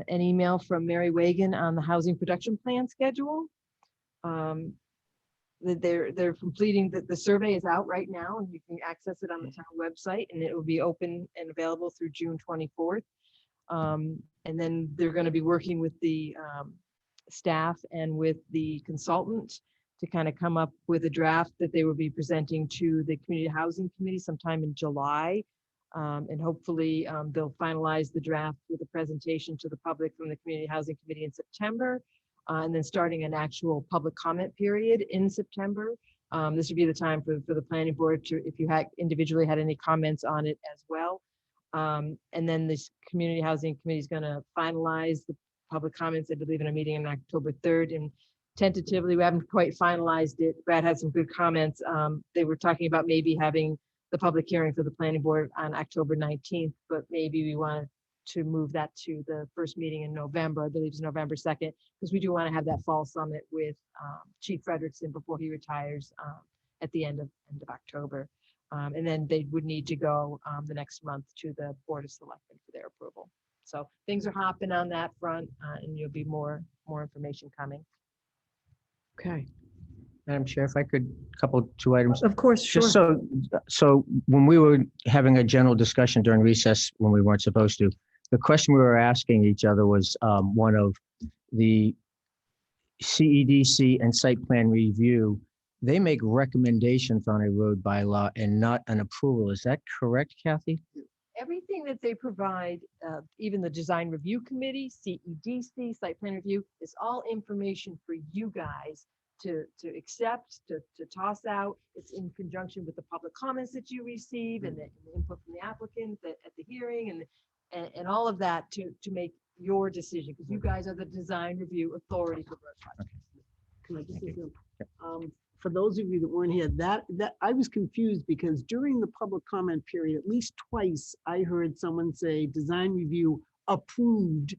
email from Mary Wagon on the housing production plan schedule. That they're completing, the survey is out right now, and you can access it on the town website, and it will be open and available through June 24th. And then they're going to be working with the staff and with the consultant to kind of come up with a draft that they will be presenting to the Community Housing Committee sometime in July. And hopefully they'll finalize the draft with a presentation to the public from the Community Housing Committee in September. And then starting an actual public comment period in September. This would be the time for the planning board to, if you had individually had any comments on it as well. And then this Community Housing Committee is going to finalize the public comments, I believe, in a meeting on October 3rd. And tentatively, we haven't quite finalized it. Brad had some good comments. They were talking about maybe having the public hearing for the planning board on October 19th, but maybe we want to move that to the first meeting in November. I believe it's November 2nd, because we do want to have that fall summit with Chief Frederickson before he retires at the end of October. And then they would need to go the next month to the Board of Selectmen for their approval. So things are hopping on that front, and you'll be more information coming. Okay. Madam Chair, if I could, two items. Of course, sure. Just so when we were having a general discussion during recess, when we weren't supposed to, the question we were asking each other was one of the CEDC and site plan review. They make recommendations on a road bylaw and not an approval. Is that correct, Kathy? Everything that they provide, even the design review committee, CEDC, site plan review, is all information for you guys to accept, to toss out. It's in conjunction with the public comments that you receive and the input from the applicant at the hearing and all of that to make your decision, because you guys are the design review authority for road projects. Can I just say something? For those of you that weren't here, that I was confused because during the public comment period, at least twice, I heard someone say design review approved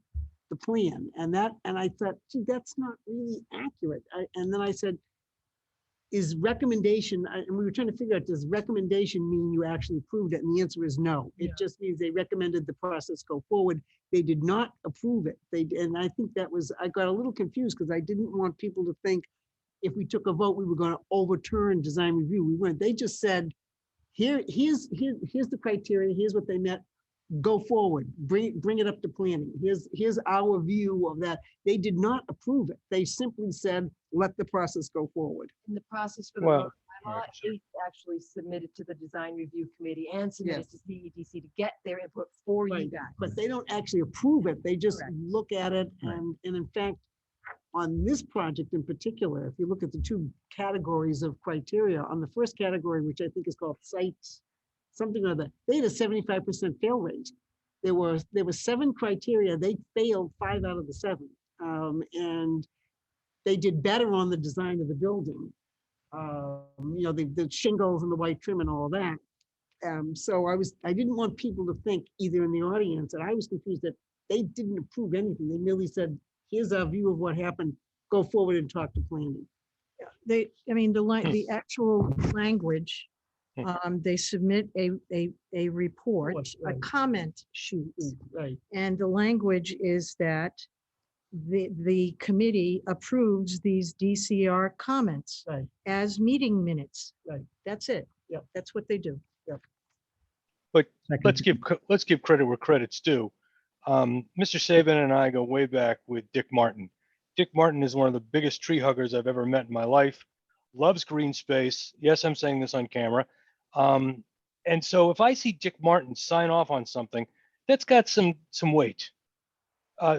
the plan. And I thought, gee, that's not really accurate. And then I said, is recommendation, and we were trying to figure out, does recommendation mean you actually approved it? And the answer is no. It just means they recommended the process go forward. They did not approve it. And I think I got a little confused because I didn't want people to think if we took a vote, we were going to overturn design review. We weren't. They just said, here's the criteria. Here's what they met. Go forward. Bring it up to planning. Here's our view of that. They did not approve it. They simply said, let the process go forward. And the process for the road bylaw is actually submitted to the design review committee and submitted to CEDC to get their input for you guys. But they don't actually approve it. They just look at it. And in fact, on this project in particular, if you look at the two categories of criteria, on the first category, which I think is called sites, something or other, they had a 75% fail rate. There were 7 criteria. They failed 5 out of the 7. And they did better on the design of the building. The shingles and the white trim and all of that. So I didn't want people to think either in the audience, and I was confused that they didn't approve anything. They merely said, here's our view of what happened, go forward and talk to planning. The actual language, they submit a report, a Right. comment sheet. Right. And the language is that the committee approves these DCR comments Right. as meeting minutes. Right. That's it. Yep. That's what they do. But let's give credit where credit's due. Mr. Saban and I go way back with Dick Martin. Dick Martin is one of the biggest tree huggers I've ever met in my life. Loves green space. Yes, I'm saying this on camera. And so if I see Dick Martin sign off on something, that's got some weight.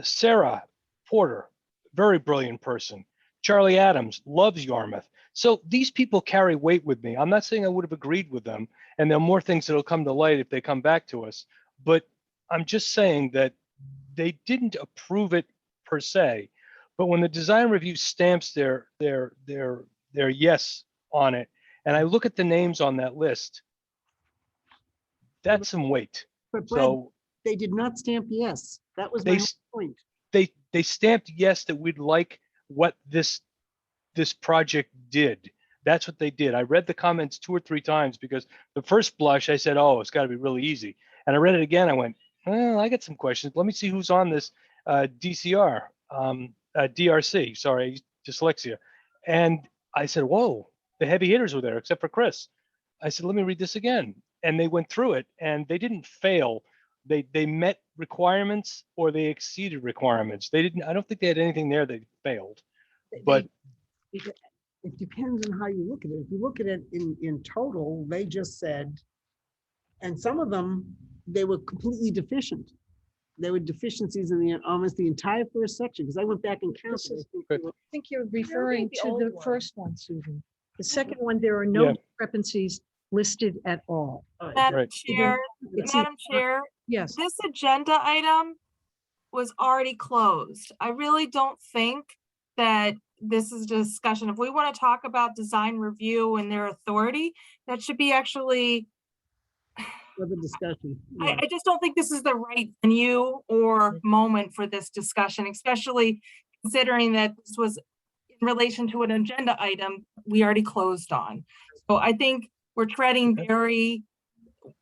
Sarah Porter, very brilliant person. Charlie Adams loves Yarmouth. So these people carry weight with me. I'm not saying I would have agreed with them, and there are more things that'll come to light if they come back to us. But I'm just saying that they didn't approve it per se. But when the design review stamps their yes on it, and I look at the names on that list, that's some weight. But Brad, So they did not stamp yes. That was my whole point. they stamped yes that we'd like what this project did. That's what they did. I read the comments 2 or 3 times because the first blush I said, oh, it's got to be really easy. And I read it again. I went, well, I got some questions. Let me see who's on this DRC. Sorry, dyslexia. And I said, whoa, the heavy hitters were there except for Chris. I said, let me read this again. And they went through it and they didn't fail. They met requirements or they exceeded requirements. I don't think they had anything there that failed. But It depends on how you look at it. If you look at it in total, they just said, and some of them, they were completely deficient. There were deficiencies in almost the entire first section, because I went back and counted. I think you're referring the to old the one. first one, Susan. The second one, there are no Yeah. discrepancies listed at all. Madam Right. Chair, It's Madam Chair, Yes. this agenda item was already closed. I really don't think that this is a discussion. If we want to talk about design review and their authority, that should be actually, For the discussion. I just don't think this is the right venue or moment for this discussion, especially considering that this was in relation to an agenda item we already closed on. So I think we're treading very,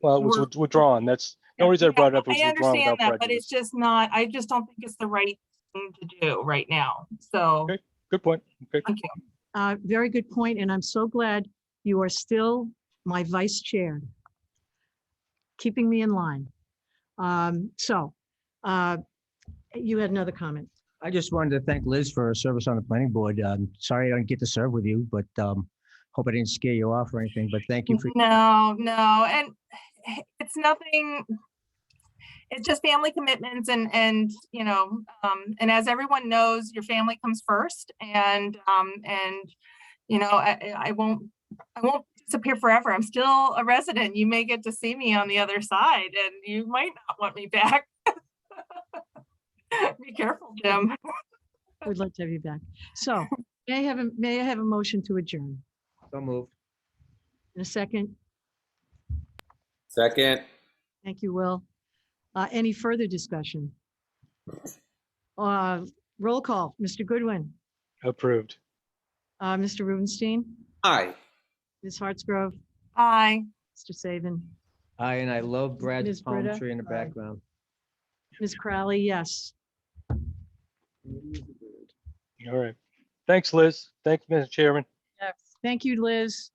well, it was withdrawn. That's the only reason I brought it up was I withdrawn understand without that, but prejudice. it's just not, I just don't think it's the right thing to do right now. So, Okay, good point. Okay. thank you. Very good point, and I'm so glad you are still my vice chair, keeping me in line. You had another comment. I just wanted to thank Liz for her service on the planning board. Sorry I don't get to serve with you, but hope I didn't scare you off or anything, but thank you for. No, and it's nothing, it's just family commitments and and as everyone knows, your family comes first and I won't disappear forever. I'm still a resident. You may get to see me on the other side and you might not want me back. Be careful, Jim. We'd like to have you back. So may I have a motion to adjourn? So moved. In a second. Second. Thank you, Will. Any further discussion? Roll call, Mr. Goodwin, Approved. Mr. Rubenstein, Aye. Ms. Hartsgrove, Aye. Mr. Saban, Aye, and I love Brad's Ms. palm Britta? tree in the background. Ms. Crowley, yes. All right. Thanks, Liz. Thanks, Mr. Chairman. Thank you, Liz.